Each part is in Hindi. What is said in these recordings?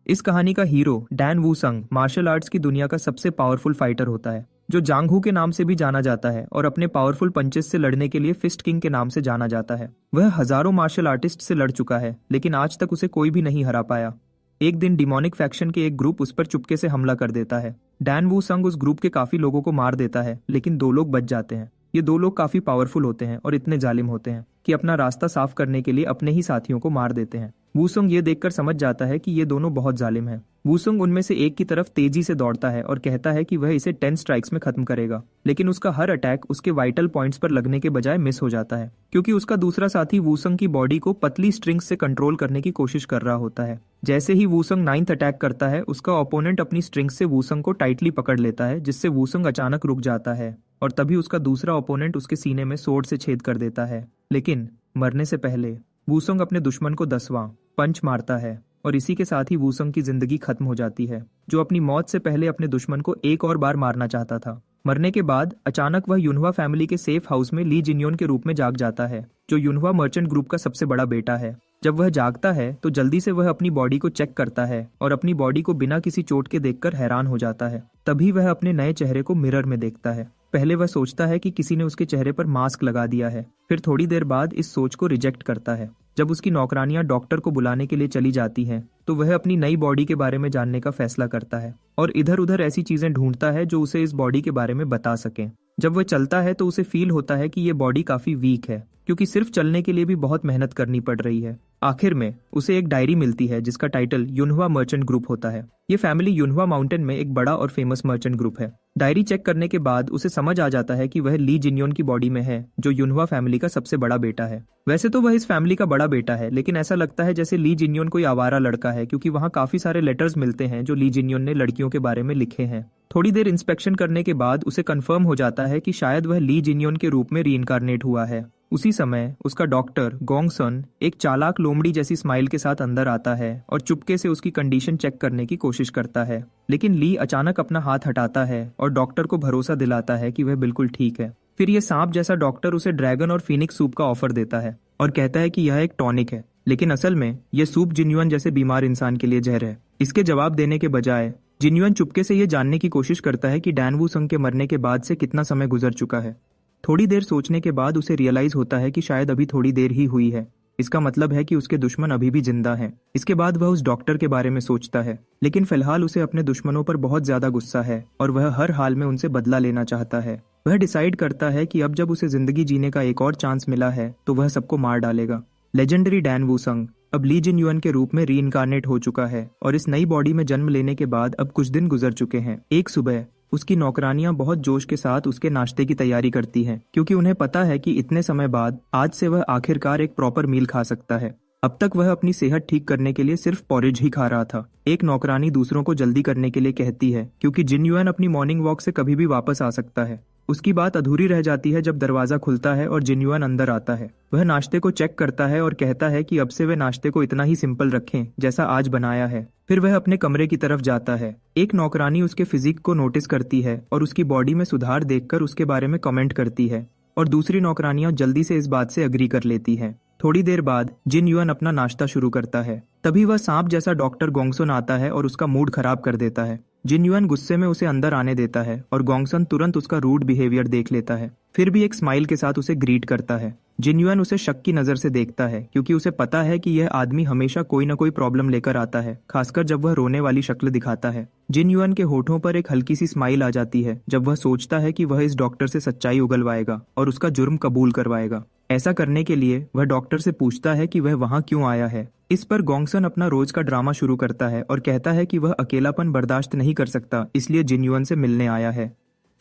इस कहानी का हीरो डैन वूसंग मार्शल आर्ट्स की दुनिया का सबसे पावरफुल फाइटर होता है, जो जांग हू के नाम से भी जाना जाता है और अपने पावरफुल पंचेस से लड़ने के लिए फिस्ट किंग के नाम से जाना जाता है। वह हजारों मार्शल आर्टिस्ट से लड़ चुका है, लेकिन आज तक उसे कोई भी नहीं हरा पाया। एक दिन डिमोनिक फैक्शन के एक ग्रुप उस पर चुपके से हमला कर देता है। डैन वूसंग उस ग्रुप के काफी लोगों को मार देता है, लेकिन 2 लोग बच जाते हैं। ये 2 लोग काफी पावरफुल होते हैं और इतने जालिम होते हैं कि अपना रास्ता साफ करने के लिए अपने ही साथियों को मार देते हैं। वूसंग ये देखकर समझ जाता है कि ये दोनों बहुत जालिम हैं। वूसंग उनमें से एक की तरफ तेजी से दौड़ता है और कहता है कि वह इसे 10 स्ट्राइक्स में खत्म करेगा, लेकिन उसका हर अटैक उसके वाइटल पॉइंट्स पर लगने के बजाय मिस हो जाता है, क्योंकि उसका दूसरा साथी वूसंग की बॉडी को पतली स्ट्रिंग्स से कंट्रोल करने की कोशिश कर रहा होता है। जैसे ही वूसंग 9th अटैक करता है, उसका ओपोनेंट अपनी स्ट्रिंग्स से वूसंग को टाइटली पकड़ लेता है, जिससे वूसंग अचानक रुक जाता है और तभी उसका दूसरा ओपोनेंट उसके सीने में सोर्ड से छेद कर देता है। लेकिन मरने से पहले वूसंग अपने दुश्मन को 10वां पंच मारता है और इसी के साथ ही वूसंग की जिंदगी खत्म हो जाती है, जो अपनी मौत से पहले अपने दुश्मन को एक और बार मारना चाहता था। मरने के बाद अचानक वह युनहुआ फैमिली के सेफ हाउस में ली जिन्योन के रूप में जाग जाता है, जो युनहुआ मर्चेंट ग्रुप का सबसे बड़ा बेटा है। जब वह जागता है तो जल्दी से वह अपनी बॉडी को चेक करता है और अपनी बॉडी को बिना किसी चोट के देखकर हैरान हो जाता है। तभी वह अपने नए चेहरे को मिरर में देखता है। पहले वह सोचता है कि किसी ने उसके चेहरे पर मास्क लगा दिया है, फिर थोड़ी देर बाद इस सोच को रिजेक्ट करता है। जब उसकी नौकरानियां डॉक्टर को बुलाने के लिए चली जाती हैं, तो वह अपनी नई बॉडी के बारे में जानने का फैसला करता है और इधर उधर ऐसी चीजें ढूंढता है जो उसे इस बॉडी के बारे में बता सकें। जब वह चलता है तो उसे फील होता है कि ये बॉडी काफी वीक है, क्योंकि सिर्फ चलने के लिए भी बहुत मेहनत करनी पड़ रही है। आखिर में उसे एक डायरी मिलती है जिसका टाइटल युनहुआ मर्चेंट ग्रुप होता है। ये फैमिली युनहुआ माउंटेन में एक बड़ा और फेमस मर्चेंट ग्रुप है। डायरी चेक करने के बाद उसे समझ आ जाता है कि वह ली जिन्योन की बॉडी में है, जो युनहुआ फैमिली का सबसे बड़ा बेटा है। वैसे तो वह इस फैमिली का बड़ा बेटा है, लेकिन ऐसा लगता है जैसे ली जिन्योन कोई आवारा लड़का है, क्योंकि वहाँ काफी सारे लेटर्स मिलते हैं जो ली जिन्योन ने लड़कियों के बारे में लिखे हैं। थोड़ी देर इंस्पेक्शन करने के बाद उसे कंफर्म हो जाता है कि शायद वह ली जिन्योन के रूप में रीइंकारनेट हुआ है। उसी समय उसका डॉक्टर गोंगसन एक चालाक लोमड़ी जैसी स्माइल के साथ अंदर आता है और चुपके से उसकी कंडीशन चेक करने की कोशिश करता है, लेकिन ली अचानक अपना हाथ हटाता है और डॉक्टर को भरोसा दिलाता है कि वह बिल्कुल ठीक है। फिर ये सांप जैसा डॉक्टर उसे ड्रैगन और फीनिक्स सूप का ऑफर देता है और कहता है कि यह एक टॉनिक है, लेकिन असल में यह सूप जिन्युअन जैसे बीमार इंसान के लिए जहर है। इसके जवाब देने के बजाय जिन्युअन चुपके से ये जानने की कोशिश करता है कि डैन वूसंग के मरने के बाद से कितना समय गुजर चुका है। थोड़ी देर सोचने के बाद उसे रियलाइज होता है कि शायद अभी थोड़ी देर ही हुई है। इसका मतलब है कि उसके दुश्मन अभी भी जिंदा हैं। इसके बाद वह उस डॉक्टर के बारे में सोचता है, लेकिन फिलहाल उसे अपने दुश्मनों पर बहुत ज्यादा गुस्सा है और वह हर हाल में उनसे बदला लेना चाहता है। वह डिसाइड करता है कि अब जब उसे जिंदगी जीने का एक और चांस मिला है तो वह सबको मार डालेगा। लेजेंडरी डैन वूसंग अब ली जिन्युअन के रूप में रीइंकारनेट हो चुका है और इस नई बॉडी में जन्म लेने के बाद अब कुछ दिन गुजर चुके हैं। एक सुबह उसकी नौकरानियां बहुत जोश के साथ उसके नाश्ते की तैयारी करती हैं, क्योंकि उन्हें पता है कि इतने समय बाद आज से वह आखिरकार एक प्रॉपर मील खा सकता है। अब तक वह अपनी सेहत ठीक करने के लिए सिर्फ पॉरेज ही खा रहा था। एक नौकरानी दूसरों को जल्दी करने के लिए कहती है, क्योंकि जिन्युअन अपनी मॉर्निंग वॉक से कभी भी वापस आ सकता है। उसकी बात अधूरी रह जाती है जब दरवाजा खुलता है और जिन्युअन अंदर आता है। वह नाश्ते को चेक करता है और कहता है कि अब से वे नाश्ते को इतना ही सिंपल रखें जैसा आज बनाया है। फिर वह अपने कमरे की तरफ जाता है। एक नौकरानी उसके फिजिक को नोटिस करती है और उसकी बॉडी में सुधार देखकर उसके बारे में कमेंट करती है, और दूसरी नौकरानियां जल्दी से इस बात से अग्री कर लेती हैं। थोड़ी देर बाद जिन्युअन अपना नाश्ता शुरू करता है। तभी वह सांप जैसा डॉक्टर गोंगसन आता है और उसका मूड खराब कर देता है। जिन्युअन गुस्से में उसे अंदर आने देता है और गोंगसन तुरंत उसका रूड बिहेवियर देख लेता है, फिर भी एक स्माइल के साथ उसे ग्रीट करता है। जिन्युअन उसे शक की नजर से देखता है, क्योंकि उसे पता है कि यह आदमी हमेशा कोई न कोई प्रॉब्लम लेकर आता है, खासकर जब वह रोने वाली शक्ल दिखाता है। जिन्युअन के होठों पर एक हल्की सी स्माइल आ जाती है जब वह सोचता है कि वह इस डॉक्टर से सच्चाई उगलवाएगा और उसका जुर्म कबूल करवाएगा। ऐसा करने के लिए वह डॉक्टर से पूछता है कि वह वहां क्यों आया है। इस पर गोंगसन अपना रोज का ड्रामा शुरू करता है और कहता है कि वह अकेलापन बर्दाश्त नहीं कर सकता, इसलिए जिन्युअन से मिलने आया है।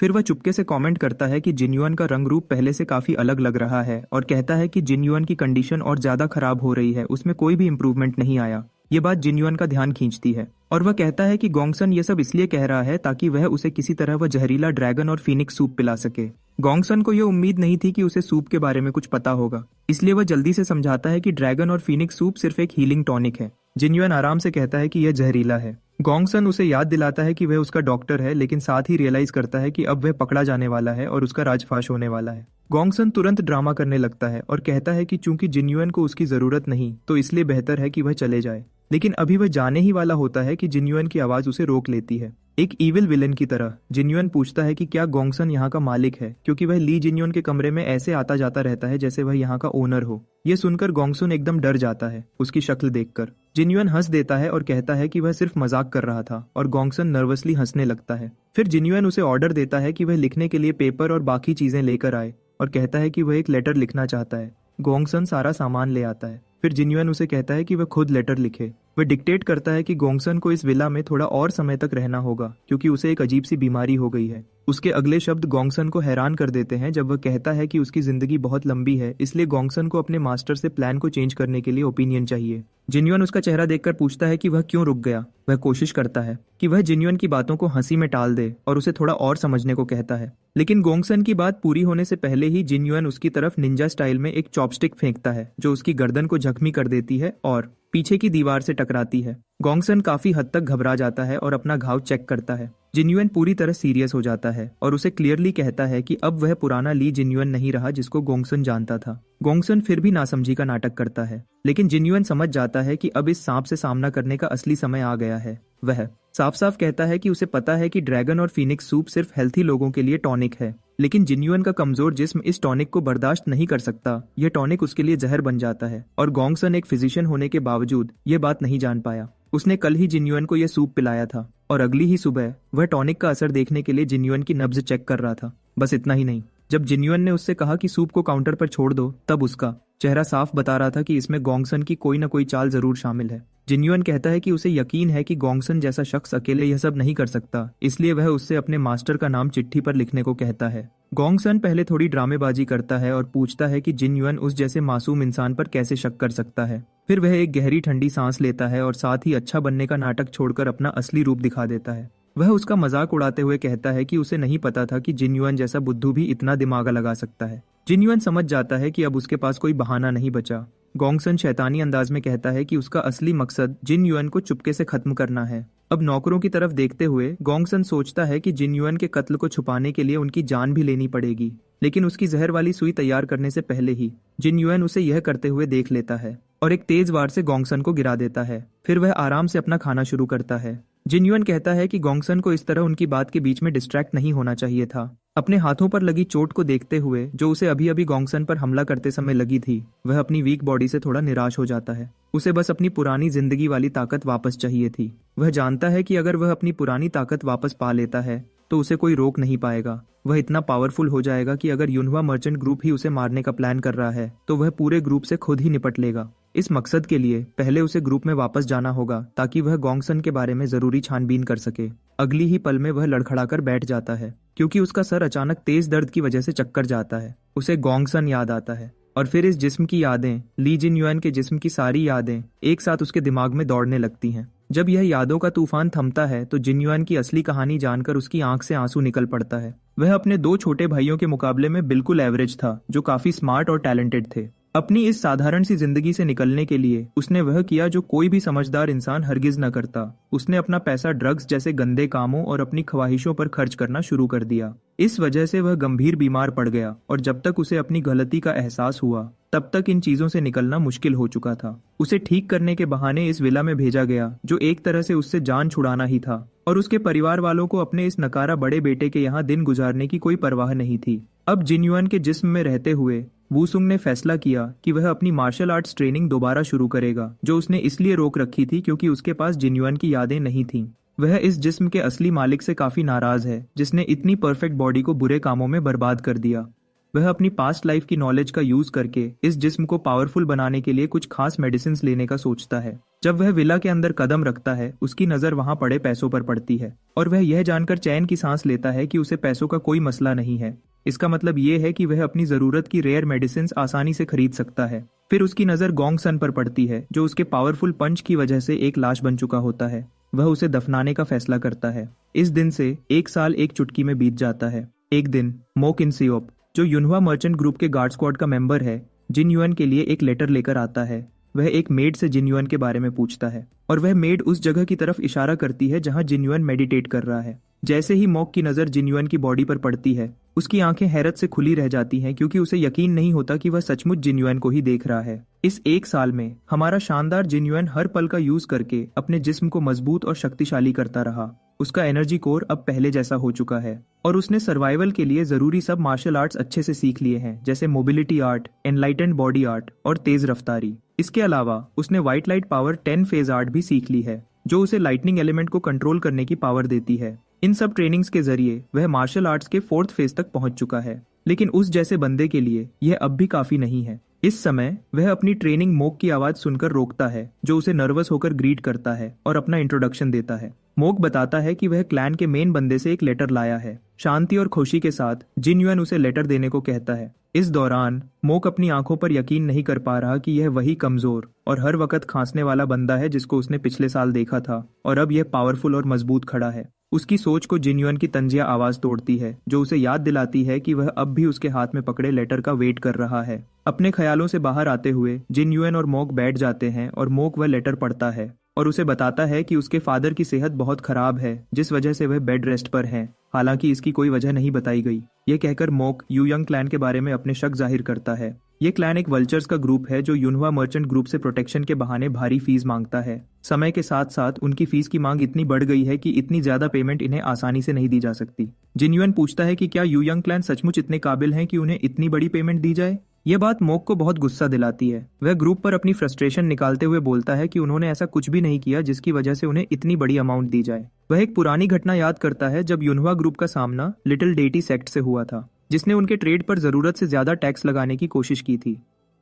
फिर वह चुपके से कमेंट करता है कि जिन्युअन का रंग रूप पहले से काफी अलग लग रहा है और कहता है कि जिन्युअन की कंडीशन और ज्यादा खराब हो रही है, उसमें कोई भी इम्प्रूवमेंट नहीं आया। ये बात जिन्युअन का ध्यान खींचती है और वह कहता है कि गोंगसन ये सब इसलिए कह रहा है ताकि वह उसे किसी तरह वह जहरीला ड्रैगन और फीनिक्स सूप पिला सके। गोंगसन को यह उम्मीद नहीं थी कि उसे सूप के बारे में कुछ पता होगा, इसलिए वह जल्दी से समझाता है कि ड्रैगन और फीनिक्स सूप सिर्फ एक हीलिंग टॉनिक है। जिन्युन आराम से कहता है कि यह जहरीला है। गोंगसन उसे याद दिलाता है कि वह उसका डॉक्टर है, लेकिन साथ ही रियलाइज करता है कि अब वह पकड़ा जाने वाला है और उसका राजफाश होने वाला है। गोंगसन तुरंत ड्रामा करने लगता है और कहता है कि चूंकि जिन्युन को उसकी जरूरत नहीं, तो इसलिए बेहतर है कि वह चले जाए। लेकिन अभी वह जाने ही वाला होता है कि जिन्युन की आवाज उसे रोक लेती है। एक इविल विलेन की तरह जिन्युन पूछता है कि क्या गोंगसन यहाँ का मालिक है, क्योंकि वह ली जिन्युन के कमरे में ऐसे आता जाता रहता है जैसे वह यहाँ का ओनर हो। यह सुनकर गोंगसन एकदम डर जाता है उसकी शक्ल देखकर। जिन्युन हंस देता है और कहता है कि वह सिर्फ मजाक कर रहा था, और गोंगसन नर्वसली हंसने लगता है। फिर जिन्युन उसे ऑर्डर देता है कि वह लिखने के लिए पेपर और बाकी चीजें लेकर आए, और कहता है कि वह एक लेटर लिखना चाहता है। गोंगसन सारा सामान ले आता है। फिर जिन्युन उसे कहता है कि वह खुद लेटर लिखे। वह डिक्टेट करता है कि गोंगसन को इस विला में थोड़ा और समय तक रहना होगा, क्योंकि उसे एक अजीब सी बीमारी हो गई है। उसके अगले शब्द गोंगसन को हैरान कर देते हैं जब वह कहता है कि उसकी जिंदगी बहुत लंबी है, इसलिए गोंगसन को अपने मास्टर से प्लान को चेंज करने के लिए ओपिनियन चाहिए। जिन्युन उसका चेहरा देखकर पूछता है कि वह क्यों रुक गया। वह कोशिश करता है कि वह जिन्युन की बातों को हंसी में टाल दे और उसे थोड़ा और समझने को कहता है, लेकिन गोंगसन की बात पूरी होने से पहले ही जिन्युन उसकी तरफ निंजा स्टाइल में एक चॉपस्टिक फेंकता है, जो उसकी गर्दन को जख्मी कर देती है और पीछे की दीवार से टकराती है। गोंगसन काफी हद तक घबरा जाता है और अपना घाव चेक करता है। जिन्युन पूरी तरह सीरियस हो जाता है और उसे क्लियरली कहता है कि अब वह पुराना ली जिन्युन नहीं रहा जिसको गोंगसन जानता था। गोंगसन फिर भी नासमझी का नाटक करता है, लेकिन जिन्युन समझ जाता है कि अब इस सांप से सामना करने का असली समय आ गया है। वह साफ साफ कहता है कि उसे पता है कि ड्रैगन और फीनिक्स सूप सिर्फ हेल्थी लोगों के लिए टॉनिक है, लेकिन जिन्युन का कमजोर जिस्म इस टॉनिक को बर्दाश्त नहीं कर सकता। यह टॉनिक उसके लिए जहर बन जाता है, और गोंगसन एक फिजिशियन होने के बावजूद यह बात नहीं जान पाया। उसने कल ही जिन्युन को यह सूप पिलाया था, और अगली ही सुबह वह टॉनिक का असर देखने के लिए जिन्युन की नब्ज चेक कर रहा था। बस इतना ही नहीं, जब जिन्युन ने उससे कहा कि सूप को काउंटर पर छोड़ दो, तब उसका चेहरा साफ बता रहा था कि इसमें गोंगसन की कोई न कोई चाल जरूर शामिल है। जिन्युन कहता है कि उसे यकीन है कि गोंगसन जैसा शख्स अकेले यह सब नहीं कर सकता, इसलिए वह उससे अपने मास्टर का नाम चिट्ठी पर लिखने को कहता है। गोंगसन पहले थोड़ी ड्रामेबाजी करता है और पूछता है कि जिन्युन उस जैसे मासूम इंसान पर कैसे शक कर सकता है। फिर वह एक गहरी ठंडी सांस लेता है और साथ ही अच्छा बनने का नाटक छोड़कर अपना असली रूप दिखा देता है। वह उसका मजाक उड़ाते हुए कहता है कि उसे नहीं पता था कि जिन्युन जैसा बुद्धू भी इतना दिमाग लगा सकता है। जिन्युन समझ जाता है कि अब उसके पास कोई बहाना नहीं बचा। गोंगसन शैतानी अंदाज में कहता है कि उसका असली मकसद जिन्युन को चुपके से खत्म करना है। अब नौकरों की तरफ देखते हुए गोंगसन सोचता है कि जिन्युन के कत्ल को छुपाने के लिए उनकी जान भी लेनी पड़ेगी, लेकिन उसकी जहर वाली सुई तैयार करने से पहले ही जिन्युन उसे यह करते हुए देख लेता है और एक तेज वार से गोंगसन को गिरा देता है। फिर वह आराम से अपना खाना शुरू करता है। जिन्युन कहता है कि गोंगसन को इस तरह उनकी बात के बीच में डिस्ट्रैक्ट नहीं होना चाहिए था। अपने हाथों पर लगी चोट को देखते हुए, जो उसे अभी अभी गोंगसन पर हमला करते समय लगी थी, वह अपनी वीक बॉडी से थोड़ा निराश हो जाता है। उसे बस अपनी पुरानी जिंदगी वाली ताकत वापस चाहिए थी। वह जानता है कि अगर वह अपनी पुरानी ताकत वापस पा लेता है तो उसे कोई रोक नहीं पाएगा। वह इतना पावरफुल हो जाएगा कि अगर युनहुआ मर्चेंट ग्रुप ही उसे मारने का प्लान कर रहा है तो वह पूरे ग्रुप से खुद ही निपट लेगा। इस मकसद के लिए पहले उसे ग्रुप में वापस जाना होगा ताकि वह गोंगसन के बारे में जरूरी छानबीन कर सके। अगली ही पल में वह लड़खड़ाकर बैठ जाता है, क्योंकि उसका सर अचानक तेज दर्द की वजह से चक्कर जाता है। उसे गोंगसन याद आता है, और फिर इस जिस्म की यादें, ली जिन्युन के जिस्म की सारी यादें एक साथ उसके दिमाग में दौड़ने लगती हैं। जब यह यादों का तूफान थमता है तो जिन्युन की असली कहानी जानकर उसकी आंख से आंसू निकल पड़ता है। वह अपने दो छोटे भाइयों के मुकाबले में बिल्कुल एवरेज था, जो काफी स्मार्ट और टैलेंटेड थे। अपनी इस साधारण सी जिंदगी से निकलने के लिए उसने वह किया जो कोई भी समझदार इंसान हरगिज न करता। उसने अपना पैसा ड्रग्स जैसे गंदे कामों और अपनी ख्वाहिशों पर खर्च करना शुरू कर दिया। इस वजह से वह गंभीर बीमार पड़ गया, और जब तक उसे अपनी गलती का एहसास हुआ तब तक इन चीजों से निकलना मुश्किल हो चुका था। उसे ठीक करने के बहाने इस विला में भेजा गया, जो एक तरह से उससे जान छुड़ाना ही था, और उसके परिवार वालों को अपने इस नकारा बड़े बेटे के यहाँ दिन गुजारने की कोई परवाह नहीं थी। अब जिन्युन के जिस्म में रहते हुए वूसुंग ने फैसला किया कि वह अपनी मार्शल आर्ट्स ट्रेनिंग दोबारा शुरू करेगा, जो उसने इसलिए रोक रखी थी क्योंकि उसके पास जिन्युन की यादें नहीं थीं। वह इस जिस्म के असली मालिक से काफी नाराज है, जिसने इतनी परफेक्ट बॉडी को बुरे कामों में बर्बाद कर दिया। वह अपनी पास्ट लाइफ की नॉलेज का यूज करके इस जिस्म को पावरफुल बनाने के लिए कुछ खास मेडिसिन लेने का सोचता है। जब वह विला के अंदर कदम रखता है, उसकी नजर वहां पड़े पैसों पर पड़ती है, और वह यह जानकर चैन की सांस लेता है कि उसे पैसों का कोई मसला नहीं है। इसका मतलब ये है कि वह अपनी जरूरत की रेयर मेडिसिन आसानी से खरीद सकता है। फिर उसकी नजर गोंगसन पर पड़ती है, जो उसके पावरफुल पंच की वजह से एक लाश बन चुका होता है। वह उसे दफनाने का फैसला करता है। इस दिन से 1 साल एक चुटकी में बीत जाता है। एक दिन मो किन सियोप, जो युनहुआ मर्चेंट ग्रुप के गार्ड स्क्वाड का मेंबर है, जिन्युन के लिए एक लेटर लेकर आता है। वह एक मेड से जिन्युअन के बारे में पूछता है और वह मेड उस जगह की तरफ इशारा करती है जहां जिन्युअन मेडिटेट कर रहा है। जैसे ही मॉक की नजर जिन्युअन की बॉडी पर पड़ती है, उसकी आंखें हैरत से खुली रह जाती हैं क्योंकि उसे यकीन नहीं होता कि वह सचमुच जिन्युअन को ही देख रहा है। इस एक साल में हमारा शानदार जिन्युअन हर पल का यूज करके अपने जिस्म को मजबूत और शक्तिशाली करता रहा। उसका एनर्जी कोर अब पहले जैसा हो चुका है और उसने सर्वाइवल के लिए जरूरी सब मार्शल आर्ट्स अच्छे से सीख लिए हैं, जैसे mobility art, enlightened body art और तेज रफ्तारी। इसके अलावा उसने white light power 10 phase art भी सीख ली है, जो उसे लाइटनिंग एलिमेंट को कंट्रोल करने की पावर देती है। इन सब ट्रेनिंग्स के जरिए वह मार्शल आर्ट्स के 4th फेज तक पहुंच चुका है, लेकिन उस जैसे बंदे के लिए यह अब भी काफी नहीं है। इस समय वह अपनी ट्रेनिंग मोक की आवाज सुनकर रोकता है, जो उसे नर्वस होकर ग्रीट करता है और अपना इंट्रोडक्शन देता है। मोक बताता है कि वह क्लैन के मेन बंदे से एक लेटर लाया है। शांति और खुशी के साथ जिन्युअन उसे लेटर देने को कहता है। इस दौरान मोक अपनी आंखों पर यकीन नहीं कर पा रहा कि यह वही कमजोर और हर वक्त खांसने वाला बंदा है जिसको उसने पिछले साल देखा था, और अब यह पावरफुल और मजबूत खड़ा है। उसकी सोच को जिन्युअन की तंजिया आवाज तोड़ती है, जो उसे याद दिलाती है कि वह अब भी उसके हाथ में पकड़े लेटर का वेट कर रहा है। अपने ख्यालों से बाहर आते हुए जिन्युअन और मोक बैठ जाते हैं और मोक वह लेटर पढ़ता है और उसे बताता है कि उसके फादर की सेहत बहुत खराब है, जिस वजह से वह बेड रेस्ट पर हैं। हालांकि इसकी कोई वजह नहीं बताई गई। यह कहकर मोक यूयंग क्लैन के बारे में अपने शक जाहिर करता है। ये क्लैन एक वल्चर्स का ग्रुप है जो यूनवा मर्चेंट ग्रुप से प्रोटेक्शन के बहाने भारी फीस मांगता है। समय के साथ साथ उनकी फीस की मांग इतनी बढ़ गई है कि इतनी ज्यादा पेमेंट इन्हें आसानी से नहीं दी जा सकती। जिन्युअन पूछता है कि क्या यूयंग क्लैन सचमुच इतने काबिल हैं कि उन्हें इतनी बड़ी पेमेंट दी जाए। यह बात मोक को बहुत गुस्सा दिलाती है। वह ग्रुप पर अपनी फ्रस्ट्रेशन निकालते हुए बोलता है कि उन्होंने ऐसा कुछ भी नहीं किया जिसकी वजह से उन्हें इतनी बड़ी अमाउंट दी जाए। वह एक पुरानी घटना याद करता है जब यूनवा ग्रुप का सामना लिटिल डेटी सेक्ट से हुआ था, जिसने उनके ट्रेड पर जरूरत से ज्यादा टैक्स लगाने की कोशिश की थी।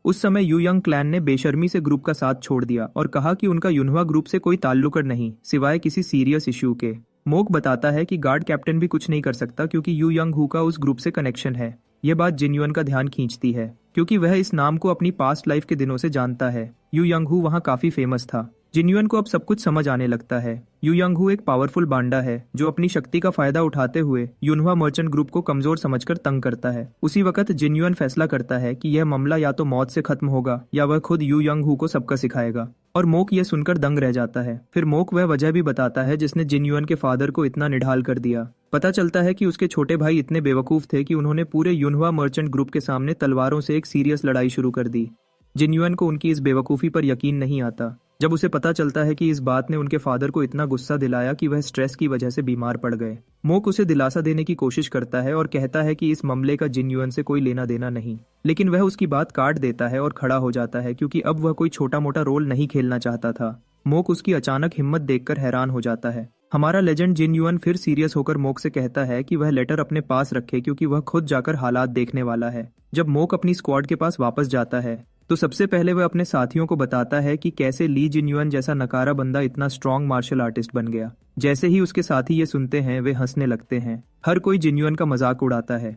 उस समय यूयंग क्लैन ने बेशर्मी से ग्रुप का साथ छोड़ दिया और कहा कि उनका यूनवा ग्रुप से कोई ताल्लुक नहीं, सिवाय किसी सीरियस इश्यू के। मोक बताता है कि गार्ड कैप्टन भी कुछ नहीं कर सकता क्योंकि यूयंग हू का उस ग्रुप से कनेक्शन है। यह बात जिन्युअन का ध्यान खींचती है क्योंकि वह इस नाम को अपनी पास्ट लाइफ के दिनों से जानता है। यूयंग हू वहाँ काफी फेमस था। जिन्युअन को अब सब कुछ समझ आने लगता है। यूयंग हू एक पावरफुल बांडा है जो अपनी शक्ति का फायदा उठाते हुए यूनवा मर्चेंट ग्रुप को कमजोर समझकर तंग करता है। उसी वक्त जिन्युअन फैसला करता है कि यह मामला या तो मौत से खत्म होगा या वह खुद यूयंग हू को सबका सिखाएगा, और मोक यह सुनकर दंग रह जाता है। फिर मोक वह वजह भी बताता है जिसने जिन्युअन के फादर को इतना निढाल कर दिया। पता चलता है कि उसके छोटे भाई इतने बेवकूफ थे कि उन्होंने पूरे यूनवा मर्चेंट ग्रुप के सामने तलवारों से एक सीरियस लड़ाई शुरू कर दी। जिन्युअन को उनकी इस बेवकूफी पर यकीन नहीं आता जब उसे पता चलता है कि इस बात ने उनके फादर को इतना गुस्सा दिलाया कि वह स्ट्रेस की वजह से बीमार पड़ गए। मोक उसे दिलासा देने की कोशिश करता है और कहता है कि इस मामले का जिन्युअन से कोई लेना देना नहीं, लेकिन वह उसकी बात काट देता है और खड़ा हो जाता है क्योंकि अब वह कोई छोटा मोटा रोल नहीं खेलना चाहता था। मोक उसकी अचानक हिम्मत देखकर हैरान हो जाता है। हमारा लेजेंड जिन्युअन फिर सीरियस होकर मोक से कहता है कि वह लेटर अपने पास रखे क्योंकि वह खुद जाकर हालात देखने वाला है। जब मोक अपनी स्क्वाड के पास वापस जाता है तो सबसे पहले वह अपने साथियों को बताता है कि कैसे ली जिन्युअन जैसा नकारा बंदा इतना स्ट्रॉन्ग मार्शल आर्टिस्ट बन गया। जैसे ही उसके साथी ये सुनते हैं वे हंसने लगते हैं। हर कोई जिन्युअन का मजाक उड़ाता है।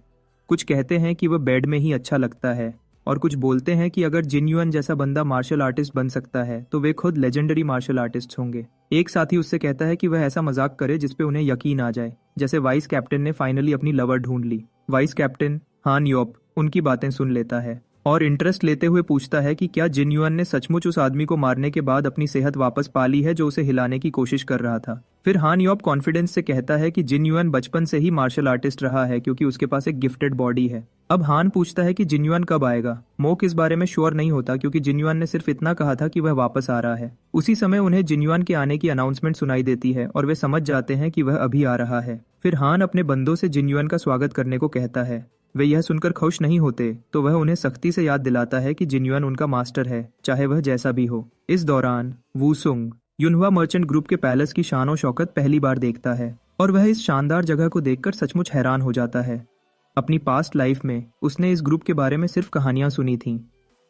कुछ कहते हैं कि वह बेड में ही अच्छा लगता है और कुछ बोलते हैं कि अगर जिन्युअन जैसा बंदा मार्शल आर्टिस्ट बन सकता है तो वे खुद लेजेंडरी मार्शल आर्टिस्ट होंगे। एक साथी उससे कहता है कि वह ऐसा मजाक करे जिसपे उन्हें यकीन आ जाए, जैसे वाइस कैप्टन ने फाइनली अपनी लवर ढूंढ ली। वाइस कैप्टन हान योप उनकी बातें सुन लेता है और इंटरेस्ट लेते हुए पूछता है कि क्या जिन्युअन ने सचमुच उस आदमी को मारने के बाद अपनी सेहत वापस पा ली है जो उसे हिलाने की कोशिश कर रहा था। फिर हान योप कॉन्फिडेंस से कहता है कि जिन्युअन बचपन से ही मार्शल आर्टिस्ट रहा है क्योंकि उसके पास एक गिफ्टेड बॉडी है। अब हान पूछता है कि जिन्युअन कब आएगा। मोक इस बारे में श्योर नहीं होता क्योंकि जिन्युअन ने सिर्फ इतना कहा था कि वह वापस आ रहा है। उसी समय उन्हें जिन्युअन के आने की अनाउंसमेंट सुनाई देती है और वे समझ जाते हैं कि वह अभी आ रहा है। फिर हान अपने बंदों से जिन्युअन का स्वागत करने को कहता है। वे यह सुनकर खुश नहीं होते तो वह उन्हें सख्ती से याद दिलाता है कि जिन्युअन उनका मास्टर है, चाहे वह जैसा भी हो। इस दौरान वूसुंग यूनवा मर्चेंट ग्रुप के पैलेस की शान और शौकत पहली बार देखता है और वह इस शानदार जगह को देखकर सचमुच हैरान हो जाता है। अपनी पास्ट लाइफ में उसने इस ग्रुप के बारे में सिर्फ कहानियां सुनी थीं,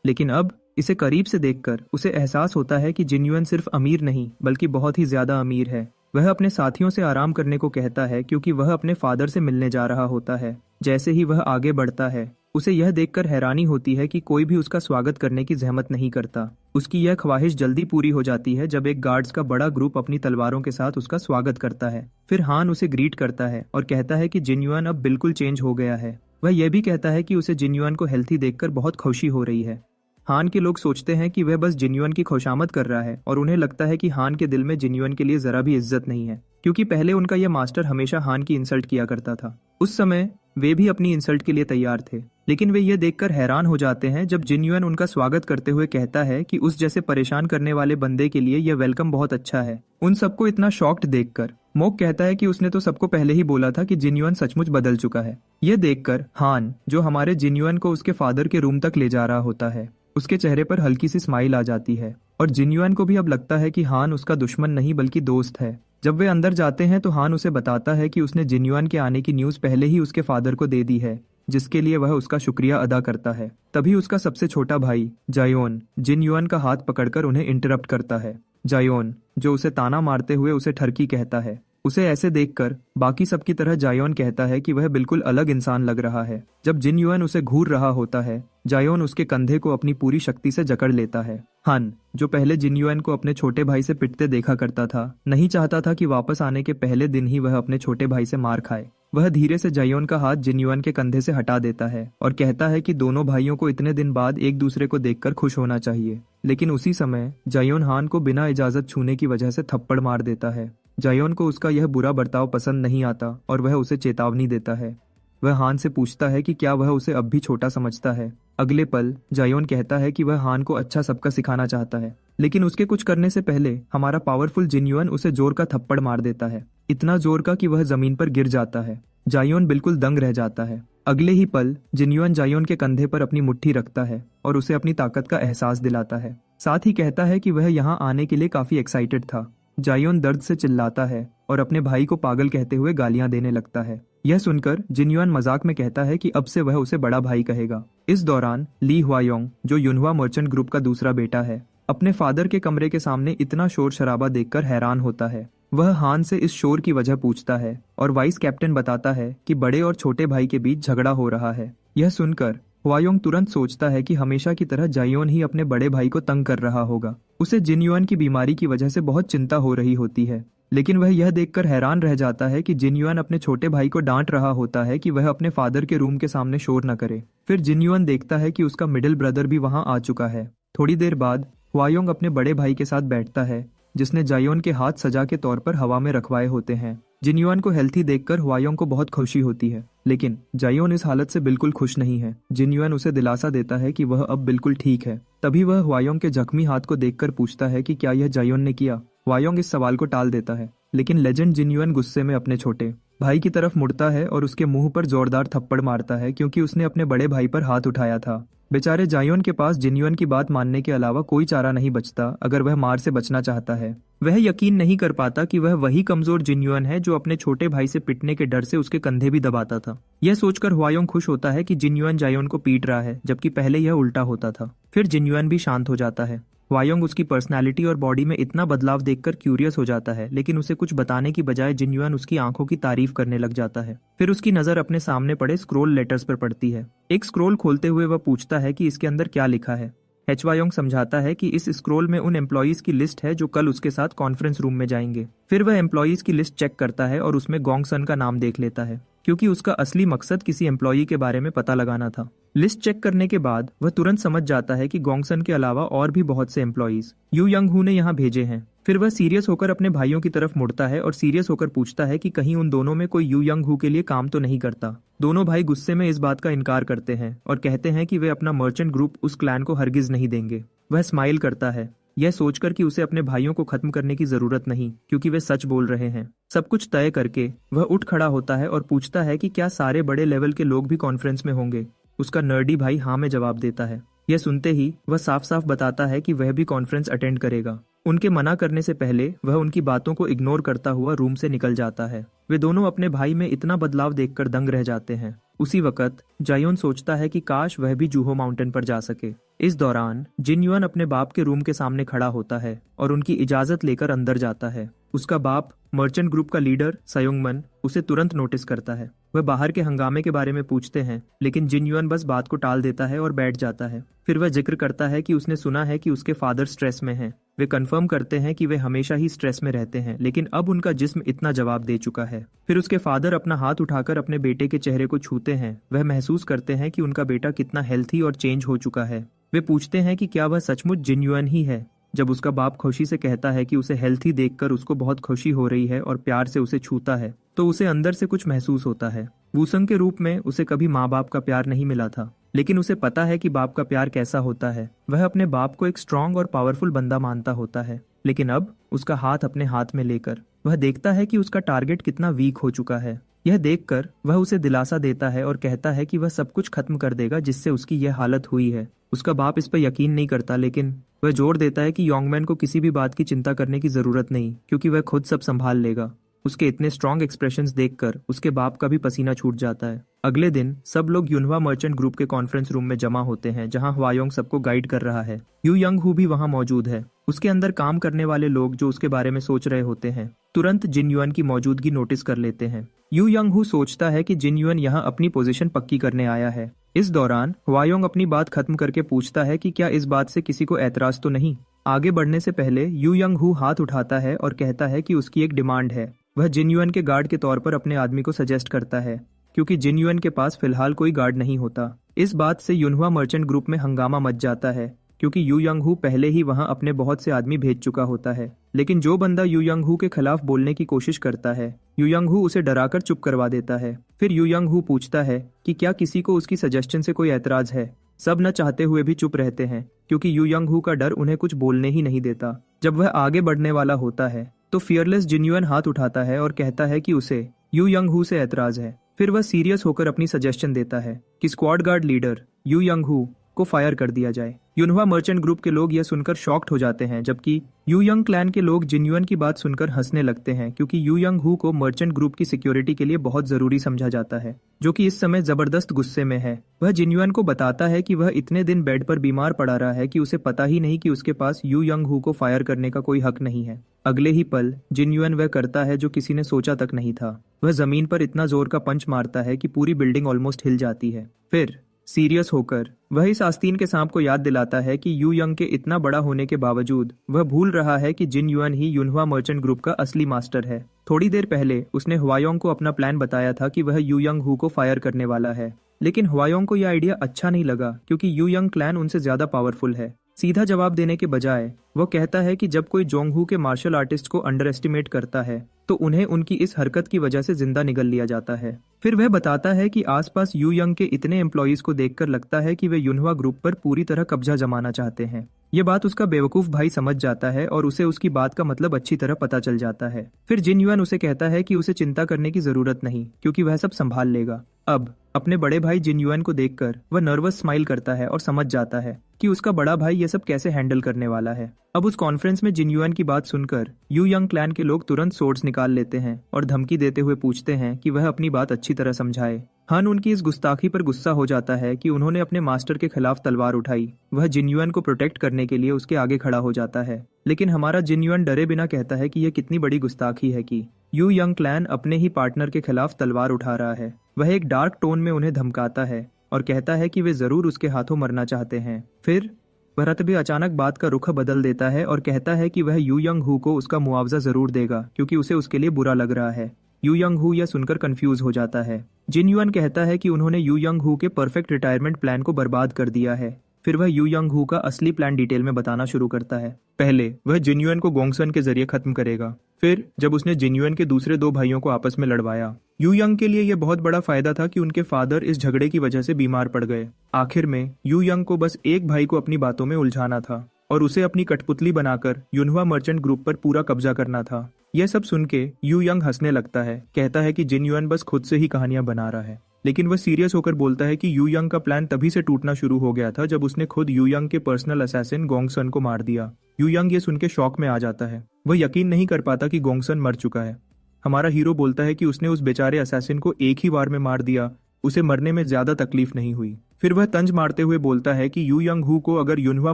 लेकिन अब इसे करीब से देखकर उसे एहसास होता है कि जिन्युअन सिर्फ अमीर नहीं बल्कि बहुत ही ज्यादा अमीर है। वह अपने साथियों से आराम करने को कहता है क्योंकि वह अपने फादर से मिलने जा रहा होता है। जैसे ही वह आगे बढ़ता है उसे यह देखकर हैरानी होती है कि कोई भी उसका स्वागत करने की जहमत नहीं करता। उसकी यह ख्वाहिश जल्दी पूरी हो जाती है जब एक गार्ड्स का बड़ा ग्रुप अपनी तलवारों के साथ उसका स्वागत करता है। फिर हान उसे ग्रीट करता है और कहता है कि जिन्युअन अब बिल्कुल चेंज हो गया है। वह यह भी कहता है कि उसे जिन्युअन को हेल्थी देखकर बहुत खुशी हो रही है। हान के लोग सोचते हैं कि वह बस जिन्युअन की खुशामद कर रहा है और उन्हें लगता है कि हान के दिल में जिन्युअन के लिए जरा भी इज्जत नहीं है, क्योंकि पहले उनका यह मास्टर हमेशा हान की इंसल्ट किया करता था। उस समय वे भी अपनी इंसल्ट के लिए तैयार थे, लेकिन वे ये देखकर हैरान हो जाते हैं जब जिन्युअन उनका स्वागत करते हुए कहता है कि उस जैसे परेशान करने वाले बंदे के लिए यह वेलकम बहुत अच्छा है। उन सबको इतना शॉक्ड देखकर मोक कहता है कि उसने तो सबको पहले ही बोला था कि जिन्युअन सचमुच बदल चुका है। यह देखकर हान, जो हमारे जिन्युअन को उसके फादर के रूम तक ले जा रहा होता है, उसके चेहरे पर हल्की सी स्माइल आ जाती है और जिन्युअन को भी अब लगता है कि हान उसका दुश्मन नहीं बल्कि दोस्त है। जब वे अंदर जाते हैं तो हान उसे बताता है कि उसने जिन्युअन के आने की न्यूज़ पहले ही उसके फादर को दे दी है, जिसके लिए वह उसका शुक्रिया अदा करता है। तभी उसका सबसे छोटा भाई जायोन जिन्युअन का हाथ पकड़कर उन्हें इंटरप्ट करता है। जायोन, जो उसे ताना मारते हुए उसे ठरकी कहता है, उसे ऐसे देखकर बाकी सबकी तरह जायोन कहता है कि वह बिल्कुल अलग इंसान लग रहा है। जब जिन्युअन उसे घूर रहा होता है, जायोन उसके कंधे को अपनी पूरी शक्ति से जकड़ लेता है। हन, जो पहले जिन्युअन को अपने छोटे भाई से पिटते देखा करता था, नहीं चाहता था कि वापस आने के पहले दिन ही वह अपने छोटे भाई से मार खाए। वह धीरे से जायोन का हाथ जिन्युअन के कंधे से हटा देता है और कहता है कि दोनों भाइयों को इतने दिन बाद एक दूसरे को देखकर खुश होना चाहिए। लेकिन उसी समय जायोन हान को बिना इजाजत छूने की वजह से थप्पड़ मार देता है। जायोन को उसका यह बुरा बर्ताव पसंद नहीं आता और वह उसे चेतावनी देता है। वह हान से पूछता है कि क्या वह उसे अब भी छोटा समझता है। अगले पल जायोन कहता है कि वह हान को अच्छा सबका सिखाना चाहता है, लेकिन उसके कुछ करने से पहले हमारा पावरफुल जिन्युअन उसे जोर का थप्पड़ मार देता है, इतना जोर का कि वह जमीन पर गिर जाता है। जायोन बिल्कुल दंग रह जाता है। अगले ही पल जिन्युअन जायोन के कंधे पर अपनी मुट्ठी रखता है और उसे अपनी ताकत का एहसास दिलाता है। साथ ही कहता है कि वह यहाँ आने के लिए काफी एक्साइटेड था। जायोन दर्द से चिल्लाता है और अपने भाई को पागल कहते हुए गालियां देने लगता है। यह सुनकर जिन्युअन मजाक में कहता है कि अब से वह उसे बड़ा भाई कहेगा। इस दौरान ली हुआयोंग, जो युनहुआ मर्चेंट ग्रुप का दूसरा बेटा है, अपने फादर के कमरे के सामने इतना शोर शराबा देखकर हैरान होता है। वह हान से इस शोर की वजह पूछता है और वाइस कैप्टन बताता है कि बड़े और छोटे भाई के बीच झगड़ा हो रहा है। यह सुनकर हुआयोंग तुरंत सोचता है कि हमेशा की तरह जायोन ही अपने बड़े भाई को तंग कर रहा होगा। उसे जिन्युअन की बीमारी की वजह से बहुत चिंता हो रही होती है, लेकिन वह यह देखकर हैरान रह जाता है कि जिन्युअन अपने छोटे भाई को डांट रहा होता है कि वह अपने फादर के रूम के सामने शोर न करे। फिर जिन्युअन देखता है कि उसका मिडिल ब्रदर भी वहां आ चुका है। थोड़ी देर बाद हुआयोंग अपने बड़े भाई के साथ बैठता है, जिसने जायोन के हाथ सजा के तौर पर हवा में रखवाए होते हैं। जिन्युअन को हेल्थी देखकर हुआयोंग को बहुत खुशी होती है, लेकिन जायोन इस हालत से बिल्कुल खुश नहीं है। जिन्युअन उसे दिलासा देता है कि वह अब बिल्कुल ठीक है। तभी वह हुआयोंग के जख्मी हाथ को देखकर पूछता है कि क्या यह जायोन ने किया। हुआयोंग इस सवाल को टाल देता है, लेकिन लेजेंड जिन्युअन गुस्से में अपने छोटे भाई की तरफ मुड़ता है और उसके मुंह पर जोरदार थप्पड़ मारता है, क्योंकि उसने अपने बड़े भाई पर हाथ उठाया था। बेचारे जायोन के पास जिन्युअन की बात मानने के अलावा कोई चारा नहीं बचता अगर वह मार से बचना चाहता है। वह यकीन नहीं कर पाता कि वह वही कमजोर जिन्युअन है जो अपने छोटे भाई से पिटने के डर से उसके कंधे भी दबाता था। यह सोचकर हुआयोंग खुश होता है कि जिन्युअन जायोन को पीट रहा है, जबकि पहले यह उल्टा होता था। फिर जिन्युअन भी शांत हो जाता है। हुआयोंग उसकी पर्सनालिटी और बॉडी में इतना बदलाव देखकर क्यूरियस हो जाता है, लेकिन उसे कुछ बताने की बजाय जिन्युअन उसकी आंखों की तारीफ करने लग जाता है। फिर उसकी नजर अपने सामने पड़े स्क्रोल लेटर्स पर पड़ती है। एक स्क्रोल खोलते हुए वह पूछता है कि इसके अंदर क्या लिखा है। हुआयोंग समझाता है कि इस स्क्रोल में उन एम्प्लॉइज की लिस्ट है जो कल उसके साथ कॉन्फ्रेंस रूम में जाएंगे। फिर वह एम्प्लॉइज की लिस्ट चेक करता है और उसमें गोंगसन का नाम देख लेता है, क्योंकि उसका असली मकसद किसी एम्प्लॉई के बारे में पता लगाना था। लिस्ट चेक करने के बाद वह तुरंत समझ जाता है कि गोंगसन के अलावा और भी बहुत से एम्प्लॉइज यू यंग हू ने यहाँ भेजे हैं। फिर वह सीरियस होकर अपने भाइयों की तरफ मुड़ता है और सीरियस होकर पूछता है कि कहीं उन दोनों में कोई यू यंग हू के लिए काम तो नहीं करता। दोनों भाई गुस्से में इस बात का इनकार करते हैं और कहते हैं कि वे अपना मर्चेंट ग्रुप उस क्लैन को हरगिज नहीं देंगे। वह स्माइल करता है, यह सोचकर कि उसे अपने भाइयों को खत्म करने की जरूरत नहीं, क्योंकि वे सच बोल रहे हैं। सब कुछ तय करके वह उठ खड़ा होता है और पूछता है कि क्या सारे बड़े लेवल के लोग भी कॉन्फ्रेंस में होंगे। उसका नर्डी भाई हाँ में जवाब देता है। यह सुनते ही वह साफ साफ बताता है कि वह भी कॉन्फ्रेंस अटेंड करेगा। उनके मना करने से पहले वह उनकी बातों को इग्नोर करता हुआ रूम से निकल जाता है। वे दोनों अपने भाई में इतना बदलाव देखकर दंग रह जाते हैं। उसी वक्त जायोन सोचता है कि काश वह भी जूहो माउंटेन पर जा सके। इस दौरान जिन्युअन अपने बाप के रूम के सामने खड़ा होता है और उनकी इजाजत लेकर अंदर जाता है। उसका बाप मर्चेंट ग्रुप का लीडर सयोंगमन उसे तुरंत नोटिस करता है। वह बाहर के हंगामे के बारे में पूछते हैं, लेकिन जिन्युअन बस बात को टाल देता है और बैठ जाता है। फिर वह जिक्र करता है कि उसने सुना है कि उसके फादर स्ट्रेस में हैं। वे कंफर्म करते हैं कि वे हमेशा ही स्ट्रेस में रहते हैं, लेकिन अब उनका जिस्म इतना जवाब दे चुका है। फिर उसके फादर अपना हाथ उठाकर अपने बेटे के चेहरे को छूते हैं। वह महसूस करते हैं कि उनका बेटा कितना हेल्थी और चेंज हो चुका है। वे पूछते हैं कि क्या वह सचमुच जिन्युइन ही है। जब उसका बाप खुशी से कहता है कि उसे हेल्थी देखकर उसको बहुत खुशी हो रही है और प्यार से उसे छूता है, तो उसे अंदर से कुछ महसूस होता है। वूसंग के रूप में उसे कभी माँ बाप का प्यार नहीं मिला था, लेकिन उसे पता है कि बाप का प्यार कैसा होता है। वह अपने बाप को एक स्ट्रांग और पावरफुल बंदा मानता होता है, लेकिन अब उसका हाथ अपने हाथ में लेकर वह देखता है कि उसका टारगेट कितना वीक हो चुका है। यह देखकर वह उसे दिलासा देता है और कहता है कि वह सब कुछ खत्म कर देगा जिससे उसकी यह हालत हुई है। उसका बाप इस पर यकीन नहीं करता, लेकिन वह जोर देता है कि योंगमैन को किसी भी बात की चिंता करने की जरूरत नहीं, क्योंकि वह खुद सब संभाल लेगा। उसके इतने स्ट्रॉन्ग एक्सप्रेशंस देखकर उसके बाप का भी पसीना छूट जाता है। अगले दिन सब लोग यूनहवा मर्चेंट ग्रुप के कॉन्फ्रेंस रूम में जमा होते हैं, जहां हवायोंग सबको गाइड कर रहा है। यू यंग हू भी वहां मौजूद है। उसके अंदर काम करने वाले लोग जो उसके बारे में सोच रहे होते हैं तुरंत जिन युआन की मौजूदगी नोटिस कर लेते हैं। यू यंग हू सोचता है कि जिन युआन यहाँ अपनी पोजीशन पक्की करने आया है। इस दौरान हवायोंग अपनी बात खत्म करके पूछता है कि क्या इस बात से किसी को ऐतराज तो नहीं। आगे बढ़ने से पहले यू यंग हू हाथ उठाता है और कहता है कि उसकी एक डिमांड है। वह जिन युआन के गार्ड के तौर पर अपने आदमी को सजेस्ट करता है, क्योंकि जिन युआन के पास फिलहाल कोई गार्ड नहीं होता। इस बात से यूनहवा मर्चेंट ग्रुप में हंगामा मच जाता है, क्योंकि यू यंग हू पहले ही वहां अपने बहुत से आदमी भेज चुका होता है। लेकिन जो बंदा यू यंग हू के खिलाफ बोलने की कोशिश करता है, यू यंग हू उसे डराकर चुप करवा देता है। फिर यू यंग हू पूछता है कि क्या किसी को उसकी सजेशन से कोई ऐतराज है। सब न चाहते हुए भी चुप रहते हैं, क्योंकि यू यंग हू का डर उन्हें कुछ बोलने ही नहीं देता। जब वह आगे बढ़ने वाला होता है तो फियरलेस जिन युआन हाथ उठाता है और कहता है कि उसे यू यंग हू से ऐतराज है। फिर वह सीरियस होकर अपनी सजेशन देता है कि squad guard leader Yu young Hu को फायर कर दिया जाए। यूनहवा मर्चेंट ग्रुप के लोग यह सुनकर शॉक्ड हो जाते हैं, जबकि यू यंग क्लैन के लोग जिन युआन की बात सुनकर हंसने लगते हैं, क्योंकि यू यंग हू को मर्चेंट ग्रुप की सिक्योरिटी के लिए बहुत जरूरी समझा जाता है, जो कि इस समय जबरदस्त गुस्से में है। वह जिन युआन को बताता है कि वह इतने दिन बेड पर बीमार पड़ा रहा है कि उसे पता ही नहीं कि उसके पास यू यंग हू को फायर करने का कोई हक नहीं है। अगले ही पल जिन युआन वह करता है जो किसी ने सोचा तक नहीं था। वह जमीन पर इतना जोर का पंच मारता है कि पूरी बिल्डिंग ऑलमोस्ट हिल जाती है। फिर सीरियस होकर वह इस आस्तीन के सांप को याद दिलाता है कि यू यंग के इतना बड़ा होने के बावजूद वह भूल रहा है कि जिन युआन ही यूनहवा मर्चेंट ग्रुप का असली मास्टर है। थोड़ी देर पहले उसने हवायोंग को अपना प्लान बताया था कि वह यू यंग हू को फायर करने वाला है, लेकिन हवायोंग को यह आइडिया अच्छा नहीं लगा, क्योंकि यू यंग क्लैन उनसे ज्यादा पावरफुल है। सीधा जवाब देने के बजाय वो कहता है कि जब कोई जोंगहू के मार्शल आर्टिस्ट को अंडर एस्टिमेट करता है तो उन्हें उनकी इस हरकत की वजह से जिंदा निगल लिया जाता है। फिर वह बताता है कि आसपास यू यंग के इतने एम्प्लॉइज को देखकर लगता है कि वे यूनहवा ग्रुप पर पूरी तरह कब्जा जमाना चाहते हैं। ये बात उसका बेवकूफ भाई समझ जाता है और उसे उसकी बात का मतलब अच्छी तरह पता चल जाता है। फिर जिन युआन उसे कहता है कि उसे चिंता करने की जरूरत नहीं, क्योंकि वह सब संभाल लेगा। अब अपने बड़े भाई जिन युआन को देखकर वह नर्वस स्माइल करता है और समझ जाता है कि उसका बड़ा भाई ये सब कैसे हैंडल करने वाला है। अब उस कॉन्फ्रेंस में जिन युआन की बात सुनकर यू यंग क्लैन के लोग तुरंत सोर्ड्स निकाल लेते हैं और धमकी देते हुए पूछते हैं कि वह अपनी बात अच्छी तरह समझाए। हन उनकी इस गुस्ताखी पर गुस्सा हो जाता है कि उन्होंने अपने मास्टर के खिलाफ तलवार उठाई। वह जिन युआन को प्रोटेक्ट करने के लिए उसके आगे खड़ा हो जाता है, लेकिन हमारा जिन युआन डरे बिना कहता है कि यह कितनी बड़ी गुस्ताखी है कि यू यंग क्लैन अपने ही पार्टनर के खिलाफ तलवार उठा रहा है। वह एक डार्क टोन में उन्हें धमकाता है और कहता है कि वे जरूर उसके हाथों मरना चाहते हैं। फिर भरत भी अचानक बात का रुख बदल देता है और कहता है कि वह यू यंग हू को उसका मुआवजा जरूर देगा, क्योंकि उसे उसके लिए बुरा लग रहा है। यू यंग हू यह सुनकर कंफ्यूज हो जाता है। जिन युआन कहता है कि उन्होंने यू यंग हू के परफेक्ट रिटायरमेंट प्लान को बर्बाद कर दिया है। फिर वह यू यंग हू का असली प्लान डिटेल में बताना शुरू करता है। पहले वह जिन युआन को गोंगसन के जरिए खत्म करेगा। फिर जब उसने जिन युआन के दूसरे दो भाइयों को आपस में लड़वाया, यू यंग के लिए यह बहुत बड़ा फायदा था कि उनके फादर इस झगड़े की वजह से बीमार पड़ गए। आखिर में यू यंग को बस एक भाई को अपनी बातों में उलझाना था और उसे अपनी कठपुतली बनाकर यूनहवा मर्चेंट ग्रुप पर पूरा कब्जा करना था। यह सब सुन के यू यंग हंसने लगता है, कहता है कि जिन युआन बस खुद से ही कहानियां बना रहा है। लेकिन वह सीरियस होकर बोलता है कि यू यंग का प्लान तभी से टूटना शुरू हो गया था जब उसने खुद यू यंग के पर्सनल असैसिन गोंगसन को मार दिया। यू यंग ये सुन के शॉक में आ जाता है। वह यकीन नहीं कर पाता कि गोंगसन मर चुका है। हमारा हीरो बोलता है कि उसने उस बेचारे असैसिन को एक ही वार में मार दिया, उसे मरने में ज्यादा तकलीफ नहीं हुई। फिर वह तंज मारते हुए बोलता है कि यू यंग हू को अगर यूनहवा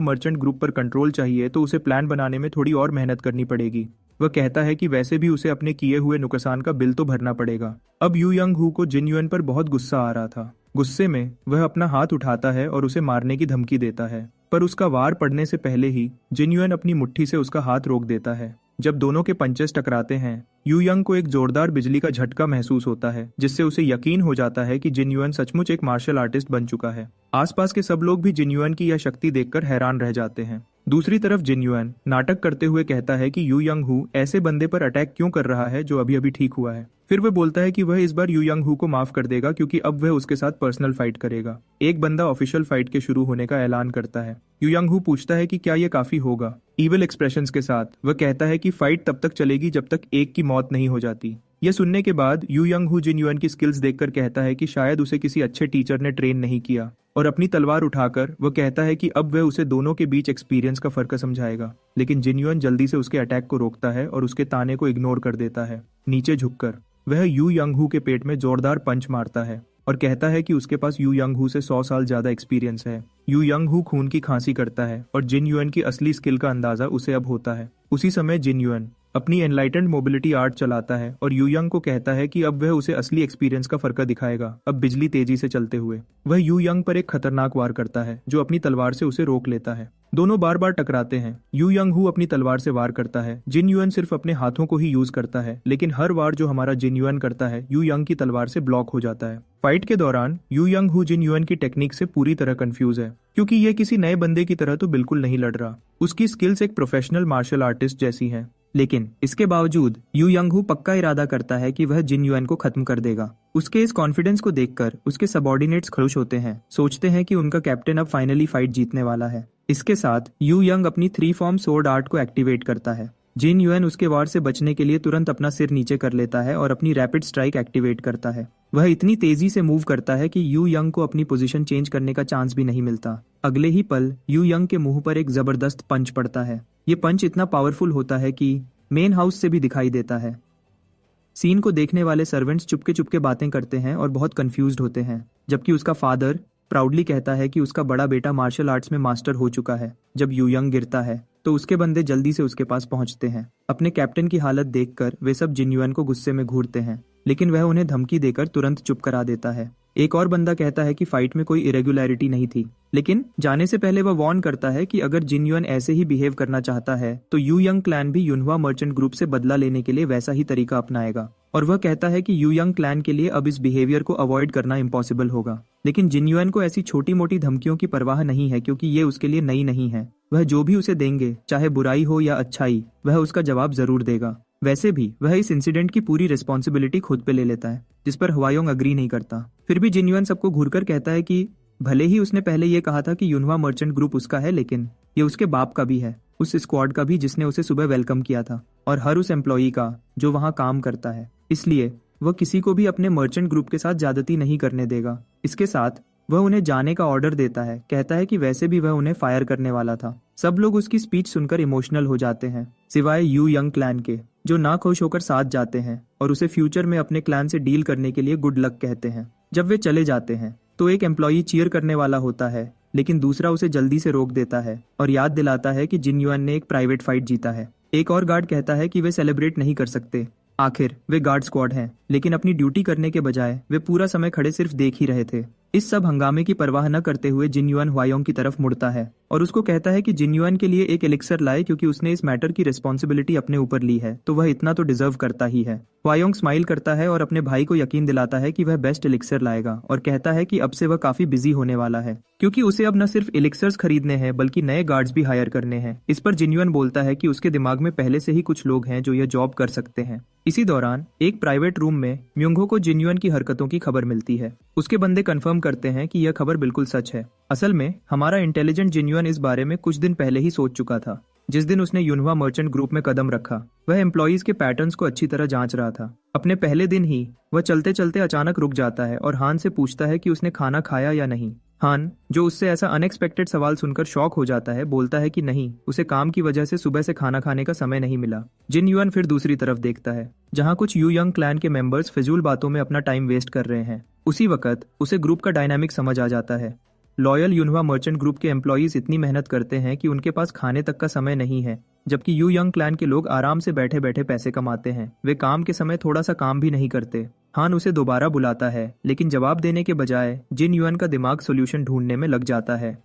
मर्चेंट ग्रुप पर कंट्रोल चाहिए तो उसे प्लान बनाने में थोड़ी और मेहनत करनी पड़ेगी। वह कहता है कि वैसे भी उसे अपने किए हुए नुकसान का बिल तो भरना पड़ेगा। अब यू यंग हू को जिन युआन पर बहुत गुस्सा आ रहा था। गुस्से में वह अपना हाथ उठाता है और उसे मारने की धमकी देता है, पर उसका वार पड़ने से पहले ही जिन युआन अपनी मुट्ठी से उसका हाथ रोक देता है। जब दोनों के पंचेस टकराते हैं, यू यंग को एक जोरदार बिजली का झटका महसूस होता है, जिससे उसे यकीन हो जाता है कि जिन युआन सचमुच एक मार्शल आर्टिस्ट बन चुका है। आसपास के सब लोग भी जिन युआन की यह शक्ति देखकर हैरान रह जाते हैं। दूसरी तरफ जिन युआन नाटक करते हुए कहता है कि यू यंग हू ऐसे बंदे पर अटैक क्यों कर रहा है जो अभी अभी ठीक हुआ है। फिर वह बोलता है कि वह इस बार यू यंग हू को माफ कर देगा क्योंकि अब वह उसके साथ पर्सनल फाइट करेगा। एक बंदा ऑफिशियल फाइट के शुरू होने का ऐलान करता है। यू यंग हू पूछता है कि क्या यह काफी होगा। इविल एक्सप्रेशंस के साथ वह कहता है कि फाइट तब तक चलेगी जब तक एक की मौत नहीं हो जाती। यह सुनने के बाद यू यंग हू जिन युआन की स्किल्स देखकर कहता है कि शायद उसे किसी अच्छे टीचर ने ट्रेन नहीं किया, और अपनी तलवार उठाकर वह कहता है कि अब वह उसे दोनों के बीच एक्सपीरियंस का फर्क समझाएगा। लेकिन जिन युआन जल्दी से उसके अटैक को रोकता है और उसके ताने को इग्नोर कर देता है। नीचे झुककर वह यू यंग हू के पेट में जोरदार पंच मारता है और कहता है कि उसके पास यू यंग हू से 100 साल ज्यादा एक्सपीरियंस है। यू यंग हू खून की खांसी करता है और जिन युआन की असली स्किल का अंदाजा उसे अब होता है। उसी समय जिन युआन अपनी एनलाइटेंड मोबिलिटी आर्ट चलाता है और यू यंग को कहता है कि अब वह उसे असली एक्सपीरियंस का फर्क दिखाएगा, अब बिजली तेजी से चलते हुए। वह यू यंग पर एक खतरनाक वार करता है जो अपनी तलवार से उसे रोक लेता है। दोनों बार बार टकराते हैं। यू यंग हू अपनी तलवार से वार करता है, जिन युआन सिर्फ अपने हाथों को ही यूज करता है, लेकिन हर वार जो हमारा जिन युआन करता है यू यंग की तलवार से ब्लॉक हो जाता है। फाइट के दौरान यू यंग हू जिन युआन की टेक्निक से पूरी तरह कंफ्यूज है, क्योंकि यह किसी नए बंदे की तरह तो बिल्कुल नहीं लड़ रहा। उसकी स्किल्स एक प्रोफेशनल मार्शल आर्टिस्ट जैसी हैं। लेकिन इसके बावजूद यू यंग हू पक्का इरादा करता है कि वह जिन युआन को खत्म कर देगा। उसके इस कॉन्फिडेंस को देखकर उसके सबऑर्डिनेट्स खुश होते हैं, सोचते हैं कि उनका कैप्टन अब फाइनली फाइट जीतने वाला है। इसके साथ यू यंग अपनी 3 फॉर्म सोर्ड आर्ट को एक्टिवेट करता है। जिन युआन उसके वार से बचने के लिए तुरंत अपना सिर नीचे कर लेता है और अपनी रैपिड स्ट्राइक एक्टिवेट करता है। वह इतनी तेजी से मूव करता है कि यू यंग को अपनी पोजीशन चेंज करने का चांस भी नहीं मिलता। अगले ही पल यू यंग के मुंह पर एक जबरदस्त पंच पड़ता है। ये पंच इतना पावरफुल होता है कि मेन हाउस से भी दिखाई देता है। सीन को देखने वाले सर्वेंट्स चुपके चुपके बातें करते हैं और बहुत कंफ्यूज्ड होते हैं, जबकि उसका फादर प्राउडली कहता है कि उसका बड़ा बेटा मार्शल आर्ट्स में मास्टर हो चुका है। जब यू यंग गिरता है तो उसके बंदे जल्दी से उसके पास पहुंचते हैं। अपने कैप्टन की हालत देखकर वे सब जिन युआन को गुस्से में घूरते हैं, लेकिन वह उन्हें धमकी देकर तुरंत चुप करा देता है। एक और बंदा कहता है कि फाइट में कोई इरेगुलरिटी नहीं थी, लेकिन जाने से पहले वह वार्न करता है कि अगर जिन युआन ऐसे ही बिहेव करना चाहता है तो यू यंग क्लैन भी युनहुआ मर्चेंट ग्रुप से बदला लेने के लिए वैसा ही तरीका अपनाएगा। और वह कहता है कि यू यंग क्लैन के लिए अब इस बिहेवियर को अवॉइड करना इम्पॉसिबल होगा। लेकिन जिन युआन को ऐसी छोटी मोटी धमकियों की परवाह नहीं है, क्योंकि ये उसके लिए नई नहीं है। वह जो भी उसे देंगे, चाहे बुराई हो या अच्छाई, वह उसका जवाब जरूर देगा। वैसे भी वह इस इंसिडेंट की पूरी रिस्पॉन्सिबिलिटी खुद पे ले लेता है, जिस पर हवायोंग अग्री नहीं करता। फिर भी जिन युआन सबको घूरकर कहता है कि भले ही उसने पहले ये कहा था कि युनहुआ मर्चेंट ग्रुप उसका है, लेकिन ये उसके बाप का भी है, उस स्क्वाड का भी जिसने उसे सुबह वेलकम किया था, और हर उस एम्प्लॉई का जो वहाँ काम करता है। इसलिए वह किसी को भी अपने मर्चेंट ग्रुप के साथ ज्यादती नहीं करने देगा। इसके साथ वह उन्हें जाने का ऑर्डर देता है, कहता है कि वैसे भी वह उन्हें फायर करने वाला था। सब लोग उसकी स्पीच सुनकर इमोशनल हो जाते हैं, सिवाय यू यंग क्लैन के, जो ना खुश होकर साथ जाते हैं और उसे फ्यूचर में अपने क्लैन से डील करने के लिए गुड लक कहते हैं। जब वे चले जाते हैं तो एक एम्प्लॉई चीयर करने वाला होता है, लेकिन दूसरा उसे जल्दी से रोक देता है और याद दिलाता है कि जिन युआन ने एक प्राइवेट फाइट जीता है। एक और गार्ड कहता है कि वे सेलिब्रेट नहीं कर सकते, आखिर वे गार्ड स्क्वाड हैं, लेकिन अपनी ड्यूटी करने के बजाय वे पूरा समय खड़े सिर्फ देख ही रहे थे। इस सब हंगामे की परवाह न करते हुए जिन युआन हुआयोंग की तरफ मुड़ता है और उसको कहता है कि जिन युआन के लिए एक एलिक्सर लाए, क्योंकि उसने इस मैटर की रिस्पॉन्सिबिलिटी अपने ऊपर ली है, तो वह इतना तो डिजर्व करता ही है। हुआयोंग स्माइल करता है और अपने भाई को यकीन दिलाता है कि वह बेस्ट एलिक्सर लाएगा, और कहता है कि अब से वह काफी बिजी होने वाला है, क्योंकि उसे अब न सिर्फ एलिक्सर्स खरीदने हैं बल्कि नए गार्ड्स भी हायर करने हैं। इस पर जिन युआन बोलता है कि उसके दिमाग में पहले से ही कुछ लोग हैं जो यह जॉब कर सकते हैं। इसी दौरान एक प्राइवेट रूम में म्योंगहो को जिन युआन की हरकतों की खबर मिलती है। उसके बंदे कंफर्म करते हैं कि यह खबर बिल्कुल सच है। असल में हमारा इंटेलिजेंट जिन युआन इस बारे में कुछ दिन पहले ही सोच चुका था। जिस दिन उसने युनहुआ मर्चेंट ग्रुप में कदम रखा, वह एम्प्लॉइज के पैटर्न्स को अच्छी तरह जांच रहा था। अपने पहले दिन ही वह चलते चलते अचानक रुक जाता है और हान से पूछता है कि उसने खाना खाया या नहीं। हान, जो उससे ऐसा अनएक्सपेक्टेड सवाल सुनकर शॉक हो जाता है, बोलता है कि नहीं, उसे काम की वजह से सुबह से खाना खाने का समय नहीं मिला। जिन युआन फिर दूसरी तरफ देखता है, जहां कुछ यू यंग क्लैन के मेंबर्स फिजूल बातों में अपना टाइम वेस्ट कर रहे हैं। उसी वक्त उसे ग्रुप का डायनामिक समझ आ जाता है। लॉयल युनहुआ मर्चेंट ग्रुप के एम्प्लॉइज इतनी मेहनत करते हैं कि उनके पास खाने तक का समय नहीं है, जबकि यू यंग क्लैन के लोग आराम से बैठे बैठे पैसे कमाते हैं। वे काम के समय थोड़ा सा काम भी नहीं करते। हान उसे दोबारा बुलाता है, लेकिन जवाब देने के बजाय जिन युआन का दिमाग सोल्यूशन ढूंढने में लग जाता है।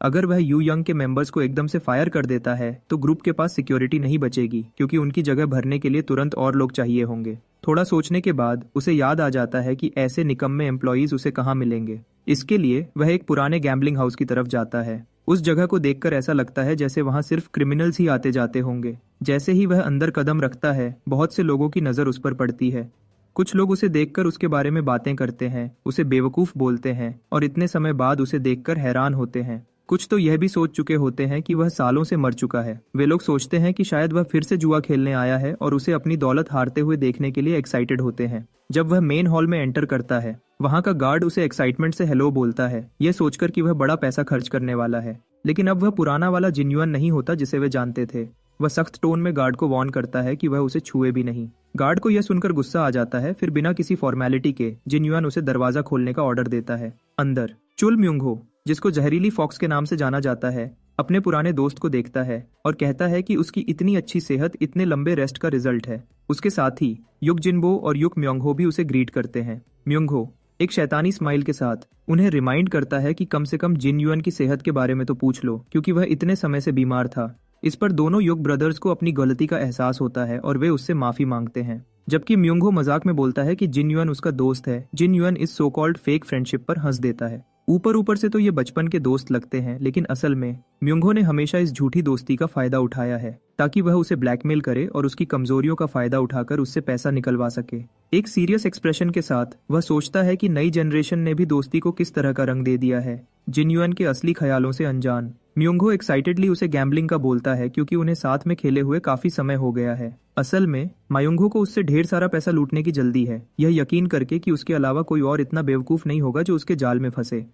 अगर वह यू यंग के मेंबर्स को एकदम से फायर कर देता है तो ग्रुप के पास सिक्योरिटी नहीं बचेगी, क्योंकि उनकी जगह भरने के लिए तुरंत और लोग चाहिए होंगे। थोड़ा सोचने के बाद उसे याद आ जाता है कि ऐसे निकम्मे एम्प्लॉयज उसे कहाँ मिलेंगे। इसके लिए वह एक पुराने गैम्बलिंग हाउस की तरफ जाता है। उस जगह को देखकर ऐसा लगता है जैसे वहां सिर्फ क्रिमिनल्स ही आते जाते होंगे। जैसे ही वह अंदर कदम रखता है, बहुत से लोगों की नजर उस पर पड़ती है। कुछ लोग उसे देखकर उसके बारे में बातें करते हैं, उसे बेवकूफ बोलते हैं और इतने समय बाद उसे देखकर हैरान होते हैं। कुछ तो यह भी सोच चुके होते हैं कि वह सालों से मर चुका है। वे लोग सोचते हैं कि शायद वह फिर से जुआ खेलने आया है और उसे अपनी दौलत हारते हुए देखने के लिए एक्साइटेड होते हैं। जब वह मेन हॉल में एंटर करता है, वहां का गार्ड उसे एक्साइटमेंट से हेलो बोलता है, यह सोचकर कि वह बड़ा पैसा खर्च करने वाला है। लेकिन अब वह पुराना वाला जिन युआन नहीं होता जिसे वे जानते थे। वह सख्त टोन में गार्ड को वार्न करता है कि वह उसे छुए भी नहीं। गार्ड को यह सुनकर गुस्सा आ जाता है। फिर बिना किसी फॉर्मेलिटी के जिन युआन उसे दरवाजा खोलने का ऑर्डर देता है। अंदर चुल म्यूंग हो, जिसको जहरीली फॉक्स के नाम से जाना जाता है, अपने पुराने दोस्त को देखता है और कहता है कि उसकी इतनी अच्छी सेहत इतने लंबे रेस्ट का रिजल्ट है। उसके साथ ही युक जिनबो और युक म्योंगहो भी उसे ग्रीट करते हैं। म्योंगहो एक शैतानी स्माइल के साथ उन्हें रिमाइंड करता है कि कम से कम जिन युआन की सेहत के बारे में तो पूछ लो, क्योंकि वह इतने समय से बीमार था। इस पर दोनों युग ब्रदर्स को अपनी गलती का एहसास होता है और वे उससे माफी मांगते हैं। जबकि म्योंगहो मजाक में बोलता है कि जिन युआन उसका दोस्त है। जिन युआन इस सो कॉल्ड फेक फ्रेंडशिप पर हंस देता है। ऊपर ऊपर से तो ये बचपन के दोस्त लगते हैं, लेकिन असल में म्योंगहो ने हमेशा इस झूठी दोस्ती का फायदा उठाया है ताकि वह उसे ब्लैकमेल करे और उसकी कमजोरियों का फायदा उठाकर उससे पैसा निकलवा सके। एक सीरियस एक्सप्रेशन के साथ वह सोचता है कि नई जनरेशन ने भी दोस्ती को किस तरह का रंग दे दिया है, जिन युआन के असली ख्यालों से अनजान। म्योंगहो एक्साइटेडली उसे गैम्बलिंग का बोलता है, क्योंकि उन्हें साथ में खेले हुए काफी समय हो गया है। असल में म्योंगहो को उससे ढेर सारा पैसा लूटने की जल्दी है, यह यकीन करके कि उसके अलावा कोई और इतना बेवकूफ नहीं होगा जो उसके जाल में फंसे।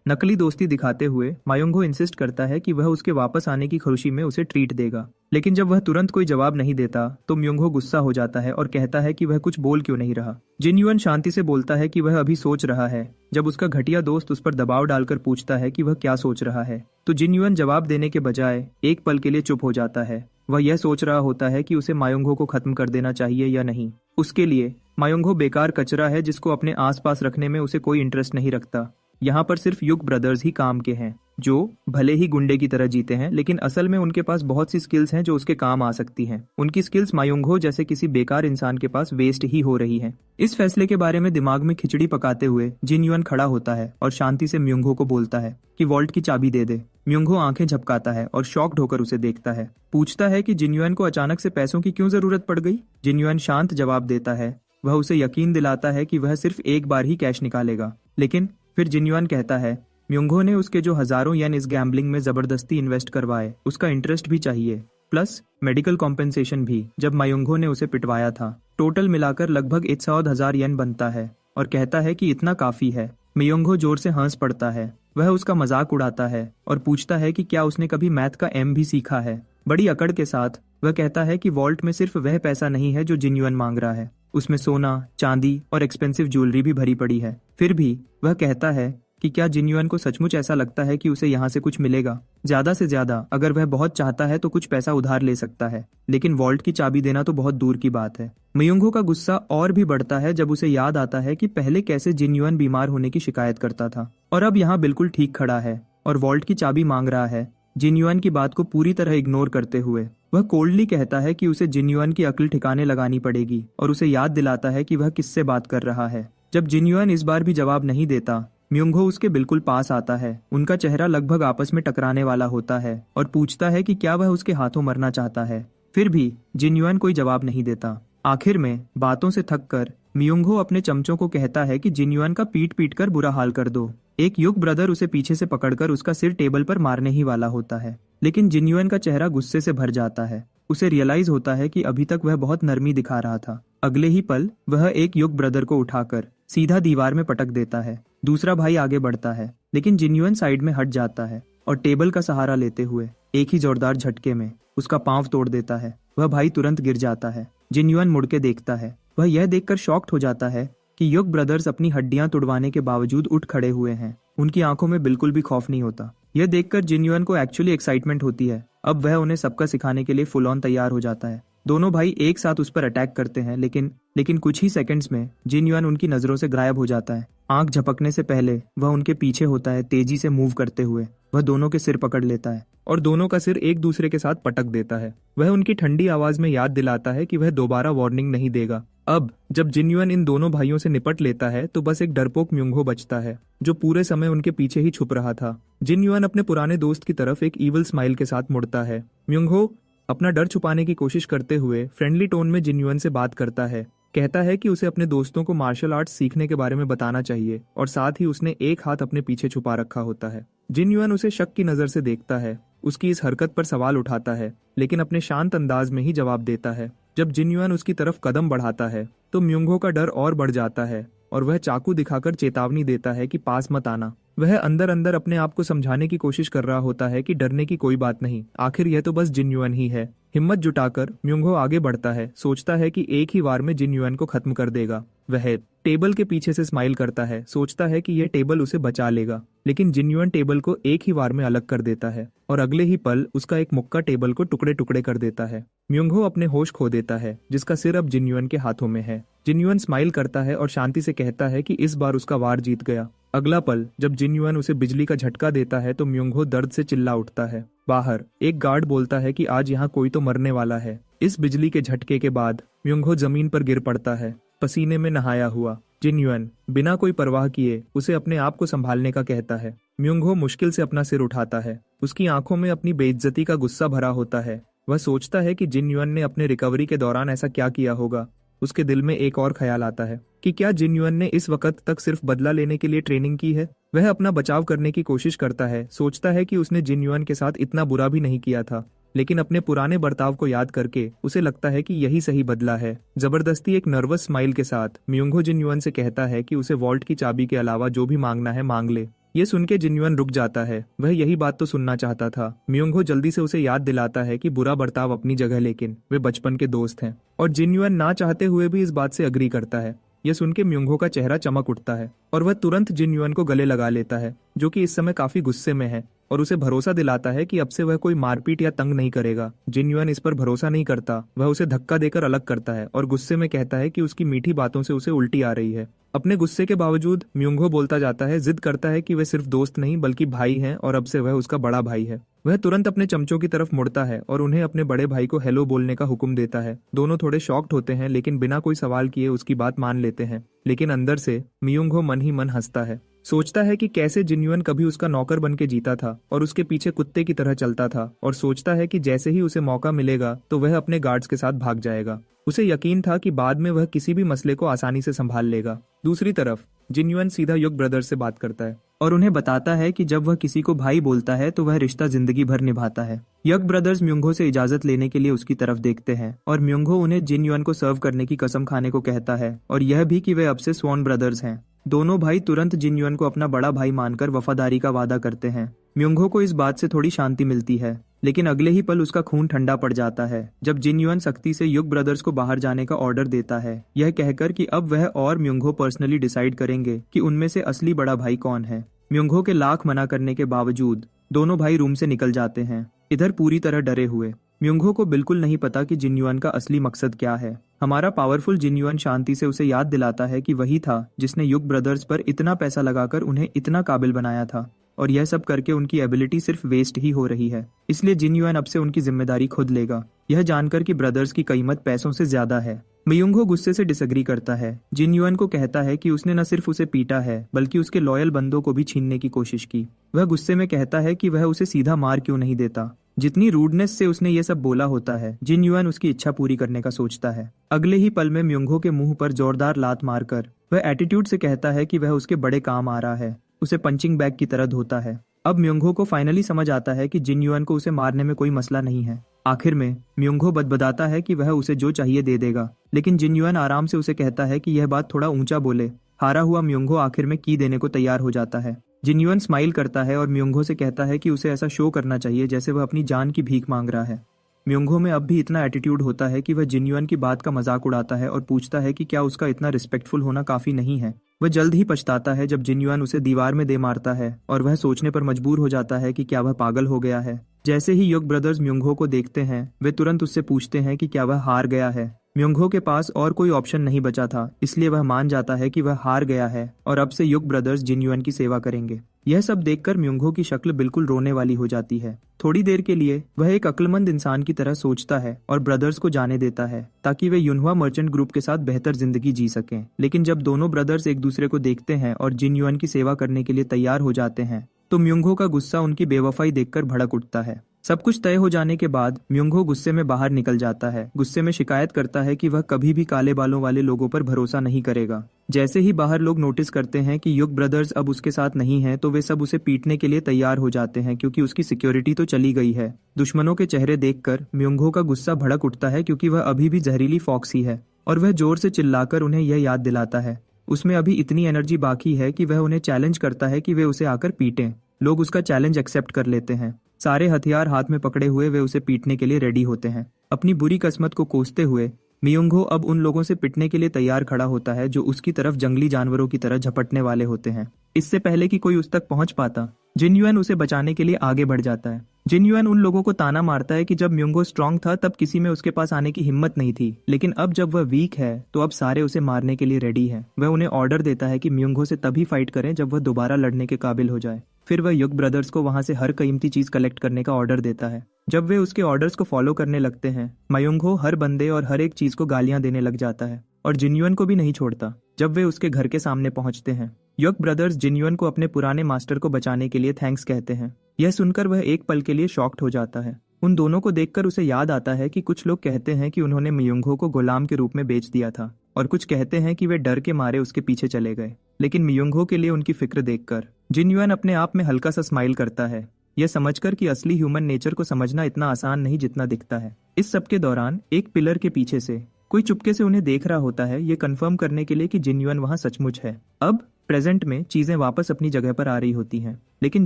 नकली दोस्ती दिखाते हुए म्योंगहो इंसिस्ट करता है कि वह उसके वापस आने की खुशी में उसे ट्रीट देगा। लेकिन जब वह तुरंत कोई जवाब नहीं देता तो म्योंगहो गुस्सा हो जाता है और कहता है कि वह कुछ बोल क्यों नहीं रहा। जिन युआन शांति से बोलता है कि वह अभी सोच रहा है। जब उसका घटिया दोस्त उस पर दबाव डालकर पूछता है कि वह क्या सोच रहा है, तो जिन युआन जवाब देने के बजाय एक पल के लिए चुप हो जाता है। वह यह सोच रहा होता है कि उसे म्योंगहो को खत्म कर देना चाहिए या नहीं। उसके लिए म्योंगहो बेकार कचरा है जिसको अपने आसपास रखने में उसे कोई इंटरेस्ट नहीं रखता। यहाँ पर सिर्फ युग ब्रदर्स ही काम के हैं, जो भले ही गुंडे की तरह जीते हैं, लेकिन असल में उनके पास बहुत सी स्किल्स हैं जो उसके काम आ सकती हैं। उनकी स्किल्स म्योंगहो जैसे किसी बेकार इंसान के पास वेस्ट ही हो रही हैं। इस फैसले के बारे में दिमाग में खिचड़ी पकाते हुए जिन युआन खड़ा होता है और शांति से म्योंगहो को बोलता है कि वॉल्ट की चाबी दे दे। म्योंगहो आंखें झपकाता है और शॉक्ड होकर उसे देखता है। पूछता है कि जिन युआन को अचानक से पैसों की क्यों जरूरत पड़ गई। जिन युआन शांत जवाब देता है। वह उसे यकीन दिलाता है कि वह सिर्फ एक बार ही कैश निकालेगा। लेकिन फिर जिन युआन कहता है म्योंगहो ने उसके जो हजारों येन इस गैम्बलिंग में जबरदस्ती इन्वेस्ट करवाए, उसका इंटरेस्ट भी चाहिए, प्लस मेडिकल कॉम्पेंसेशन भी जब म्योंगहो ने उसे पिटवाया था। टोटल मिलाकर लगभग 100,000 येन बनता है और कहता है कि इतना काफी है। म्योंगहो जोर से हंस पड़ता है। वह उसका मजाक उड़ाता है और पूछता है कि क्या उसने कभी मैथ का एम भी सीखा है। बड़ी अकड़ के साथ वह कहता है कि वॉल्ट में सिर्फ वह पैसा नहीं है जो जिन युआन मांग रहा है, उसमें सोना, चांदी और एक्सपेंसिव ज्वेलरी भी भरी पड़ी है। फिर भी वह कहता है कि क्या जिन युआन को सचमुच ऐसा लगता है कि उसे यहाँ से कुछ मिलेगा। ज्यादा से ज्यादा अगर वह बहुत चाहता है तो कुछ पैसा उधार ले सकता है, लेकिन वॉल्ट की चाबी देना तो बहुत दूर की बात है। म्योंगहो का गुस्सा और भी बढ़ता है जब उसे याद आता है कि पहले कैसे जिन युआन बीमार होने की शिकायत करता था और अब यहाँ बिल्कुल ठीक खड़ा है और वॉल्ट की चाबी मांग रहा है। जिन युआन की बात को पूरी तरह इग्नोर करते हुए वह कोल्डली कहता है कि उसे जिन युआन की अक्ल ठिकाने लगानी पड़ेगी और उसे याद दिलाता है कि वह किससे बात कर रहा है। जब जिन युआन इस बार भी जवाब नहीं देता, म्योंगहो उसके बिल्कुल पास आता है। उनका चेहरा लगभग आपस में टकराने वाला होता है और पूछता है कि क्या वह उसके हाथों मरना चाहता है। फिर भी जिन युआन कोई जवाब नहीं देता। आखिर में बातों से थककर म्योंगहो अपने चमचों को कहता है कि जिन युआन का पीट पीट कर बुरा हाल कर दो। एक युग ब्रदर उसे पीछे से पकड़कर उसका सिर टेबल पर मारने ही वाला होता है, लेकिन जिन युआन का चेहरा गुस्से से भर जाता है। उसे रियलाइज होता है कि अभी तक वह बहुत नरमी दिखा रहा था। अगले ही पल वह एक युग ब्रदर को उठाकर सीधा दीवार में पटक देता है। दूसरा भाई आगे बढ़ता है, लेकिन जिन युआन साइड में हट जाता है और टेबल का सहारा लेते हुए एक ही जोरदार झटके में उसका पांव तोड़ देता है। वह भाई तुरंत गिर जाता है। जिन युआन मुड़ के देखता है। वह यह देखकर शॉक्ड हो जाता है कि युग ब्रदर्स अपनी हड्डियां तुड़वाने के बावजूद उठ खड़े हुए हैं। उनकी आंखों में बिल्कुल भी खौफ नहीं होता। यह देखकर जिन युआन को एक्चुअली एक्साइटमेंट होती है। अब वह उन्हें सबका सिखाने के लिए फुल ऑन तैयार हो जाता है। दोनों भाई एक साथ उस पर अटैक करते हैं, लेकिन कुछ ही सेकंड्स में जिन युआन उनकी नजरों से गायब हो जाता है। आंख झपकने से पहले वह उनके पीछे होता है, तेजी से मूव करते हुए। वह दोनों के सिर पकड़ लेता है और दोनों का सिर एक दूसरे के साथ पटक देता है। वह उनकी ठंडी आवाज में याद दिलाता है कि वह दोबारा वार्निंग नहीं देगा। अब जब जिन्युन इन दोनों भाइयों से निपट लेता है तो बस एक डरपोक म्योंगहो बचता है, जो पूरे समय उनके पीछे ही छुप रहा था। जिन्युन अपने पुराने दोस्त की तरफ एक ईविल स्माइल के साथ मुड़ता है। म्योंगहो अपना डर छुपाने की कोशिश करते हुए फ्रेंडली टोन में जिन्युन से बात करता है। कहता है कि उसे अपने दोस्तों को मार्शल आर्ट्स सीखने के बारे में बताना चाहिए और साथ ही उसने एक हाथ अपने पीछे छुपा रखा होता है। जिन्युन उसे शक की नजर से देखता है, उसकी इस हरकत पर सवाल उठाता है, लेकिन अपने शांत अंदाज में ही जवाब देता है। जब जिन्युन उसकी तरफ कदम बढ़ाता है तो म्योंगहो का डर और बढ़ जाता है और वह चाकू दिखाकर चेतावनी देता है कि पास मत आना। वह अंदर अंदर अपने आप को समझाने की कोशिश कर रहा होता है कि डरने की कोई बात नहीं, आखिर यह तो बस जिन्युन ही है। हिम्मत जुटाकर म्योंगहो आगे बढ़ता है, सोचता है कि एक ही वार में जिन्युन को खत्म कर देगा। वह टेबल के पीछे से स्माइल करता है, सोचता है कि यह टेबल उसे बचा लेगा, लेकिन जिन्युन टेबल को एक ही वार में अलग कर देता है और अगले ही पल उसका एक मुक्का टेबल को टुकड़े टुकड़े कर देता है। म्योंगहो अपने होश खो देता है, जिसका सिर अब जिन्युन के हाथों में है। जिन्युन स्माइल करता है और शांति से कहता है कि इस बार उसका वार जीत गया। अगला पल जब जिन्युन उसे बिजली का झटका देता है तो म्योंगहो दर्द से चिल्ला उठता है। बाहर एक गार्ड बोलता है कि आज यहाँ कोई तो मरने वाला है। इस बिजली के झटके के बाद म्योंगहो जमीन पर गिर पड़ता है, पसीने में नहाया हुआ। जिन्युन बिना कोई परवाह किए उसे अपने आप को संभालने का कहता है। म्योंगहो मुश्किल से अपना सिर उठाता है, उसकी आंखों में अपनी बेइज्जती का गुस्सा भरा होता है। वह सोचता है कि जिन्युन ने अपने रिकवरी के दौरान ऐसा क्या किया होगा। उसके दिल में एक और ख्याल आता है कि क्या जिन्युन ने इस वक्त तक सिर्फ बदला लेने के लिए ट्रेनिंग की है। वह अपना बचाव करने की कोशिश करता है, सोचता है कि उसने जिन्युन के साथ इतना बुरा भी नहीं किया था, लेकिन अपने पुराने बर्ताव को याद करके उसे लगता है कि यही सही बदला है। जबरदस्ती एक नर्वस स्माइल के साथ म्योंगहो जिन्युन से कहता है कि उसे वॉल्ट की चाबी के अलावा जो भी मांगना है मांग ले। ये सुन के जिन्युन रुक जाता है, वह यही बात तो सुनना चाहता था। म्योंगहो जल्दी से उसे याद दिलाता है कि बुरा बर्ताव अपनी जगह, लेकिन वे बचपन के दोस्त हैं, और जिन्युन ना चाहते हुए भी इस बात से अग्री करता है। यह सुन के म्योंगहो का चेहरा चमक उठता है और वह तुरंत जिन्युन को गले लगा लेता है, जो कि इस समय काफी गुस्से में है, और उसे भरोसा दिलाता है कि अब से वह कोई मारपीट या तंग नहीं करेगा। जिन्युन इस पर भरोसा नहीं करता, वह उसे धक्का देकर अलग करता है और गुस्से में कहता है कि उसकी मीठी बातों से उसे उल्टी आ रही है। अपने गुस्से के बावजूद म्योंगहो बोलता जाता है, जिद करता है कि वे सिर्फ दोस्त नहीं बल्कि भाई हैं और अब से वह उसका बड़ा भाई है। वह तुरंत अपने चमचों की तरफ मुड़ता है और उन्हें अपने बड़े भाई को हेलो बोलने का हुक्म देता है। दोनों थोड़े शॉक्ड होते हैं, लेकिन बिना कोई सवाल किए उसकी बात मान लेते हैं। लेकिन अंदर से म्योंगहो मन ही मन हंसता है, सोचता है कि कैसे जिन्युन कभी उसका नौकर बन के जीता था और उसके पीछे कुत्ते की तरह चलता था, और सोचता है कि जैसे ही उसे मौका मिलेगा तो वह अपने गार्ड्स के साथ भाग जाएगा। उसे यकीन था कि बाद में वह किसी भी मसले को आसानी से संभाल लेगा। दूसरी तरफ जिन्युन सीधा युग ब्रदर्स से बात करता है और उन्हें बताता है कि जब वह किसी को भाई बोलता है तो वह रिश्ता जिंदगी भर निभाता है। यग ब्रदर्स म्योंगहो से इजाजत लेने के लिए उसकी तरफ देखते हैं और म्योंगहो उन्हें जिन्युन को सर्व करने की कसम खाने को कहता है, और यह भी कि वे अब से स्वॉन ब्रदर्स हैं। दोनों भाई तुरंत जिन्युन को अपना बड़ा भाई मानकर वफादारी का वादा करते हैं। म्योंगहो को इस बात से थोड़ी शांति मिलती है, लेकिन अगले ही पल उसका खून ठंडा पड़ जाता है जब जिन्युन सख्ती से युग ब्रदर्स को बाहर जाने का ऑर्डर देता है, यह कहकर कि अब वह और म्योंगहो पर्सनली डिसाइड करेंगे कि उनमें से असली बड़ा भाई कौन है। म्योंगहो के लाख मना करने के बावजूद दोनों भाई रूम से निकल जाते हैं, इधर पूरी तरह डरे हुए। म्योंगहो को बिल्कुल नहीं पता कि जिन्युन का असली मकसद क्या है। हमारा पावरफुल जिन्युन शांति से उसे याद दिलाता है कि वही था जिसने युग ब्रदर्स पर इतना पैसा लगाकर उन्हें इतना काबिल बनाया था, और यह सब करके उनकी एबिलिटी सिर्फ वेस्ट ही हो रही है। इसलिए जिन्युन अब से उनकी जिम्मेदारी खुद लेगा, यह जानकर कि ब्रदर्स की कीमत पैसों से ज्यादा है। म्योंगहो गुस्से से डिसएग्री करता है। जिन्युन को कहता है कि उसने न सिर्फ उसे पीटा है बल्कि उसके लॉयल बंदों को भी छीनने की कोशिश की। वह गुस्से में कहता है कि वह उसे सीधा मार क्यों नहीं देता। जितनी रूडनेस से उसने ये सब बोला होता है, जिन्युन उसकी इच्छा पूरी करने का सोचता है। अगले ही पल में म्योंगहो के मुंह पर जोरदार लात मारकर वह एटीट्यूड से कहता है कि वह उसके बड़े काम आ रहा है, उसे पंचिंग बैग की तरह धोता है। अब म्योंगहो को फाइनली समझ आता है कि जिन्युन को उसे मारने में कोई मसला नहीं है। आखिर में म्योंगहो बदबदाता है कि वह उसे जो चाहिए दे देगा, लेकिन जिन्युन आराम से उसे कहता है कि यह बात थोड़ा ऊंचा बोले। हारा हुआ म्योंगहो आखिर में की देने को तैयार हो जाता है। जिन्युन स्माइल करता है और म्योंगहो से कहता है कि उसे ऐसा शो करना चाहिए जैसे वह अपनी जान की भीख मांग रहा है। म्योंगहो में अब भी इतना एटीट्यूड होता है कि वह जिन्युन की बात का मजाक उड़ाता है और पूछता है कि क्या उसका इतना रिस्पेक्टफुल होना काफी नहीं है। वह जल्द ही पछताता है जब जिन्युन उसे दीवार में दे मारता है और वह सोचने पर मजबूर हो जाता है कि क्या वह पागल हो गया है। जैसे ही युग ब्रदर्स म्योंगहो को देखते हैं, वे तुरंत उससे पूछते हैं कि क्या वह हार गया है। म्योंगहो के पास और कोई ऑप्शन नहीं बचा था, इसलिए वह मान जाता है कि वह हार गया है और अब से युग ब्रदर्स जिन्युन की सेवा करेंगे। यह सब देखकर म्योंगहो की शक्ल बिल्कुल रोने वाली हो जाती है। थोड़ी देर के लिए वह एक अक्लमंद इंसान की तरह सोचता है और ब्रदर्स को जाने देता है ताकि वे युनहुआ मर्चेंट ग्रुप के साथ बेहतर जिंदगी जी सकें। लेकिन जब दोनों ब्रदर्स एक दूसरे को देखते हैं और जिन युआन की सेवा करने के लिए तैयार हो जाते हैं तो म्योंगहो का गुस्सा उनकी बेवफाई देखकर भड़क उठता है। सब कुछ तय हो जाने के बाद म्योंगहो गुस्से में बाहर निकल जाता है। गुस्से में शिकायत करता है कि वह कभी भी काले बालों वाले लोगों पर भरोसा नहीं करेगा। जैसे ही बाहर लोग नोटिस करते हैं कि युग ब्रदर्स अब उसके साथ नहीं हैं तो वे सब उसे पीटने के लिए तैयार हो जाते हैं क्योंकि उसकी सिक्योरिटी तो चली गई है। दुश्मनों के चेहरे देखकर म्योंगहो का गुस्सा भड़क उठता है क्योंकि वह अभी भी जहरीली फॉक्सी है और वह जोर से चिल्लाकर उन्हें यह याद दिलाता है उसमें अभी इतनी एनर्जी बाकी है कि वह उन्हें चैलेंज करता है कि वे उसे आकर पीटें। लोग उसका चैलेंज एक्सेप्ट कर लेते हैं। सारे हथियार हाथ में पकड़े हुए वे उसे पीटने के लिए रेडी होते हैं। अपनी बुरी किस्मत को कोसते हुए म्योंगहो अब उन लोगों से पिटने के लिए तैयार खड़ा होता है जो उसकी तरफ जंगली जानवरों की तरह झपटने वाले होते हैं। इससे पहले कि कोई उस तक पहुंच पाता जिन युआन उसे बचाने के लिए आगे बढ़ जाता है। जिन युआन उन लोगों को ताना मारता है कि जब म्योंगहो स्ट्रांग था तब किसी में उसके पास आने की हिम्मत नहीं थी, लेकिन अब जब वह वीक है तो अब सारे उसे मारने के लिए रेडी हैं। वह उन्हें ऑर्डर देता है कि म्योंगहो से तभी फाइट करें जब वह दोबारा लड़ने के काबिल हो जाए। फिर वह युग ब्रदर्स को वहां से हर कीमती चीज कलेक्ट करने का ऑर्डर देता है। जब वे उसके ऑर्डर्स को फॉलो करने लगते हैं म्योंगहो हर बंदे और हर एक चीज को गालियां देने लग जाता है और जिन युआन को भी नहीं छोड़ता। जब वे उसके घर के सामने पहुंचते हैं युग ब्रदर्स जिन युआन को अपने पुराने मास्टर को बचाने के लिए थैंक्स कहते हैं। यह सुनकर वह एक पल के लिए शॉक्ड हो जाता है। उन दोनों को देखकर उसे याद आता है कि कुछ लोग कहते हैं कि उन्होंने म्योंगहो को गुलाम के रूप में बेच दिया था और कुछ कहते हैं कि वे डर के मारे उसके पीछे चले गए। लेकिन म्योंगहो के लिए उनकी फिक्र देखकर जिन युआन अपने आप में हल्का सा स्माइल करता है, यह समझकर कि असली ह्यूमन नेचर को समझना इतना आसान नहीं जितना दिखता है। इस सब के दौरान एक पिलर के पीछे से कोई चुपके से उन्हें देख रहा होता है, ये कंफर्म करने के लिए कि जिन युआन वहां सचमुच है। अब प्रेजेंट में चीजें वापस अपनी जगह पर आ रही होती हैं, लेकिन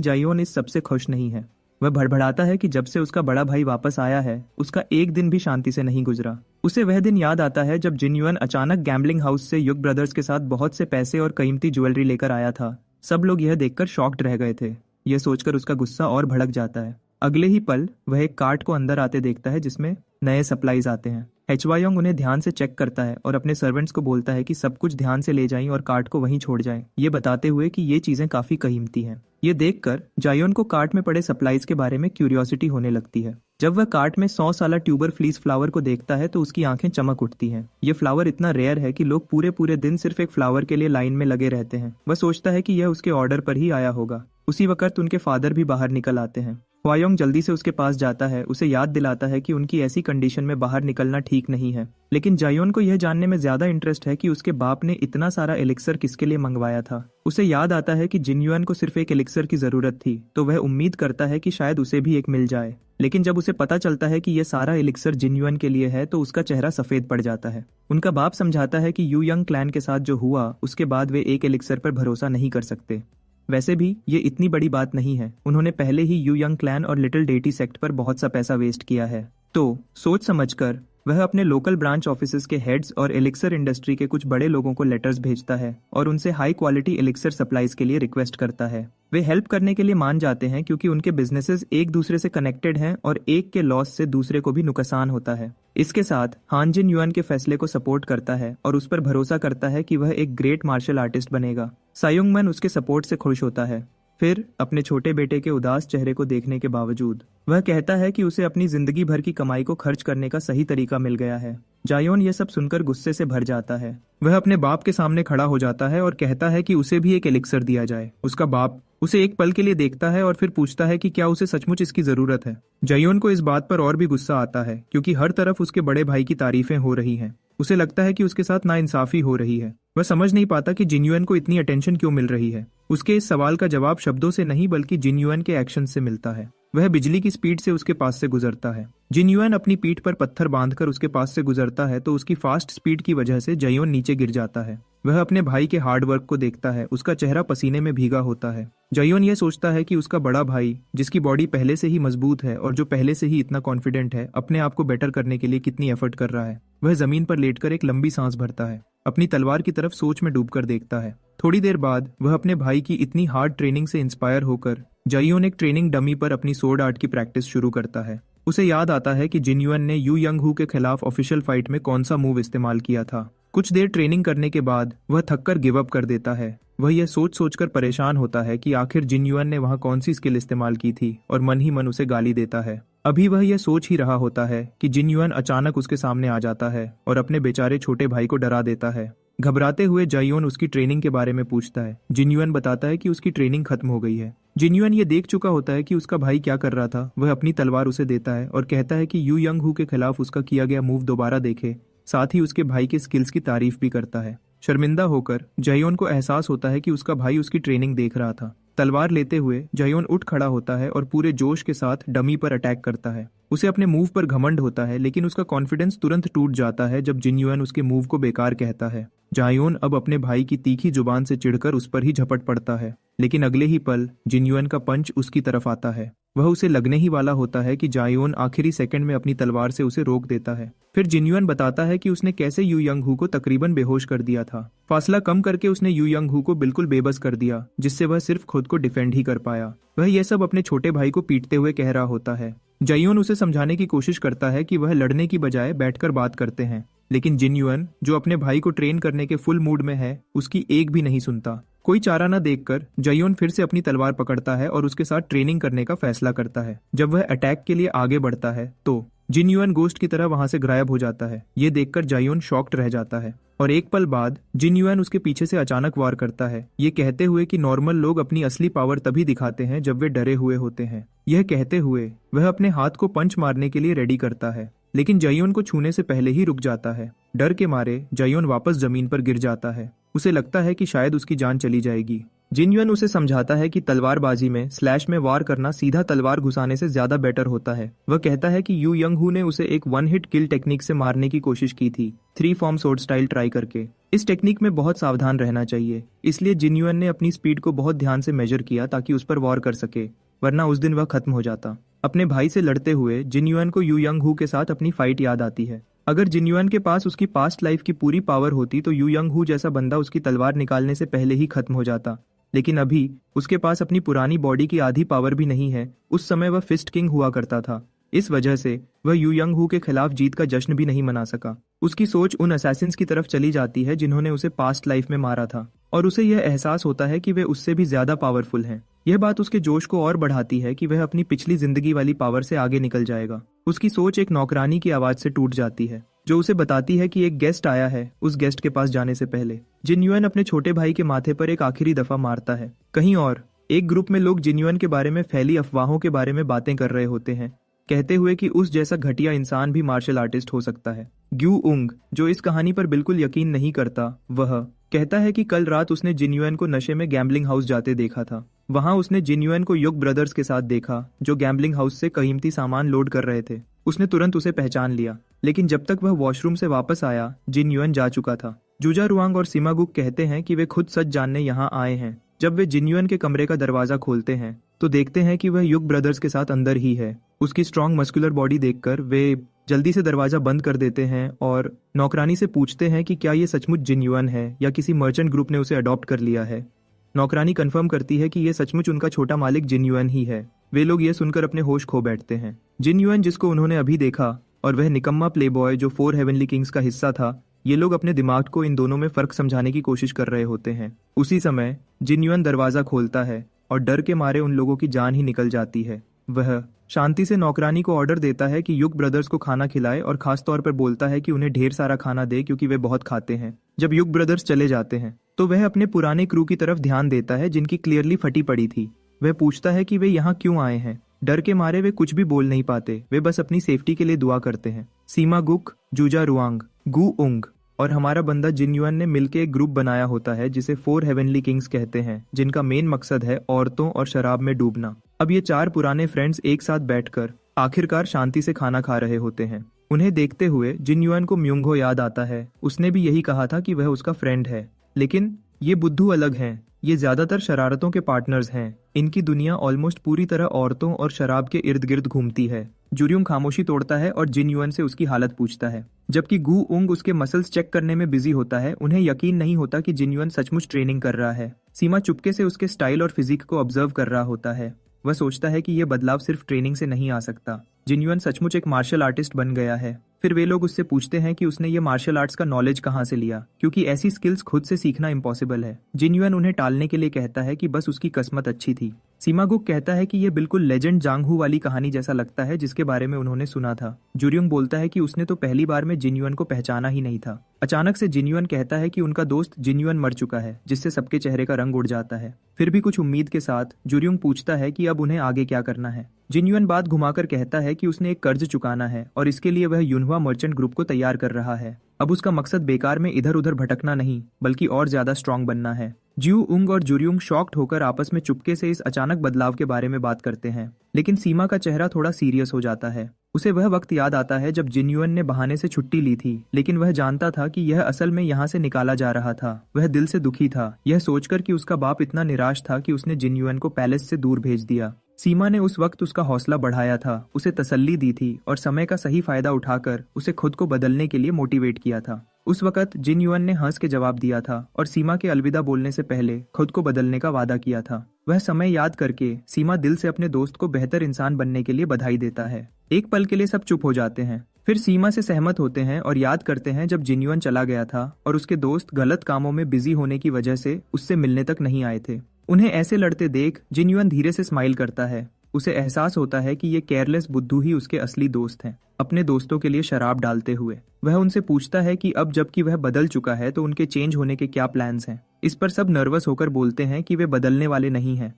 जायोन इस सबसे खुश नहीं है। वह भड़बड़ाता है कि जब से उसका बड़ा भाई वापस आया है उसका एक दिन भी शांति से नहीं गुजरा। उसे वह दिन याद आता है जब जिन युआन अचानक गैम्बलिंग हाउस से युग ब्रदर्स के साथ बहुत से पैसे और कीमती ज्वेलरी लेकर आया था। सब लोग यह देखकर शॉक्ड रह गए थे। यह सोचकर उसका गुस्सा और भड़क जाता है। अगले ही पल वह एक कार्ट को अंदर आते देखता है जिसमें नए सप्लाईज आते हैं। हेचवायोंग उन्हें ध्यान से चेक करता है और अपने सर्वेंट्स को बोलता है कि सब कुछ ध्यान से ले जाएं और कार्ट को वहीं छोड़ जाएं, ये बताते हुए कि ये चीजें काफी कीमती हैं। ये देखकर जायोन को कार्ट में पड़े सप्लाईज के बारे में क्यूरियोसिटी होने लगती है। जब वह कार्ट में 100 साला ट्यूबर फ्लीस फ्लावर को देखता है तो उसकी आंखें चमक उठती हैं। ये फ्लावर इतना रेयर है कि लोग पूरे पूरे दिन सिर्फ एक फ्लावर के लिए लाइन में लगे रहते हैं। वह सोचता है कि यह उसके ऑर्डर पर ही आया होगा। उसी वक्त उनके फादर भी बाहर निकल आते हैं। ह्वायोंग जल्दी से उसके पास जाता है, उसे याद दिलाता है कि उनकी ऐसी कंडीशन में बाहर निकलना ठीक नहीं है। लेकिन जायोन को यह जानने में ज्यादा इंटरेस्ट है कि उसके बाप ने इतना सारा एलिक्सर किसके लिए मंगवाया था। उसे याद आता है कि जिन युआन को सिर्फ एक एलिक्सर की जरूरत थी, तो वह उम्मीद करता है कि शायद उसे भी एक मिल जाए। लेकिन जब उसे पता चलता है कि यह सारा एलिक्सर जिन युआन के लिए है तो उसका चेहरा सफेद पड़ जाता है। उनका बाप समझाता है कि यू यंग क्लैन के साथ जो हुआ उसके बाद वे एक एलिक्सर पर भरोसा नहीं कर सकते। वैसे भी ये इतनी बड़ी बात नहीं है, उन्होंने पहले ही यू यंग क्लैन और लिटिल डेटी सेक्ट पर बहुत सा पैसा वेस्ट किया है। तो सोच समझकर वह अपने लोकल ब्रांच ऑफिसेज के हेड्स और एलिक्सर इंडस्ट्री के कुछ बड़े लोगों को लेटर्स भेजता है और उनसे हाई क्वालिटी एलिक्सर सप्लाईज के लिए रिक्वेस्ट करता है। वे हेल्प करने के लिए मान जाते हैं क्योंकि उनके बिजनेसेस एक दूसरे से कनेक्टेड हैं और एक के लॉस से दूसरे को भी नुकसान होता है। इसके साथ हान जिन युआन के फैसले को सपोर्ट करता है और उस पर भरोसा करता है कि वह एक ग्रेट मार्शल आर्टिस्ट बनेगा। सायोंग मन उसके सपोर्ट से खुश होता है। फिर अपने छोटे बेटे के उदास चेहरे को देखने के बावजूद वह कहता है कि उसे अपनी जिंदगी भर की कमाई को खर्च करने का सही तरीका मिल गया है। जायोन यह सब सुनकर गुस्से से भर जाता है। वह अपने बाप के सामने खड़ा हो जाता है और कहता है कि उसे भी एक एलिक्सर दिया जाए। उसका बाप उसे एक पल के लिए देखता है और फिर पूछता है कि क्या उसे सचमुच इसकी जरूरत है। जायोन को इस बात पर और भी गुस्सा आता है क्योंकि हर तरफ उसके बड़े भाई की तारीफें हो रही हैं। उसे लगता है कि उसके साथ नाइंसाफी हो रही है। वह समझ नहीं पाता कि जिन युआन को इतनी अटेंशन क्यों मिल रही है। उसके इस सवाल का जवाब शब्दों से नहीं बल्कि जिन युआन के एक्शन से मिलता है। वह बिजली की स्पीड से उसके पास से गुजरता है। जिन युआन अपनी पीठ पर पत्थर बांधकर उसके पास से गुजरता है तो उसकी फास्ट स्पीड की वजह से जायोन नीचे गिर जाता है। वह अपने भाई के हार्ड वर्क को देखता है। उसका चेहरा पसीने में भीगा होता है। जायोन यह सोचता है कि उसका बड़ा भाई, जिसकी बॉडी पहले से ही मजबूत है और जो पहले से ही इतना कॉन्फिडेंट है, अपने आप को बेटर करने के लिए कितनी एफर्ट कर रहा है। वह जमीन पर लेटकर एक लंबी सांस भरता है, अपनी तलवार की तरफ सोच में डूबकर देखता है। थोड़ी देर बाद वह अपने भाई की इतनी हार्ड ट्रेनिंग से इंस्पायर होकर जायोन एक ट्रेनिंग डमी पर अपनी सोर्ड आर्ट की प्रैक्टिस शुरू करता है। उसे याद आता है कि जिन युआन ने यू यंग हू के खिलाफ ऑफिशियल फाइट में कौन सा मूव इस्तेमाल किया था। कुछ देर ट्रेनिंग करने के बाद वह थककर गिव अप कर देता है। वह यह सोच सोचकर परेशान होता है कि आखिर जिन युआन ने वहां कौन सी स्किल इस्तेमाल की थी और मन ही मन उसे गाली देता है। अभी वह यह सोच ही रहा होता है कि जिन युआन अचानक उसके सामने आ जाता है और अपने बेचारे छोटे भाई को डरा देता है। घबराते हुए जायोन उसकी ट्रेनिंग के बारे में पूछता है। जिन युआन बताता है कि उसकी ट्रेनिंग खत्म हो गई है। जिन युआन ये देख चुका होता है कि उसका भाई क्या कर रहा था। वह अपनी तलवार उसे देता है और कहता है कि यू यंग हू के खिलाफ उसका किया गया मूव दोबारा देखे, साथ ही उसके भाई के स्किल्स की तारीफ भी करता है। शर्मिंदा होकर जायोन को एहसास होता है कि उसका भाई उसकी ट्रेनिंग देख रहा था। तलवार लेते हुए जायोन उठ खड़ा होता है और पूरे जोश के साथ डमी पर अटैक करता है। उसे अपने मूव पर घमंड होता है, लेकिन उसका कॉन्फिडेंस तुरंत टूट जाता है जब जिन युआन उसके मूव को बेकार कहता है। जायोन अब अपने भाई की तीखी जुबान से चिढ़कर उस पर ही झपट पड़ता है, लेकिन अगले ही पल जिन युआन का पंच उसकी तरफ आता है। वह उसे लगने ही वाला होता है कि जायोन आखिरी सेकंड में अपनी तलवार से उसे रोक देता है। फिर जिन युआन बताता है कि उसने कैसे यू यंग हू को तकरीबन बेहोश कर दिया था। फासला कम करके उसने यू यंग हू को बिल्कुल बेबस कर दिया, जिससे वह सिर्फ खुद को डिफेंड ही कर पाया। वह यह सब अपने छोटे भाई को पीटते हुए कह रहा होता है। जायोन उसे समझाने की कोशिश करता है कि वह लड़ने की बजाय बैठकर बात करते हैं, लेकिन जिन युआन, जो अपने भाई को ट्रेन करने के फुल मूड में है, उसकी एक भी नहीं सुनता। कोई चारा न देखकर जायोन फिर से अपनी तलवार पकड़ता है और उसके साथ ट्रेनिंग करने का फैसला करता है। जब वह अटैक के लिए आगे बढ़ता है तो जिन युआन गोस्ट की तरह वहां से गायब हो जाता है। ये देखकर जायोन शॉक्ड रह जाता है और एक पल बाद जिन युआन उसके पीछे से अचानक वार करता है, ये कहते हुए कि नॉर्मल लोग अपनी असली पावर तभी दिखाते हैं जब वे डरे हुए होते हैं। यह कहते हुए वह अपने हाथ को पंच मारने के लिए रेडी करता है, लेकिन जायोन को छूने से पहले ही रुक जाता है। डर के मारे जायोन वापस जमीन पर गिर जाता है। उसे लगता है कि शायद उसकी जान चली जाएगी। जिन युआन उसे समझाता है कि तलवारबाजी में स्लैश में वार करना सीधा तलवार घुसाने से ज्यादा बेटर होता है। वह कहता है कि यू यंग हू ने उसे एक वन हिट किल टेक्निक से मारने की कोशिश की थी, 3 फॉर्म सोर्ड स्टाइल ट्राई करके। इस टेक्निक में बहुत सावधान रहना चाहिए, इसलिए जिन युआन ने अपनी स्पीड को बहुत ध्यान से मेजर किया ताकि उस पर वार कर सके, वरना उस दिन वह खत्म हो जाता। अपने भाई से लड़ते हुए जिन युआन को यू यंग हू के साथ अपनी फाइट याद आती है। अगर जिन युआन के पास उसकी पास्ट लाइफ की पूरी पावर होती तो यू यंग हू जैसा बंदा उसकी तलवार निकालने से पहले ही खत्म हो जाता, लेकिन अभी उसके पास अपनी पुरानी बॉडी की आधी पावर भी नहीं है। उस समय वह फिस्ट किंग हुआ करता था, इस वजह से वह यू यंग हू के खिलाफ जीत का जश्न भी नहीं मना सका। उसकी सोच उन असैसिन्स की तरफ चली जाती है जिन्होंने उसे पास्ट लाइफ में मारा था, और उसे यह एहसास होता है कि वे उससे भी ज्यादा पावरफुल हैं। यह बात उसके जोश को और बढ़ाती है कि वह अपनी पिछली जिंदगी वाली पावर से आगे निकल जाएगा। उसकी सोच एक नौकरानी की आवाज से टूट जाती है, जो उसे बताती है कि एक गेस्ट आया है। उस गेस्ट के पास जाने से पहले जिन युआन अपने छोटे भाई के माथे पर एक आखिरी दफा मारता है। कहीं और एक ग्रुप में लोग जिन युआन के बारे में फैली अफवाहों के बारे में बातें कर रहे होते हैं, कहते हुए कि उस जैसा घटिया इंसान भी मार्शल आर्टिस्ट हो सकता है। ग्यू उंग, जो इस कहानी पर बिल्कुल यकीन नहीं करता, वह कहता है कि कल रात उसने जिन युआन को नशे में गैम्बलिंग हाउस जाते देखा था। वहां उसने जिन युआन को युग ब्रदर्स के साथ देखा, जो गैम्बलिंग हाउस से कीमती सामान लोड कर रहे थे। उसने तुरंत उसे पहचान लिया, लेकिन जब तक वह वॉशरूम से वापस आया, जिन युआन जा चुका था। जूजा रुआंग और सिमागुक कहते हैं कि वे खुद सच जानने यहाँ आए हैं। जब वे जिन युआन के कमरे का दरवाजा खोलते हैं तो देखते हैं कि वह युग ब्रदर्स के साथ अंदर ही है। उसकी स्ट्रॉन्ग मस्कुलर बॉडी देखकर वे जल्दी से दरवाजा बंद कर देते हैं और नौकरानी से पूछते हैं कि क्या ये सचमुच जिन युआन है या किसी मर्चेंट ग्रुप ने उसे अडॉप्ट कर लिया है। नौकरानी कंफर्म करती है कि यह सचमुच उनका छोटा मालिक जिन युआन ही है। वे लोग ये सुनकर अपने होश खो बैठते हैं। जिन युआन, जिसको उन्होंने अभी देखा, और वह निकम्मा प्लेबॉय जो 4 हेवनली किंग्स का हिस्सा था, ये लोग अपने दिमाग को इन दोनों में फर्क समझाने की कोशिश कर रहे होते हैं। उसी समय जिन युआन दरवाजा खोलता है और डर के मारे उन लोगों की जान ही निकल जाती है। वह शांति से नौकरानी को ऑर्डर देता है कि युग ब्रदर्स को खाना खिलाए और खास तौर पर बोलता है कि उन्हें ढेर सारा खाना दे क्योंकि वे बहुत खाते हैं। जब युग ब्रदर्स चले जाते हैं तो वह अपने पुराने क्रू की तरफ ध्यान देता है जिनकी क्लियरली फटी पड़ी थी। वह पूछता है कि वे यहाँ क्यों आए हैं। डर के मारे वे कुछ भी बोल नहीं पाते, वे बस अपनी सेफ्टी के लिए दुआ करते हैं। सीमा गुक, जूजा रुआंग, गू उंग और हमारा बंदा जिन युआन ने मिलकर एक ग्रुप बनाया होता है जिसे 4 हेवनली किंग्स कहते हैं, जिनका मेन मकसद है औरतों और शराब में डूबना। अब ये 4 पुराने फ्रेंड्स एक साथ बैठकर आखिरकार शांति से खाना खा रहे होते हैं। उन्हें देखते हुए जिन युआन को म्यूंगो याद आता है। उसने भी यही कहा था कि वह उसका फ्रेंड है, लेकिन ये बुद्धू अलग हैं। ये ज्यादातर शरारतों के पार्टनर्स हैं। इनकी दुनिया ऑलमोस्ट पूरी तरह औरतों और शराब के इर्द गिर्द घूमती है। जुरियम खामोशी तोड़ता है और जिन युआन से उसकी हालत पूछता है, जबकि गू उंग उसके मसल्स चेक करने में बिजी होता है। उन्हें यकीन नहीं होता कि जिन युआन सचमुच ट्रेनिंग कर रहा है। सीमा चुपके से उसके स्टाइल और फिजिक को ऑब्जर्व कर रहा होता है। वह सोचता है कि यह बदलाव सिर्फ ट्रेनिंग से नहीं आ सकता। जिन युआन सचमुच एक मार्शल आर्टिस्ट बन गया है। फिर वे लोग उससे पूछते हैं कि उसने ये मार्शल आर्ट्स का नॉलेज कहाँ से लिया, क्योंकि ऐसी स्किल्स खुद से सीखना इम्पॉसिबल है। जिन युएन उन्हें टालने के लिए कहता है कि बस उसकी किस्मत अच्छी थी। सीमागुक कहता है कि ये बिल्कुल लेजेंड जांग हू वाली कहानी जैसा लगता है जिसके बारे में उन्होंने सुना था। जुरियोंग बोलता है कि उसने तो पहली बार में जिन युएन को पहचाना ही नहीं था। अचानक से जिन युएन कहता है कि उनका दोस्त जिन युएन मर चुका है, जिससे सबके चेहरे का रंग उड़ जाता है। फिर भी कुछ उम्मीद के साथ जुरियोंग पूछता है कि अब उन्हें आगे क्या करना है। जिन युएन बात घुमाकर कहता है कि उसने एक कर्ज चुकाना है और इसके लिए वह युनहुआ मर्चेंट ग्रुप को तैयार कर रहा है। अब उसका मकसद बेकार में इधर उधर भटकना नहीं, बल्कि और ज्यादा स्ट्रांग बनना है। जिऊ उंग और जुरियोंग शॉक्ड होकर आपस में चुपके से इस अचानक बदलाव के बारे में बात करते हैं, लेकिन सीमा का चेहरा थोड़ा सीरियस हो जाता है। उसे वह वक्त याद आता है जब जिन युएन ने बहाने से छुट्टी ली थी, लेकिन वह जानता था कि यह असल में यहाँ से निकाला जा रहा था। वह दिल से दुखी था, यह सोचकर कि उसका बाप इतना निराश था कि उसने जिन युएन को पैलेस से दूर भेज दिया। सीमा ने उस वक्त उसका हौसला बढ़ाया था, उसे तसल्ली दी थी और समय का सही फायदा उठाकर उसे खुद को बदलने के लिए मोटिवेट किया था। उस वक्त जिन युएन ने हंस के जवाब दिया था और सीमा के अलविदा बोलने से पहले खुद को बदलने का वादा किया था। वह समय याद करके सीमा दिल से अपने दोस्त को बेहतर इंसान बनने के लिए बधाई देता है। एक पल के लिए सब चुप हो जाते हैं, फिर सीमा से सहमत होते हैं और याद करते हैं जब जिन युएन चला गया था और उसके दोस्त गलत कामों में बिजी होने की वजह से उससे मिलने तक नहीं आए थे। उन्हें ऐसे लड़ते देख जिन युएन धीरे से स्माइल करता है। उसे एहसास होता है कि ये केयरलेस बुद्धू ही उसके असली दोस्त हैं। अपने दोस्तों के लिए शराब डालते हुए वह उनसे पूछता है कि अब जबकि वह बदल चुका है तो उनके चेंज होने के क्या प्लान्स हैं। इस पर सब नर्वस होकर बोलते हैं कि वे बदलने वाले नहीं हैं।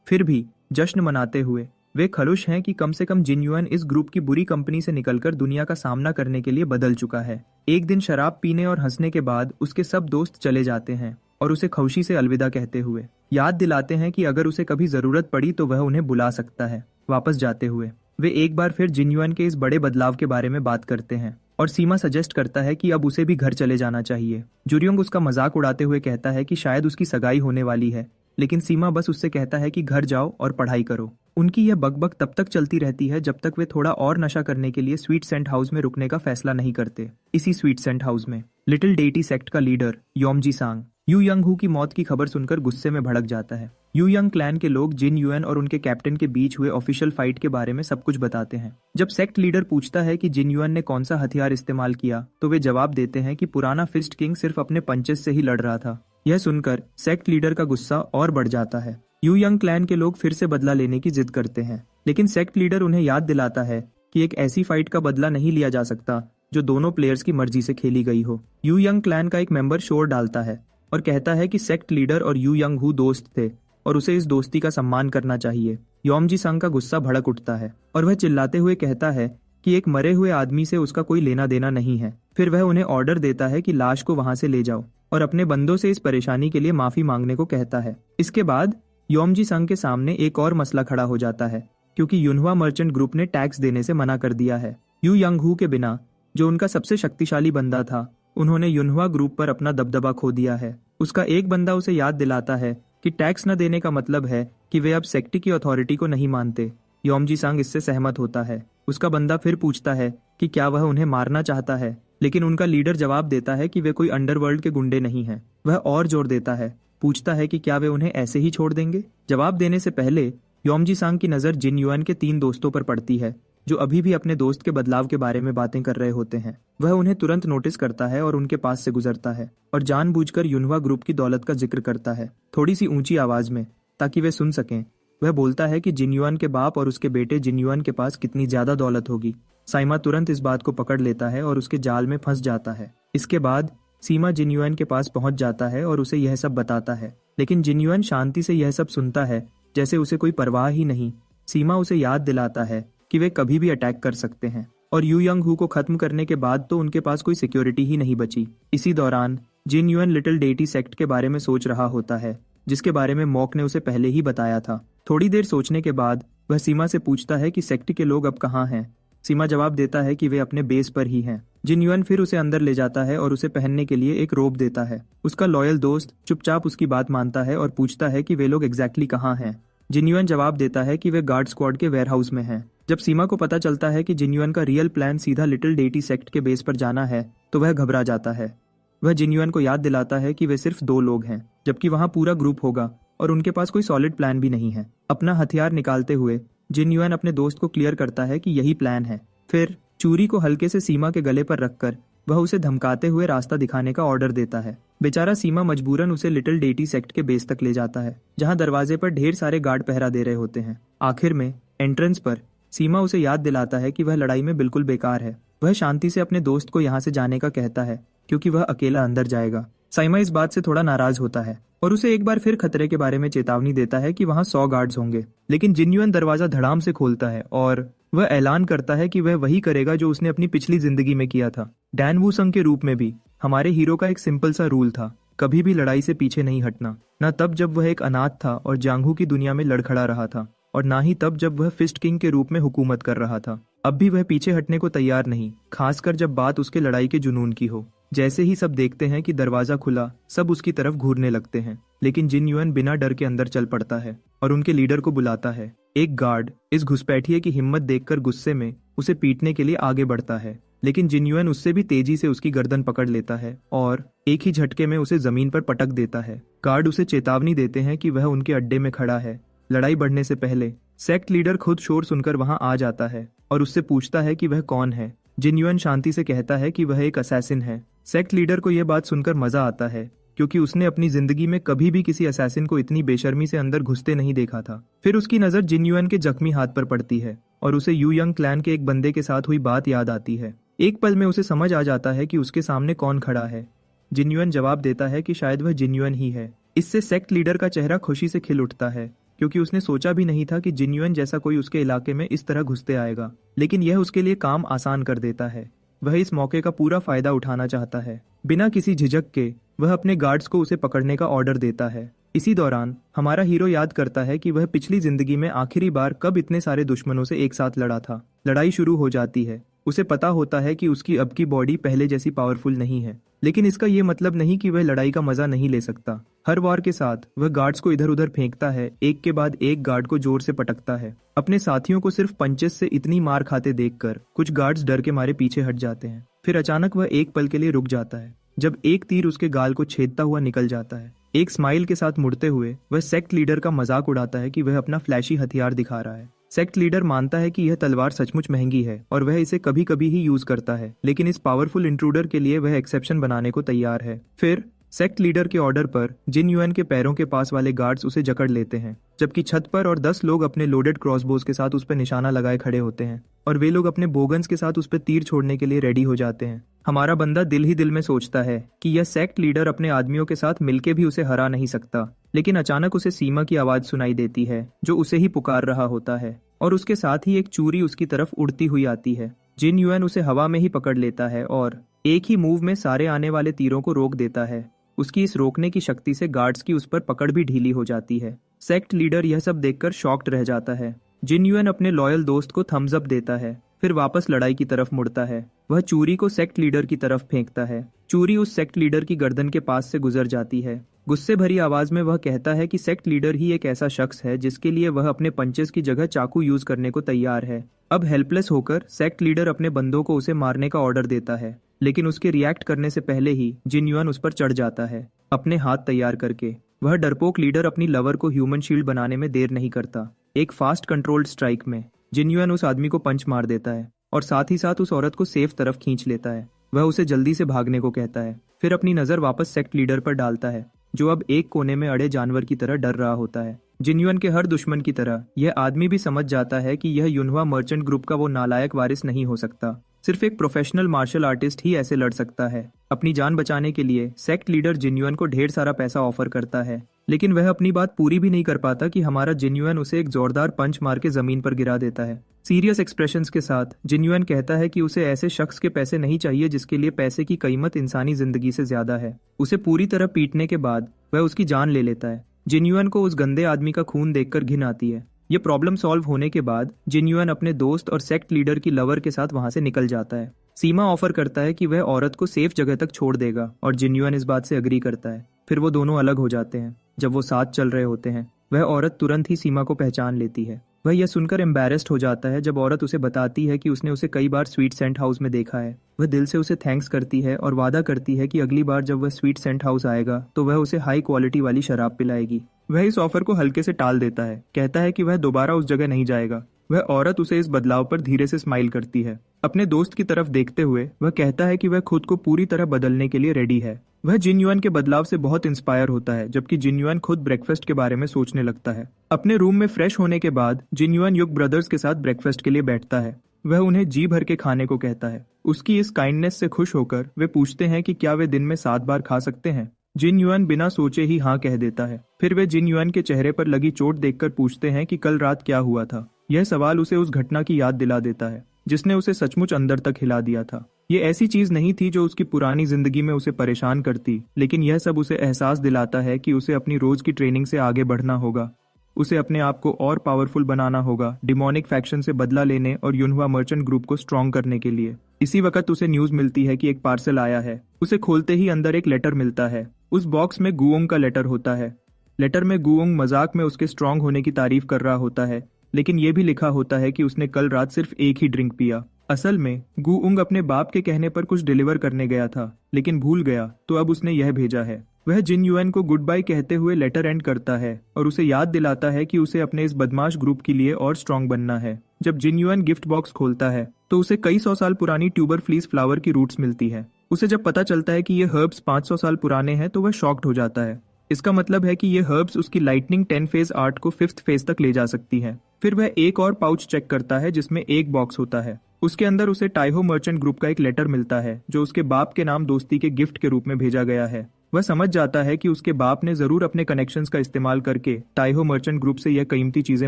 फिर भी जश्न मनाते हुए वे खुश हैं कि कम से कम जिन युएन इस ग्रुप की बुरी कंपनी से निकलकर दुनिया का सामना करने के लिए बदल चुका है। एक दिन शराब पीने और हंसने के बाद उसके सब दोस्त चले जाते हैं और उसे खुशी से अलविदा कहते हुए याद दिलाते हैं कि अगर उसे कभी जरूरत पड़ी तो वह उन्हें बुला सकता है। वापस जाते हुए वे एक बार फिर जिन युएन के इस बड़े बदलाव के बारे में बात करते हैं और सीमा सजेस्ट करता है कि अब उसे भी घर चले जाना चाहिए। जुरियोंग उसका मजाक उड़ाते हुए कहता है कि शायद उसकी सगाई होने वाली है, लेकिन सीमा बस उससे कहता है कि घर जाओ और पढ़ाई करो। उनकी यह बकबक तब तक चलती रहती है जब तक वे थोड़ा और नशा करने के लिए स्वीट सेंट हाउस में रुकने का फैसला नहीं करते। इसी स्वीट सेंट हाउस में लिटिल डेटी सेक्ट का लीडर योमजी सांग यू यंग हू की मौत की खबर सुनकर गुस्से में भड़क जाता है। यू यंग क्लैन के लोग जिन युएन और उनके कैप्टन के बीच हुए ऑफिशियल फाइट के बारे में सब कुछ बताते हैं। जब सेक्ट लीडर पूछता है कि जिन युएन ने कौन सा हथियार इस्तेमाल किया तो वे जवाब देते हैं कि पुराना फिस्ट किंग सिर्फ अपने पंचेस से ही लड़ रहा था। यह सुनकर सेक्ट लीडर का गुस्सा और बढ़ जाता है। यू यंग क्लैन के लोग फिर से बदला लेने की जिद करते हैं, लेकिन सेक्ट लीडर उन्हें याद दिलाता है कि एक ऐसी फाइट का बदला नहीं लिया जा सकता जो दोनों प्लेयर्स की मर्जी से खेली गई हो। यू यंग क्लैन का एक मेंबर शोर डालता है और कहता है कि सेक्ट लीडर और यू यंग हू दोस्त थे और उसे इस दोस्ती का सम्मान करना चाहिए। योमजी संग का गुस्सा भड़क उठता है और वह चिल्लाते हुए कहता है कि एक मरे हुए आदमी से उसका कोई लेना देना नहीं है। फिर वह उन्हें ऑर्डर देता है कि लाश को वहां से ले जाओ और अपने बंदों से इस परेशानी के लिए माफी मांगने को कहता है। इसके बाद योमजी संग के सामने एक और मसला खड़ा हो जाता है, क्योंकि युनहुआ मर्चेंट ग्रुप ने टैक्स देने से मना कर दिया है। यू यंग हू के बिना, जो उनका सबसे शक्तिशाली बंदा था, उन्होंने युनहुआ ग्रुप पर अपना दबदबा खो दिया है। उसका एक बंदा उसे याद दिलाता है कि टैक्स न देने का मतलब है कि वे अब सेक्ट की अथॉरिटी को नहीं मानते। योमजी संग इससे सहमत होता है। उसका बंदा फिर पूछता है कि क्या वह उन्हें मारना चाहता है, लेकिन उनका लीडर जवाब देता है कि वे कोई अंडरवर्ल्ड के गुंडे नहीं हैं। वह और जोर देता है, पूछता है कि क्या वे उन्हें ऐसे ही छोड़ देंगे। जवाब देने से पहले योमजी संग की नजर जिन युएन के 3 दोस्तों पर पड़ती है, जो अभी भी अपने दोस्त के बदलाव के बारे में बातें कर रहे होते हैं। वह उन्हें तुरंत नोटिस करता है और उनके पास से गुजरता है और जानबूझकर युनहुआ ग्रुप की दौलत का जिक्र करता है, थोड़ी सी ऊंची आवाज में, ताकि वे सुन सकें। वह बोलता है कि जिन युएन के बाप और उसके बेटे जिन युएन के पास कितनी ज्यादा दौलत होगी। साइमा तुरंत इस बात को पकड़ लेता है और उसके जाल में फंस जाता है। इसके बाद सीमा जिन युएन के पास पहुंच जाता है और उसे यह सब बताता है, लेकिन जिन युएन शांति से यह सब सुनता है जैसे उसे कोई परवाह ही नहीं। सीमा उसे याद दिलाता है कि वे कभी भी अटैक कर सकते हैं और यू यंग हू को खत्म करने के बाद तो उनके पास कोई सिक्योरिटी ही नहीं बची। इसी दौरान जिन युएन लिटिल डेटी सेक्ट के बारे में सोच रहा होता है, जिसके बारे में मॉक ने उसे पहले ही बताया था। थोड़ी देर सोचने के बाद वह सीमा से पूछता है कि सेक्ट के लोग अब कहाँ हैं। सीमा जवाब देता है कि वे अपने बेस पर ही हैं। जिन युएन फिर उसे अंदर ले जाता है और उसे पहनने के लिए एक रोब देता है। उसका लॉयल दोस्त चुपचाप उसकी बात मानता है और पूछता है कि वे लोग एग्जैक्टली कहाँ हैं। जिन युएन जवाब देता है कि वे गार्ड स्क्वाड के वेयरहाउस में हैं। जब सीमा को पता चलता है कि जिन युएन का रियल प्लान सीधा लिटिल डेटी सेक्ट के बेस पर जाना है, तो वह घबरा जाता है। वह जिन युएन को याद दिलाता है कि वे सिर्फ 2 लोग हैं, जबकि वहां पूरा ग्रुप होगा और उनके पास कोई सॉलिड प्लान भी नहीं है। अपना हथियार निकालते हुए जिन युएन अपने दोस्त को क्लियर करता है कि यही प्लान है। फिर चूरी को हल्के से सीमा के गले पर रखकर वह उसे धमकाते हुए रास्ता दिखाने का ऑर्डर देता है। बेचारा सीमा मजबूरन उसे लिटिल डेटी सेक्ट के बेस तक ले जाता है, जहां दरवाजे पर ढेर सारे गार्ड पहरा दे रहे होते हैं। आखिर में एंट्रेंस पर सीमा उसे याद दिलाता है कि वह लड़ाई में बिल्कुल बेकार है। वह शांति से अपने दोस्त को यहाँ से जाने का कहता है क्योंकि वह अकेला अंदर जाएगा। साइमा इस बात से थोड़ा नाराज होता है और उसे एक बार फिर खतरे के बारे में चेतावनी देता है कि वहाँ 100 गार्ड्स होंगे। लेकिन जिन्युइन दरवाजा धड़ाम से खोलता है और वह ऐलान करता है कि वह वही करेगा जो उसने अपनी पिछली जिंदगी में किया था। डैन वूसंग के रूप में भी हमारे हीरो का एक सिंपल सा रूल था, कभी भी लड़ाई से पीछे नहीं हटना। न तब जब वह एक अनाथ था और जांघू की दुनिया में लड़खड़ा रहा था, और ना ही तब जब वह फिस्ट किंग के रूप में हुकूमत कर रहा था। अब भी वह पीछे हटने को तैयार नहीं, खासकर जब बात उसके लड़ाई के जुनून की हो। जैसे ही सब देखते हैं कि दरवाजा खुला, सब उसकी तरफ घूरने लगते हैं, लेकिन जिन्युइन बिना डर के अंदर चल पड़ता है और उनके लीडर को बुलाता है। एक गार्ड इस घुसपैठिए की हिम्मत देखकर गुस्से में उसे पीटने के लिए आगे बढ़ता है, लेकिन जिन्युइन उससे भी तेजी से उसकी गर्दन पकड़ लेता है और एक ही झटके में उसे जमीन पर पटक देता है। गार्ड उसे चेतावनी देते हैं कि वह उनके अड्डे में खड़ा है। लड़ाई बढ़ने से पहले सेक्ट लीडर खुद शोर सुनकर वहां आ जाता है और उससे पूछता है कि वह कौन है। जिन्युइन शांति से कहता है कि वह एक असैसिन है। सेक्ट लीडर को यह बात सुनकर मजा आता है, क्योंकि उसने अपनी जिंदगी में कभी भी किसी असैसिन को इतनी बेशर्मी से अंदर घुसते नहीं देखा था। फिर उसकी नजर जिन्युइन के जख्मी हाथ पर पड़ती है और उसे यू यंग क्लैन के एक बंदे के साथ हुई बात याद आती है। एक पल में उसे समझ आ जाता है कि उसके सामने कौन खड़ा है। जिन्युइन जवाब देता है कि शायद वह जिन्युइन ही है। इससे सेक्ट लीडर का चेहरा खुशी से खिल उठता है, क्योंकि उसने सोचा भी नहीं था कि जिन्युइन जैसा कोई उसके इलाके में इस तरह घुसते आएगा, लेकिन यह उसके लिए काम आसान कर देता है। वह इस मौके का पूरा फायदा उठाना चाहता है। बिना किसी झिझक के वह अपने गार्ड्स को उसे पकड़ने का ऑर्डर देता है। इसी दौरान हमारा हीरो याद करता है कि वह पिछली जिंदगी में आखिरी बार कब इतने सारे दुश्मनों से एक साथ लड़ा था। लड़ाई शुरू हो जाती है। उसे पता होता है कि उसकी अब की बॉडी पहले जैसी पावरफुल नहीं है, लेकिन इसका ये मतलब नहीं कि वह लड़ाई का मजा नहीं ले सकता। हर वार के साथ वह गार्ड्स को इधर उधर फेंकता है, एक के बाद एक गार्ड को जोर से पटकता है। अपने साथियों को सिर्फ पंचेस से इतनी मार खाते देखकर कुछ गार्ड्स डर के मारे पीछे हट जाते हैं। फिर अचानक वह एक पल के लिए रुक जाता है, जब एक तीर उसके गाल को छेदता हुआ निकल जाता है। एक स्माइल के साथ मुड़ते हुए वह सेक्ट लीडर का मजाक उड़ाता है कि वह अपना फ्लैशी हथियार दिखा रहा है। सेक्ट लीडर मानता है कि यह तलवार सचमुच महंगी है और वह इसे कभी कभी ही यूज करता है, लेकिन इस पावरफुल इंट्रूडर के लिए वह एक्सेप्शन बनाने को तैयार है। फिर सेक्ट लीडर के ऑर्डर पर जिन्युइन के पैरों के पास वाले गार्ड्स उसे जकड़ लेते हैं, जबकि छत पर और 10 लोग अपने लोडेड क्रॉसबोज के साथ उस पर निशाना लगाए खड़े होते हैं और वे लोग अपने बोगन्स के साथ उस पर तीर छोड़ने के लिए रेडी हो जाते हैं। हमारा बंदा दिल ही दिल में सोचता है कि यह सेक्ट लीडर अपने आदमियों के साथ मिलके भी उसे हरा नहीं सकता, लेकिन अचानक उसे सीमा की आवाज सुनाई देती है, जो उसे ही पुकार रहा होता है, और उसके साथ ही एक चूरी उसकी तरफ उड़ती हुई आती है। जिन्युइन उसे हवा में ही पकड़ लेता है और एक ही मूव में सारे आने वाले तीरों को रोक देता है। उसकी इस रोकने की शक्ति से गार्ड्स की उस पर पकड़ भी ढीली हो जाती है। सेक्ट लीडर यह सब देखकर शॉक्ड रह जाता है। जिन्युइन अपने लॉयल दोस्त को थम्स अप देता है, फिर वापस लड़ाई की तरफ मुड़ता है। वह चूरी को सेक्ट लीडर की तरफ फेंकता है। चूरी उस सेक्ट लीडर की गर्दन के पास से गुजर जाती है। गुस्से भरी आवाज में वह कहता है कि सेक्ट लीडर ही एक ऐसा शख्स है जिसके लिए वह अपने पंचेस की जगह चाकू यूज करने को तैयार है। अब हेल्पलेस होकर सेक्ट लीडर अपने बंदों को उसे मारने का ऑर्डर देता है, लेकिन उसके रिएक्ट करने से पहले ही जिन्युइन उस पर चढ़ जाता है। अपने हाथ तैयार करके वह डरपोक लीडर अपनी लवर को ह्यूमन शील्ड बनाने में देर नहीं करता। एक फास्ट कंट्रोल्ड स्ट्राइक में जिन्युइन उस आदमी को पंच मार देता है और साथ ही साथ उस औरत को सेफ तरफ खींच लेता है। वह उसे जल्दी से भागने को कहता है, फिर अपनी नजर वापस सेक्ट लीडर पर डालता है, जो अब एक कोने में अड़े जानवर की तरह डर रहा होता है। जिन्युइन के हर दुश्मन की तरह यह आदमी भी समझ जाता है कि यह यूनहुआ मर्चेंट ग्रुप का वो नालायक वारिस नहीं हो सकता। सिर्फ एक प्रोफेशनल मार्शल आर्टिस्ट ही ऐसे लड़ सकता है। अपनी जान बचाने के लिए सेक्ट लीडर जिन्युइन को ढेर सारा पैसा ऑफर करता है, लेकिन वह अपनी बात पूरी भी नहीं कर पाता कि हमारा जिन्युइन उसे एक जोरदार पंच मार के जमीन पर गिरा देता है। सीरियस एक्सप्रेशंस के साथ जिन्युइन कहता है कि उसे ऐसे शख्स के पैसे नहीं चाहिए जिसके लिए पैसे की कीमत इंसानी जिंदगी से ज्यादा है। उसे पूरी तरह पीटने के बाद वह उसकी जान ले लेता है। जिन्युइन को उस गंदे आदमी का खून देखकर घिन आती है। ये प्रॉब्लम सॉल्व होने के बाद जिन्युइन अपने दोस्त और सेक्ट लीडर की लवर के साथ वहां से निकल जाता है। सीमा ऑफर करता है कि वह औरत को सेफ जगह तक छोड़ देगा और जिन्युइन इस बात से अग्री करता है। फिर वो दोनों अलग हो जाते हैं। जब वो साथ चल रहे होते हैं, वह औरत तुरंत ही सीमा को पहचान लेती है। वह यह सुनकर एम्बैरेस्ड हो जाता है जब औरत उसे बताती है कि उसने उसे कई बार स्वीट सेंट हाउस में देखा है। वह दिल से उसे थैंक्स करती है और वादा करती है कि अगली बार जब वह स्वीट सेंट हाउस आएगा तो वह उसे हाई क्वालिटी वाली शराब पिलाएगी। वह इस ऑफर को हल्के से टाल देता है, कहता है कि वह दोबारा उस जगह नहीं जाएगा। वह औरत उसे इस बदलाव पर धीरे से स्माइल करती है। अपने दोस्त की तरफ देखते हुए वह कहता है कि वह खुद को पूरी तरह बदलने के लिए रेडी है। वह जिन युआन के बदलाव से बहुत इंस्पायर होता है, जबकि जिन युआन खुद ब्रेकफास्ट के बारे में सोचने लगता है। अपने रूम में फ्रेश होने के बाद जिन युआन युग ब्रदर्स के साथ ब्रेकफास्ट के लिए बैठता है। वह उन्हें जी भर के खाने को कहता है। उसकी इस काइंडनेस से खुश होकर वे पूछते हैं कि क्या वे दिन में 7 बार खा सकते हैं। जिन युआन बिना सोचे ही हाँ कह देता है। फिर वे जिन युआन के चेहरे पर लगी चोट देखकर पूछते हैं कि कल रात क्या हुआ था। यह सवाल उसे उस घटना की याद दिला देता है जिसने उसे सचमुच अंदर तक हिला दिया था। ये ऐसी चीज नहीं थी जो उसकी पुरानी जिंदगी में उसे परेशान करती, लेकिन यह सब उसे एहसास दिलाता है कि उसे अपनी रोज की ट्रेनिंग से आगे बढ़ना होगा। उसे अपने आप को और पावरफुल बनाना होगा, डिमोनिक फैक्शन से बदला लेने और युनहुआ मर्चेंट ग्रुप को स्ट्रॉन्ग करने के लिए। इसी वक्त उसे न्यूज मिलती है कि एक पार्सल आया है। उसे खोलते ही अंदर एक लेटर मिलता है। उस बॉक्स में गुओंग का लेटर होता है। लेटर में गुओंग मजाक में उसके स्ट्रॉन्ग होने की तारीफ कर रहा होता है, लेकिन यह भी लिखा होता है कि उसने कल रात सिर्फ एक ही ड्रिंक पिया। असल में गुओंग अपने बाप के कहने पर कुछ डिलीवर करने गया था, लेकिन भूल गया, तो अब उसने यह भेजा है। वह जिन युआन को गुड बाय कहते हुए लेटर एंड करता है और उसे याद दिलाता है कि उसे अपने इस बदमाश ग्रुप के लिए और स्ट्रॉन्ग बनना है। जब जिन युआन गिफ्ट बॉक्स खोलता है तो उसे कई 100 साल पुरानी ट्यूबर फ्लीस फ्लावर की रूट्स मिलती है। उसे जब पता चलता है कि ये हर्ब्स 500 साल पुराने हैं तो वह शॉक्ड हो जाता है। इसका मतलब है कि ये हर्ब्स उसकी लाइटनिंग 10 फेज आर्ट को 5th फेज तक ले जा सकती है। फिर वह एक और पाउच चेक करता है जिसमें एक बॉक्स होता है। उसके अंदर उसे टाइहो मर्चेंट ग्रुप का एक लेटर मिलता है जो उसके बाप के नाम दोस्ती के गिफ्ट के रूप में भेजा गया है। वह समझ जाता है कि उसके बाप ने जरूर अपने कनेक्शंस का इस्तेमाल करके टाइहो मर्चेंट ग्रुप से यह कीमती चीजें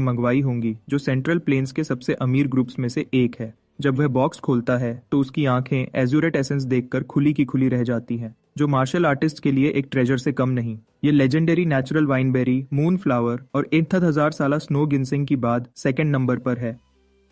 मंगवाई होंगी, जो सेंट्रल प्लेन्स के सबसे अमीर ग्रुप्स में से एक है। जब वह बॉक्स खोलता है तो उसकी आंखें एज्यूरेट एसेंस देखकर खुली की खुली रह जाती हैं, जो मार्शल आर्टिस्ट के लिए एक ट्रेजर से कम नहीं। ये लेजेंडरी नेचुरल वाइनबेरी, मून फ्लावर और 81,000 साला स्नो गिनसिंग की बाद सेकंड नंबर पर है।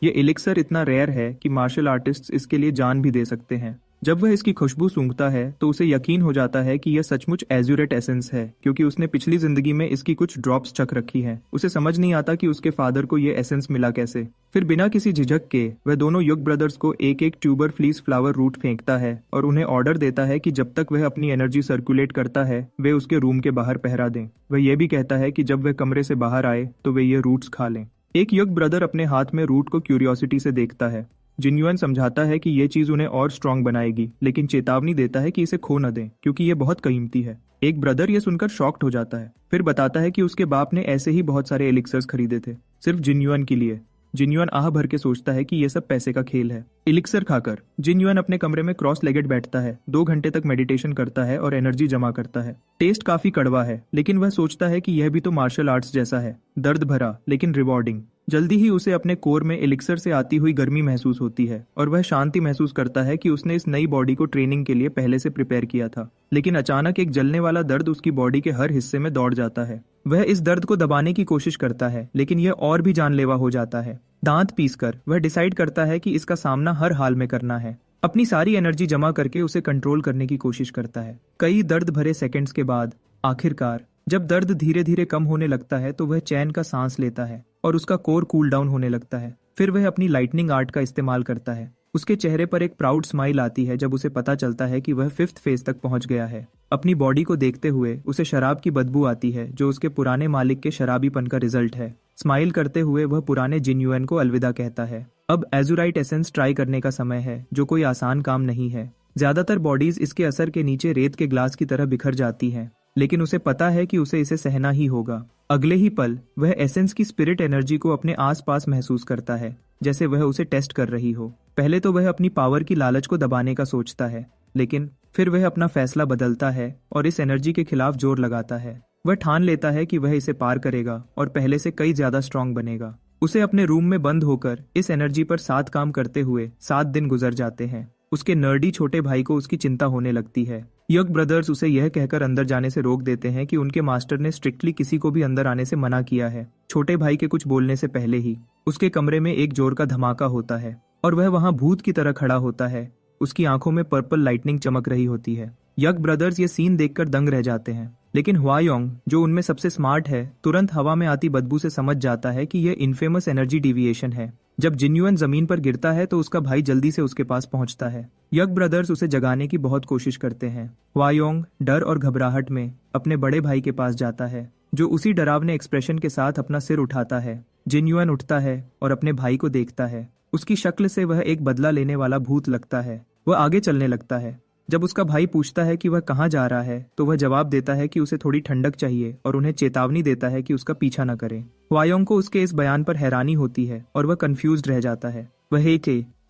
ये एलिक्सर इतना रेयर है कि मार्शल आर्टिस्ट इसके लिए जान भी दे सकते हैं। जब वह इसकी खुशबू सूंघता है तो उसे यकीन हो जाता है कि यह सचमुच एज्यूरेट एसेंस है, क्योंकि उसने पिछली जिंदगी में इसकी कुछ ड्रॉप्स चख रखी हैं। उसे समझ नहीं आता कि उसके फादर को यह एसेंस मिला कैसे। फिर बिना किसी झिझक के वह दोनों युग ब्रदर्स को एक एक ट्यूबर फ्लीस फ्लावर रूट फेंकता है और उन्हें ऑर्डर देता है कि जब तक वह अपनी एनर्जी सर्कुलेट करता है वे उसके रूम के बाहर पहरा दें। वह यह भी कहता है कि जब वह कमरे से बाहर आए तो वे ये रूट्स खा लें। एक युग ब्रदर अपने हाथ में रूट को क्यूरियोसिटी से देखता है। जिन युआन समझाता है कि यह चीज उन्हें और स्ट्रांग बनाएगी, लेकिन चेतावनी देता है कि इसे खो न दें क्योंकि यह बहुत कीमती है। एक ब्रदर यह सुनकर शॉक्ड हो जाता है, फिर बताता है कि उसके बाप ने ऐसे ही बहुत सारे एलिक्सर्स खरीदे थे सिर्फ जिन युआन के लिए। जिन युआन आह भर के सोचता है कि यह सब पैसे का खेल है। एलिक्सर खाकर जिन युआन अपने कमरे में क्रॉस लेगेड बैठता है, 2 घंटे तक मेडिटेशन करता है और एनर्जी जमा करता है। टेस्ट काफी कड़वा है, लेकिन वह सोचता है कि यह भी तो मार्शल आर्ट्स जैसा है, दर्द भरा लेकिन रिवॉर्डिंग। जल्दी ही उसे अपने कोर में एलिक्सर से आती हुई गर्मी महसूस होती है और वह शांति महसूस करता है कि उसने इस नई बॉडी को ट्रेनिंग के लिए पहले से प्रिपेयर किया था। लेकिन अचानक एक जलने वाला दर्द उसकी बॉडी के हर हिस्से में दौड़ जाता है। वह इस दर्द को दबाने की कोशिश करता है, लेकिन यह और भी जानलेवा हो जाता है। दांत पीसकर वह डिसाइड करता है कि इसका सामना हर हाल में करना है। अपनी सारी एनर्जी जमा करके उसे कंट्रोल करने की कोशिश करता है। कई दर्द भरे सेकंड्स के बाद आखिरकार जब दर्द धीरे धीरे कम होने लगता है तो वह चैन का सांस लेता है और उसका कोर कूल डाउन होने लगता है। फिर वह अपनी लाइटनिंग आर्ट का इस्तेमाल करता है। उसके चेहरे पर एक प्राउड स्माइल आती है जब उसे पता चलता है कि वह 5th फेज तक पहुंच गया है। अपनी बॉडी को देखते हुए उसे शराब की बदबू आती है, जो उसके पुराने मालिक के शराबीपन का रिजल्ट है। स्माइल करते हुए वह पुराने जिन युआन को अलविदा कहता है। अब एजुराइट एसेंस ट्राई करने का समय है, जो कोई आसान काम नहीं है। ज्यादातर बॉडीज इसके असर के नीचे रेत के ग्लास की तरह बिखर जाती हैं, लेकिन उसे पता है कि उसे इसे सहना ही होगा। अगले ही पल वह एसेंस की स्पिरिट एनर्जी को अपने आसपास महसूस करता है, जैसे वह उसे टेस्ट कर रही हो। पहले तो वह अपनी पावर की लालच को दबाने का सोचता है, लेकिन फिर वह अपना फैसला बदलता है और इस एनर्जी के खिलाफ जोर लगाता है। वह ठान लेता है कि वह इसे पार करेगा और पहले से कई ज्यादा स्ट्रांग बनेगा। उसे अपने रूम में बंद होकर इस एनर्जी पर 7 काम करते हुए 7 दिन गुजर जाते हैं। उसके नर्डी छोटे भाई को उसकी चिंता होने लगती है। यग ब्रदर्स उसे यह कहकर अंदर जाने से रोक देते हैं कि उनके मास्टर ने स्ट्रिक्टली किसी को भी अंदर आने से मना किया है। छोटे भाई के कुछ बोलने से पहले ही उसके कमरे में एक जोर का धमाका होता है और वह वहां भूत की तरह खड़ा होता है। उसकी आंखों में पर्पल लाइटनिंग चमक रही होती है। यग ब्रदर्स ये सीन देखकर दंग रह जाते हैं, लेकिन हुआयोंग, जो उनमें सबसे स्मार्ट है, तुरंत हवा में आती बदबू से समझ जाता है कि यह इनफेमस एनर्जी डिविएशन है। जब जिन युआन जमीन पर गिरता है तो उसका भाई जल्दी से उसके पास पहुंचता है। यग ब्रदर्स उसे जगाने की बहुत कोशिश करते हैं। हुआयोंग डर और घबराहट में अपने बड़े भाई के पास जाता है जो उसी डरावने एक्सप्रेशन के साथ अपना सिर उठाता है। जिन युआन उठता है और अपने भाई को देखता है। उसकी शक्ल से वह एक बदला लेने वाला भूत लगता है। वह आगे चलने लगता है। जब उसका भाई पूछता है कि वह कहाँ जा रहा है तो वह जवाब देता है कि उसे थोड़ी ठंडक चाहिए और उन्हें चेतावनी देता है कि उसका पीछा न करें। वायोंग को उसके इस बयान पर हैरानी होती है और वह कंफ्यूज्ड रह जाता है। वह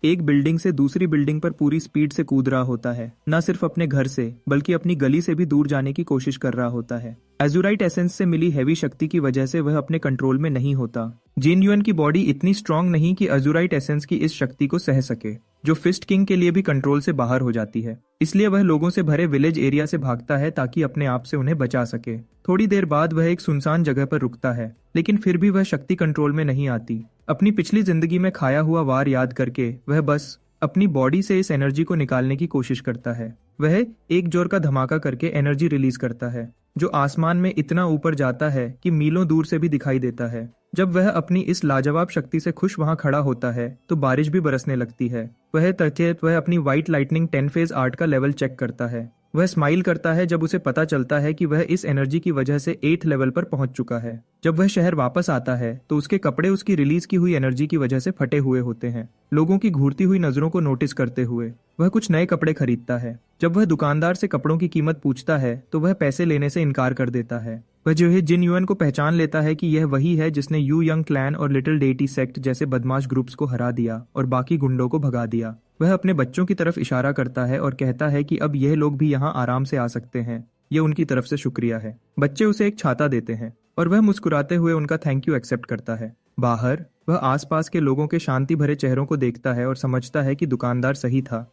एक बिल्डिंग से दूसरी बिल्डिंग पर पूरी स्पीड से कूद रहा होता है। न सिर्फ अपने घर से बल्कि अपनी गली से भी दूर जाने की कोशिश कर रहा होता है। एजुराइट एसेंस से मिली हैवी शक्ति की वजह से वह अपने कंट्रोल में नहीं होता। जिन युआन की बॉडी इतनी स्ट्रांग नहीं कि एजुराइट एसेंस की इस शक्ति को सह सके, जो फिस्ट किंग के लिए भी कंट्रोल से बाहर हो जाती है। इसलिए वह लोगों से भरे विलेज एरिया से भागता है ताकि अपने आप से उन्हें बचा सके। थोड़ी देर बाद वह एक सुनसान जगह पर रुकता है, लेकिन फिर भी वह शक्ति कंट्रोल में नहीं आती। अपनी पिछली जिंदगी में खाया हुआ वार याद करके वह बस अपनी बॉडी से इस एनर्जी को निकालने की कोशिश करता है। वह एक जोर का धमाका करके एनर्जी रिलीज करता है, जो आसमान में इतना ऊपर जाता है कि मीलों दूर से भी दिखाई देता है। जब वह अपनी इस लाजवाब शक्ति से खुश वहां खड़ा होता है तो बारिश भी बरसने लगती है। वह अपनी व्हाइट लाइटनिंग 10 फेज आर्ट का लेवल चेक करता है। वह स्माइल करता है जब उसे पता चलता है कि वह इस एनर्जी की वजह से 8th लेवल पर पहुंच चुका है। जब वह शहर वापस आता है तो उसके कपड़े उसकी रिलीज की हुई एनर्जी की वजह से फटे हुए होते हैं। लोगों की घूरती हुई नजरों को नोटिस करते हुए वह कुछ नए कपड़े खरीदता है। जब वह दुकानदार से कपड़ों की कीमत पूछता है तो वह पैसे लेने से इनकार कर देता है। वह जो है जिन युआन को पहचान लेता है कि यह वही है जिसने यू यंग क्लैन और लिटिल डेटी सेक्ट जैसे बदमाश ग्रुप्स को हरा दिया और बाकी गुंडों को भगा दिया। वह अपने बच्चों की तरफ इशारा करता है और कहता है कि अब यह लोग भी यहाँ आराम से आ सकते हैं। यह उनकी तरफ से शुक्रिया है। बच्चे उसे एक छाता देते हैं और वह मुस्कुराते हुए उनका थैंक यू एक्सेप्ट करता है। बाहर वह आसपास के लोगों के शांति भरे चेहरों को देखता है और समझता है कि दुकानदार सही था।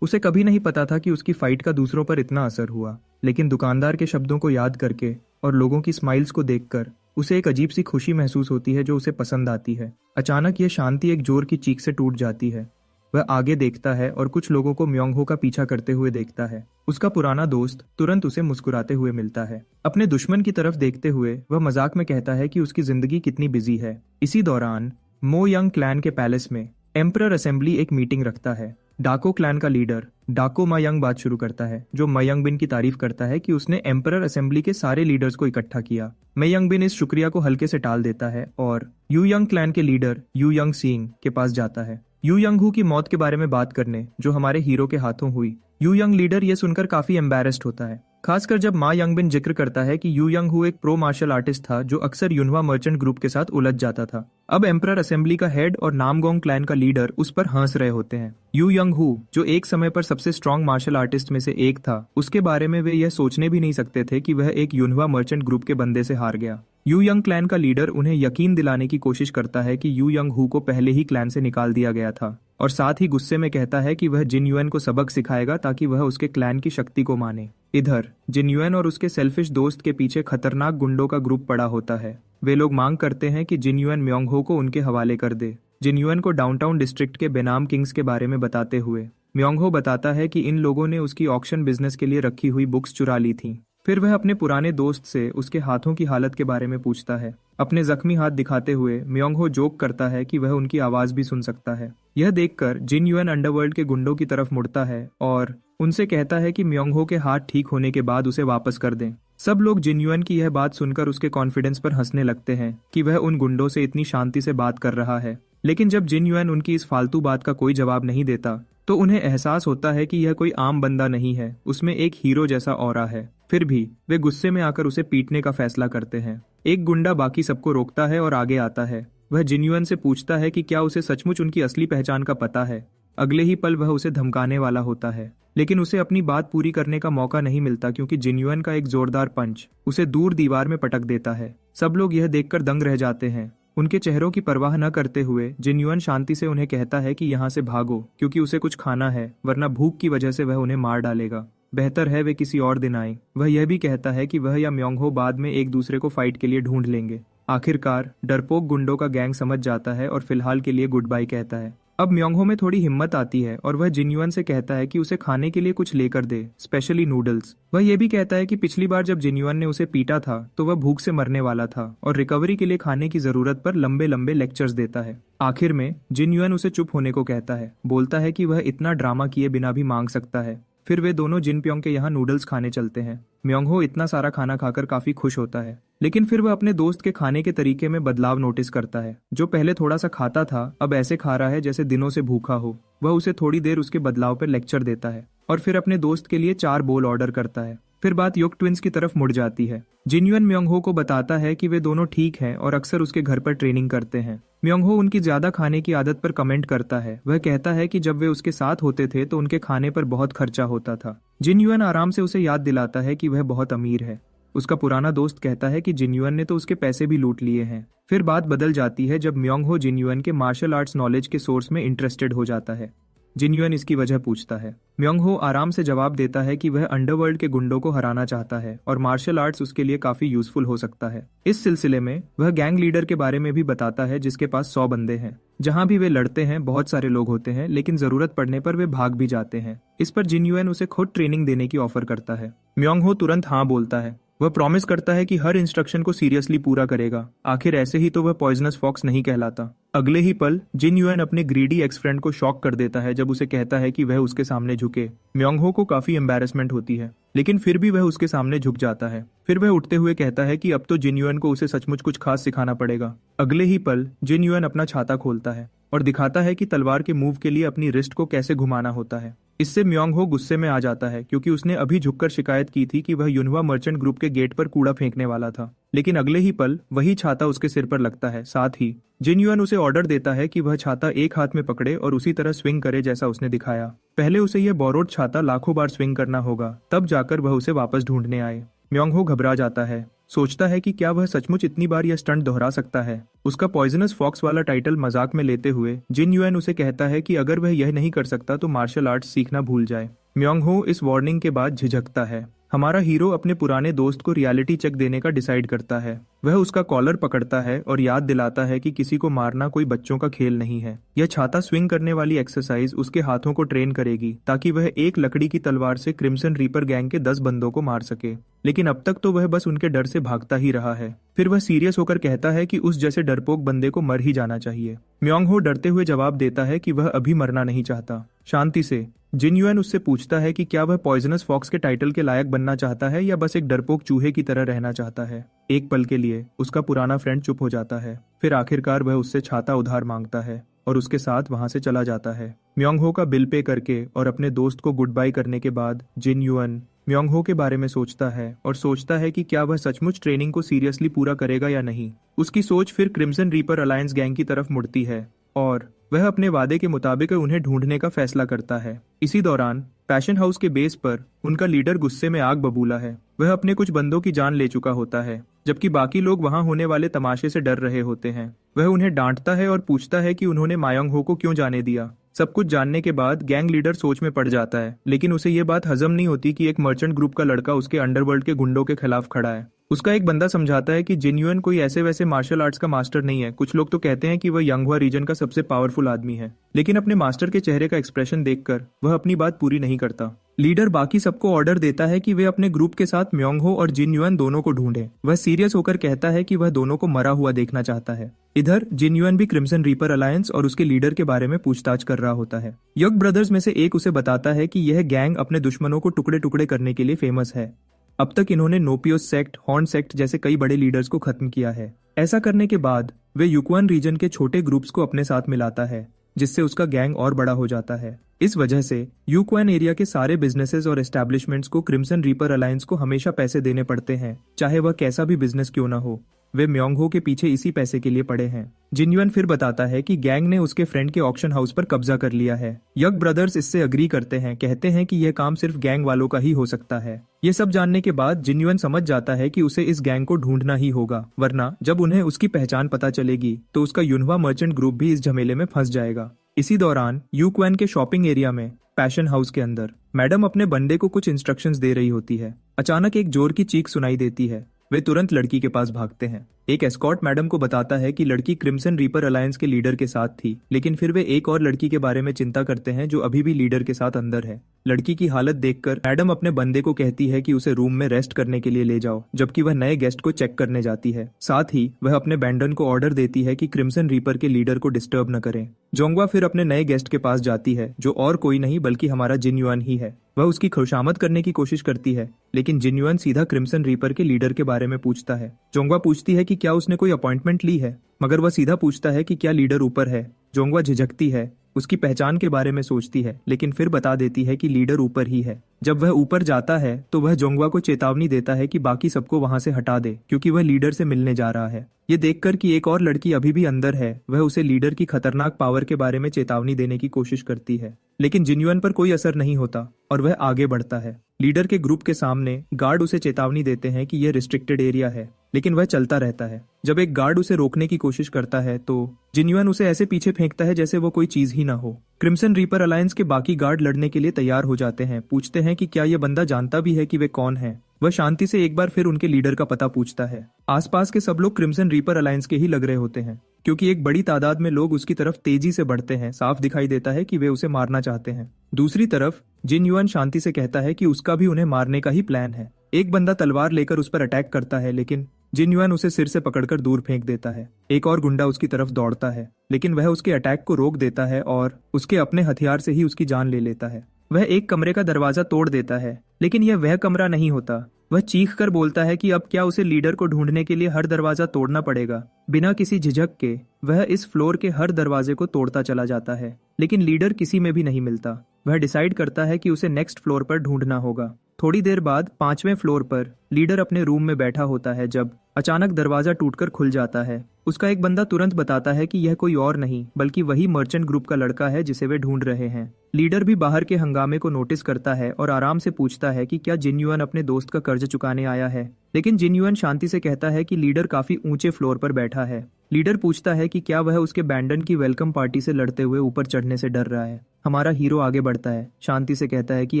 उसे कभी नहीं पता था कि उसकी फाइट का दूसरों पर इतना असर हुआ, लेकिन दुकानदार के शब्दों को याद करके और लोगों की स्माइल्स को देखकर उसे एक अजीब सी खुशी महसूस होती है जो उसे पसंद आती है। अचानक यह शांति एक जोर की चीख से टूट जाती है। वह आगे देखता है और कुछ लोगों को म्योंग हो का पीछा करते हुए देखता है। उसका पुराना दोस्त तुरंत उसे मुस्कुराते हुए मिलता है। अपने दुश्मन की तरफ देखते हुए वह मजाक में कहता है कि उसकी जिंदगी कितनी बिजी है। इसी दौरान मो यंग क्लैन के पैलेस में एम्परर असेंबली एक मीटिंग रखता है। डाको क्लैन का लीडर डाको मायंग बात शुरू करता है, जो मयंग बिन की तारीफ करता है कि उसने एम्परर असेंबली के सारे लीडर्स को इकट्ठा किया। मयंग बिन इस शुक्रिया को हल्के से टाल देता है और यू यंग क्लैन के लीडर यू यंग सींग के पास जाता है यू यंग हू की मौत के बारे में बात करने, जो हमारे हीरो के हाथों हुई। यू यंग लीडर यह सुनकर काफी एम्बैरेस्ड होता है, खासकर जब मा यंग बिन जिक्र करता है कि यू यंग हू एक प्रो मार्शल आर्टिस्ट था जो अक्सर यूनवा मर्चेंट ग्रुप के साथ उलझ जाता था। अब एम्परर असेंबली का हेड और नामगोंग क्लैन का लीडर उस पर हंस रहे होते हैं। यू यंग हू, जो एक समय पर सबसे स्ट्रॉन्ग मार्शल आर्टिस्ट में से एक था, उसके बारे में वे यह सोचने भी नहीं सकते थे कि वह एक यूनवा मर्चेंट ग्रुप के बंदे से हार गया। यू यंग क्लैन का लीडर उन्हें यकीन दिलाने की कोशिश करता है कि यू यंग हू को पहले ही क्लैन से निकाल दिया गया था, और साथ ही गुस्से में कहता है कि वह जिन युआन को सबक सिखाएगा ताकि वह उसके क्लैन की शक्ति को माने। इधर जिन युआन और उसके सेल्फिश दोस्त के पीछे खतरनाक गुंडों का ग्रुप पड़ा होता है। वे लोग मांग करते हैं कि जिन युआन म्योंग हो को उनके हवाले कर दे। जिन युआन को डाउनटाउन डिस्ट्रिक्ट के बेनाम किंग्स के बारे में बताते हुए म्योंग हो बताता है कि इन लोगों ने उसकी ऑक्शन बिजनेस के लिए रखी हुई बुक्स चुरा ली थी। फिर वह अपने पुराने दोस्त से उसके हाथों की हालत के बारे में पूछता है। अपने जख्मी हाथ दिखाते हुए म्योंग हो जोक करता है कि वह उनकी आवाज भी सुन सकता है। यह देखकर जिन युआन अंडरवर्ल्ड के गुंडों की तरफ मुड़ता है और उनसे कहता है कि म्योंग हो के हाथ ठीक होने के बाद उसे वापस कर दें। सब लोग जिन युआन की यह बात सुनकर उसके कॉन्फिडेंस पर हंसने लगते हैं कि वह उन गुंडों से इतनी शांति से बात कर रहा है। लेकिन जब जिन युआन उनकी इस फालतू बात का कोई जवाब नहीं देता तो उन्हें एहसास होता है कि यह कोई आम बंदा नहीं है, उसमें एक हीरो जैसा ऑरा है। फिर भी वे गुस्से में आकर उसे पीटने का फैसला करते हैं। एक गुंडा बाकी सबको रोकता है और आगे आता है। वह जिन युआन से पूछता है कि क्या उसे सचमुच उनकी असली पहचान का पता है। अगले ही पल वह उसे धमकाने वाला होता है, लेकिन उसे अपनी बात पूरी करने का मौका नहीं मिलता क्योंकि जिन युआन का एक जोरदार पंच उसे दूर दीवार में पटक देता है। सब लोग यह देखकर दंग रह जाते हैं। उनके चेहरों की परवाह न करते हुए जिन युआन शांति से उन्हें कहता है कि यहाँ से भागो क्योंकि उसे कुछ खाना है, वरना भूख की वजह से वह उन्हें मार डालेगा। बेहतर है वे किसी और दिन आए। वह यह भी कहता है कि वह या म्योंग हो बाद में एक दूसरे को फाइट के लिए ढूंढ लेंगे। आखिरकार डरपोक गुंडों का गैंग समझ जाता है और फिलहाल के लिए गुड बाय कहता है। अब म्योंग हो में थोड़ी हिम्मत आती है और वह जिन युआन से कहता है कि उसे खाने के लिए कुछ लेकर दे, स्पेशली नूडल्स। वह यह भी कहता है कि पिछली बार जब जिन युआन ने उसे पीटा था तो वह भूख से मरने वाला था और रिकवरी के लिए खाने की जरूरत पर लंबे लंबे लेक्चर्स देता है। आखिर में जिन युआन उसे चुप होने को कहता है, बोलता है कि वह इतना ड्रामा किए बिना भी मांग सकता है। फिर वे दोनों जिन प्योंग के यहाँ नूडल्स खाने चलते हैं। म्योंग हो इतना सारा खाना खाकर काफी खुश होता है, लेकिन फिर वह अपने दोस्त के खाने के तरीके में बदलाव नोटिस करता है। जो पहले थोड़ा सा खाता था अब ऐसे खा रहा है जैसे दिनों से भूखा हो। वह उसे थोड़ी देर उसके बदलाव पर लेक्चर देता है और फिर अपने दोस्त के लिए 4 बोल ऑर्डर करता है। फिर बात युग ट्विंस की तरफ मुड़ जाती है। जिनयुन म्योंगहो को बताता है कि वे दोनों ठीक हैं और अक्सर उसके घर पर ट्रेनिंग करते हैं। म्योंगहो उनकी ज्यादा खाने की आदत पर कमेंट करता है। वह कहता है कि जब वे उसके साथ होते थे तो उनके खाने पर बहुत खर्चा होता था। जिनयुन आराम से उसे याद दिलाता है कि वह बहुत अमीर है। उसका पुराना दोस्त कहता है कि जिनयुन ने तो उसके पैसे भी लूट लिए हैं। फिर बात बदल जाती है जब म्योंगहो जिनयुन के मार्शल आर्ट्स नॉलेज के सोर्स में इंटरेस्टेड हो जाता है। जिनयुन इसकी वजह पूछता है। म्योंगहो आराम से जवाब देता है कि वह अंडरवर्ल्ड के गुंडों को हराना चाहता है और मार्शल आर्ट्स उसके लिए काफी यूजफुल हो सकता है। इस सिलसिले में वह गैंग लीडर के बारे में भी बताता है जिसके पास 100 बंदे हैं। जहां भी वे लड़ते हैं बहुत सारे लोग होते हैं, लेकिन जरूरत पड़ने पर वे भाग भी जाते हैं। इस पर जिनयुन उसे खुद ट्रेनिंग देने की ऑफर करता है। म्योंगहो तुरंत हाँ बोलता है। वह प्रॉमिस करता है कि हर इंस्ट्रक्शन को सीरियसली पूरा करेगा। आखिर ऐसे ही तो वह पॉइजनस फॉक्स नहीं कहलाता। अगले ही पल जिनयुन अपने ग्रीडी एक्स फ्रेंड को शॉक कर देता है जब उसे कहता है कि वह उसके सामने झुके। म्योंगहो को काफी एम्बैरेसमेंट होती है, लेकिन फिर भी वह उसके सामने झुक जाता है। फिर वह उठते हुए कहता है कि अब तो जिनयुन को उसे सचमुच कुछ खास सिखाना पड़ेगा। अगले ही पल जिनयुन अपना छाता खोलता है और दिखाता है कि तलवार के मूव के लिए अपनी रिस्ट को कैसे घुमाना होता है। इससे म्योंगहो गुस्से में आ जाता है क्योंकि उसने अभी झुककर शिकायत की थी कि वह युनहवा मर्चेंट ग्रुप के गेट पर कूड़ा फेंकने वाला था। लेकिन अगले ही पल वही छाता उसके सिर पर लगता है। साथ ही जिनयुन उसे ऑर्डर देता है कि वह छाता एक हाथ में पकड़े और उसी तरह स्विंग करे जैसा उसने दिखाया। पहले उसे यह बोरोड छाता लाखों बार स्विंग करना होगा, तब जाकर वह उसे वापस ढूंढने आए। म्योंगहो घबरा जाता है, सोचता है कि क्या वह सचमुच इतनी बार यह स्टंट दोहरा सकता है। उसका पॉइजनस फॉक्स वाला टाइटल मजाक में लेते हुए जिनयुन उसे कहता है कि अगर वह यह नहीं कर सकता तो मार्शल आर्ट्स सीखना भूल जाए। म्योंगहो इस वार्निंग के बाद झिझकता है। हमारा हीरो अपने पुराने दोस्त को रियलिटी चेक देने का डिसाइड करता है। वह उसका कॉलर पकड़ता है और याद दिलाता है कि किसी को मारना कोई बच्चों का खेल नहीं है। यह छाता स्विंग करने वाली एक्सरसाइज उसके हाथों को ट्रेन करेगी ताकि वह एक लकड़ी की तलवार से क्रिम्सन रीपर गैंग के 10 बंदों को मार सके। लेकिन अब तक तो वह बस उनके डर से भागता ही रहा है। फिर वह सीरियस होकर कहता है कि उस जैसे डरपोक बंदे को मर ही जाना चाहिए। म्योंगहो डरते हुए जवाब देता है कि वह अभी मरना नहीं चाहता। शांति से जिनयुन उससे पूछता है कि क्या वह पॉइजनस फॉक्स के टाइटल के लायक बनना चाहता है या बस एक डरपोक चूहे की तरह रहना चाहता है। एक पल के लिए उसका पुराना फ्रेंड चुप हो जाता है। फिर आखिरकार वह उससे छाता उधार मांगता है और उसके साथ वहां से चला जाता है। म्योंगहो का बिल पे करके और अपने दोस्त को गुड बाय करने के बाद जिनयुन म्योंगहो के बारे में सोचता है और सोचता है कि क्या वह सचमुच ट्रेनिंग को सीरियसली पूरा करेगा या नहीं। उसकी सोच फिर क्रिम्सन रीपर अलायंस गैंग की तरफ मुड़ती है और वह अपने वादे के मुताबिक उन्हें ढूंढने का फैसला करता है। इसी दौरान पैशन हाउस के बेस पर उनका लीडर गुस्से में आग बबूला है। वह अपने कुछ बंदों की जान ले चुका होता है, जबकि बाकी लोग वहां होने वाले तमाशे से डर रहे होते हैं। वह उन्हें डांटता है और पूछता है कि उन्होंने म्योंगहो को क्यों जाने दिया। सब कुछ जानने के बाद गैंग लीडर सोच में पड़ जाता है, लेकिन उसे ये बात हजम नहीं होती कि एक मर्चेंट ग्रुप का लड़का उसके अंडरवर्ल्ड के गुंडों के खिलाफ खड़ा है। उसका एक बंदा समझाता है कि जिनयुन कोई ऐसे वैसे मार्शल आर्ट्स का मास्टर नहीं है। कुछ लोग तो कहते हैं कि वह यंगहुआ रीजन का सबसे पावरफुल आदमी है, लेकिन अपने मास्टर के चेहरे का एक्सप्रेशन देखकर वह अपनी बात पूरी नहीं करता। लीडर बाकी सबको ऑर्डर देता है कि वे अपने ग्रुप के साथ म्योंगहो और जिनयुन दोनों को ढूंढें। वह सीरियस होकर कहता है कि वह दोनों को मरा हुआ देखना चाहता है। इधर जिनयुन भी क्रिम्सन रीपर अलायंस और उसके लीडर के बारे में पूछताछ कर रहा होता है। यग ब्रदर्स में से एक उसे बताता है कि यह गैंग अपने दुश्मनों को टुकड़े टुकड़े करने के लिए फेमस है। अब तक इन्होंने नोपियोस सेक्ट, हॉर्न सेक्ट जैसे कई बड़े लीडर्स को खत्म किया है। ऐसा करने के बाद वे युक्वान रीजन के छोटे ग्रुप्स को अपने साथ मिलाता है, जिससे उसका गैंग और बड़ा हो जाता है। इस वजह से युक्वान एरिया के सारे बिजनेसेस और एस्टैब्लिशमेंट्स को क्रिम्सन रीपर अलायंस को हमेशा पैसे देने पड़ते हैं, चाहे वह कैसा भी बिजनेस क्यों ना हो। वे म्योंगहो के पीछे इसी पैसे के लिए पड़े हैं। जिनयुन फिर बताता है कि गैंग ने उसके फ्रेंड के ऑक्शन हाउस पर कब्जा कर लिया है। यग ब्रदर्स इससे अग्री करते हैं, कहते हैं कि यह काम सिर्फ गैंग वालों का ही हो सकता है। ये सब जानने के बाद जिनयुन समझ जाता है कि उसे इस गैंग को ढूंढना ही होगा, वरना जब उन्हें उसकी पहचान पता चलेगी तो उसका युनहवा मर्चेंट ग्रुप भी इस झमेले में फंस जाएगा। इसी दौरान युक्वान के शॉपिंग एरिया में पैशन हाउस के अंदर मैडम अपने बंदे को कुछ इंस्ट्रक्शंस दे रही होती है। अचानक एक जोर की चीख सुनाई देती है। वे तुरंत लड़की के पास भागते हैं। एक एस्कॉर्ट मैडम को बताता है कि लड़की क्रिम्सन रीपर अलायंस के लीडर के साथ थी, लेकिन फिर वे एक और लड़की के बारे में चिंता करते हैं जो अभी भी लीडर के साथ अंदर है। लड़की की हालत देखकर मैडम अपने बंदे को कहती है कि उसे रूम में रेस्ट करने के लिए ले जाओ, जबकि वह नए गेस्ट को चेक करने जाती है। साथ ही वह अपने बैंडन को ऑर्डर देती है कि क्रिम्सन रीपर के लीडर को डिस्टर्ब न करें। जोंगवा फिर अपने नए गेस्ट के पास जाती है, जो और कोई नहीं बल्कि हमारा जिन युआन ही है। वह उसकी खुशामद करने की कोशिश करती है, लेकिन जिन युआन सीधा क्रिम्सन रीपर के लीडर के बारे में पूछता है। जोंगवा पूछती है कि क्या उसने कोई अपॉइंटमेंट ली है, मगर वह सीधा पूछता है कि क्या लीडर ऊपर है। जोंगवा झिझकती है, उसकी पहचान के बारे में सोचती है, लेकिन फिर बता देती है कि लीडर ऊपर ही है। जब वह ऊपर जाता है तो वह जोंगवा को चेतावनी देता है कि बाकी सबको वहां से हटा दे, क्योंकि वह लीडर से मिलने जा रहा है। ये देखकर कि एक और लड़की अभी भी अंदर है, वह उसे लीडर की खतरनाक पावर के बारे में चेतावनी देने की कोशिश करती है, लेकिन जिन युआन पर कोई असर नहीं होता और वह आगे बढ़ता है। लीडर के ग्रुप के सामने गार्ड उसे चेतावनी देते हैं कि यह रिस्ट्रिक्टेड एरिया है, लेकिन वह चलता रहता है। जब एक गार्ड उसे रोकने की कोशिश करता है तो जिन युआन उसे ऐसे पीछे फेंकता है जैसे वो कोई चीज ही ना हो। क्रिम्सन रीपर अलायंस के बाकी गार्ड लड़ने के लिए तैयार हो जाते हैं, पूछते हैं कि क्या यह बंदा जानता भी है कि वे कौन है। वह शांति से एक बार फिर उनके लीडर का पता पूछता है। आसपास के सब लोग क्रिम्सन रीपर अलायंस के ही लग रहे होते हैं, क्योंकि एक बड़ी तादाद में लोग उसकी तरफ तेजी से बढ़ते हैं। साफ दिखाई देता है कि वे उसे मारना चाहते हैं। दूसरी तरफ जिन युआन शांति से कहता है कि उसका भी उन्हें मारने का ही प्लान है। एक बंदा तलवार लेकर उस पर अटैक करता है, लेकिन जिन युआन उसे सिर से पकड़कर दूर फेंक देता है। एक और गुंडा उसकी तरफ दौड़ता है, लेकिन वह उसके अटैक को रोक देता है और उसके अपने हथियार से ही उसकी जान ले लेता है। वह एक कमरे का दरवाजा तोड़ देता है, लेकिन यह वह कमरा नहीं होता। वह चीख कर बोलता है कि अब क्या उसे लीडर को ढूंढने के लिए हर दरवाजा तोड़ना पड़ेगा। बिना किसी झिझक के वह इस फ्लोर के हर दरवाजे को तोड़ता चला जाता है, लेकिन लीडर किसी में भी नहीं मिलता। वह डिसाइड करता है कि उसे नेक्स्ट फ्लोर पर ढूंढना होगा। थोड़ी देर बाद 5वें फ्लोर पर लीडर अपने रूम में बैठा होता है जब अचानक दरवाजा टूटकर खुल जाता है। उसका एक बंदा तुरंत बताता है कि यह कोई और नहीं बल्कि वही मर्चेंट ग्रुप का लड़का है जिसे वे ढूंढ रहे हैं। लीडर भी बाहर के हंगामे को नोटिस करता है और आराम से पूछता है कि क्या जिन युआन अपने दोस्त का कर्ज चुकाने आया है, लेकिन जिन युआन शांति से कहता है कि लीडर काफी ऊंचे फ्लोर पर बैठा है। लीडर पूछता है कि क्या वह उसके बैंडन की वेलकम पार्टी से लड़ते हुए ऊपर चढ़ने से डर रहा है। हमारा हीरो आगे बढ़ता है, शांति से कहता है कि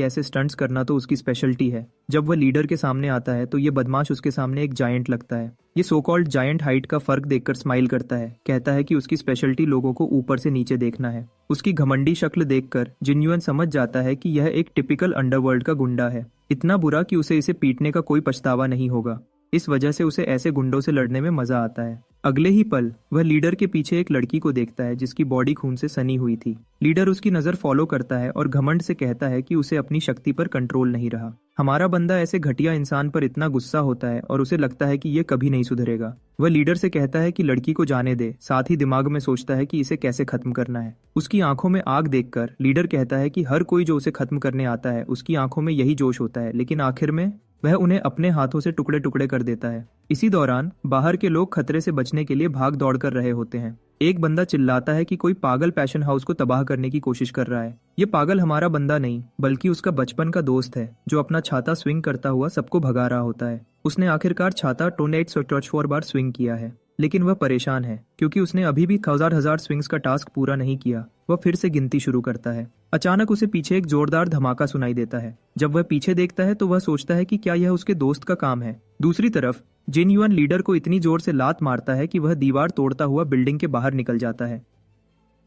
ऐसे स्टंट्स करना तो उसकी स्पेशलिटी है। जब वह लीडर के सामने आता है तो ये बदमाश उसके सामने एक जायंट लगता है। ये सो कॉल्ड जायंट हाइट का फर्क देखकर स्माइल करता है, कहता है कि उसकी स्पेशलिटी लोगों को ऊपर से नीचे देखना है। उसकी घमंडी शक्ल देखकर जिन युआन समझ जाता है कि यह एक टिपिकल अंडरवर्ल्ड का गुंडा है, इतना बुरा कि उसे इसे पीटने का कोई पछतावा नहीं होगा। इस वजह से उसे ऐसे गुंडों से लड़ने में मजा आता है। अगले ही पल वह लीडर के पीछे एक लड़की को देखता है जिसकी बॉडी खून से सनी हुई थी। लीडर उसकी नजर फॉलो करता है और घमंड से कहता है कि उसे अपनी शक्ति पर कंट्रोल नहीं रहा। हमारा बंदा ऐसे घटिया इंसान पर इतना गुस्सा होता है और उसे लगता है कि ये कभी नहीं सुधरेगा। वह लीडर से कहता है कि लड़की को जाने दे, साथ ही दिमाग में सोचता है कि इसे कैसे खत्म करना है। उसकी आंखों में आग देखकर लीडर कहता है कि हर कोई जो उसे खत्म करने आता है उसकी आंखों में यही जोश होता है, लेकिन आखिर में वह उन्हें अपने हाथों से टुकड़े टुकड़े कर देता है। इसी दौरान बाहर के लोग खतरे से बचने के लिए भाग दौड़ कर रहे होते हैं। एक बंदा चिल्लाता है कि कोई पागल पैशन हाउस को तबाह करने की कोशिश कर रहा है। ये पागल हमारा बंदा नहीं बल्कि उसका बचपन का दोस्त है जो अपना छाता स्विंग करता हुआ सबको भगा रहा होता है। उसने आखिरकार छाता 4 बार स्विंग किया है, लेकिन वह परेशान है क्योंकि उसने अभी भी 1000 स्विंग्स का टास्क पूरा नहीं किया। वह फिर से गिनती शुरू करता है। अचानक उसे पीछे एक जोरदार धमाका सुनाई देता है। जब वह पीछे देखता है तो वह सोचता है कि क्या यह उसके दोस्त का काम है। दूसरी तरफ जिन युआन लीडर को इतनी जोर से लात मारता है कि वह दीवार तोड़ता हुआ बिल्डिंग के बाहर निकल जाता है।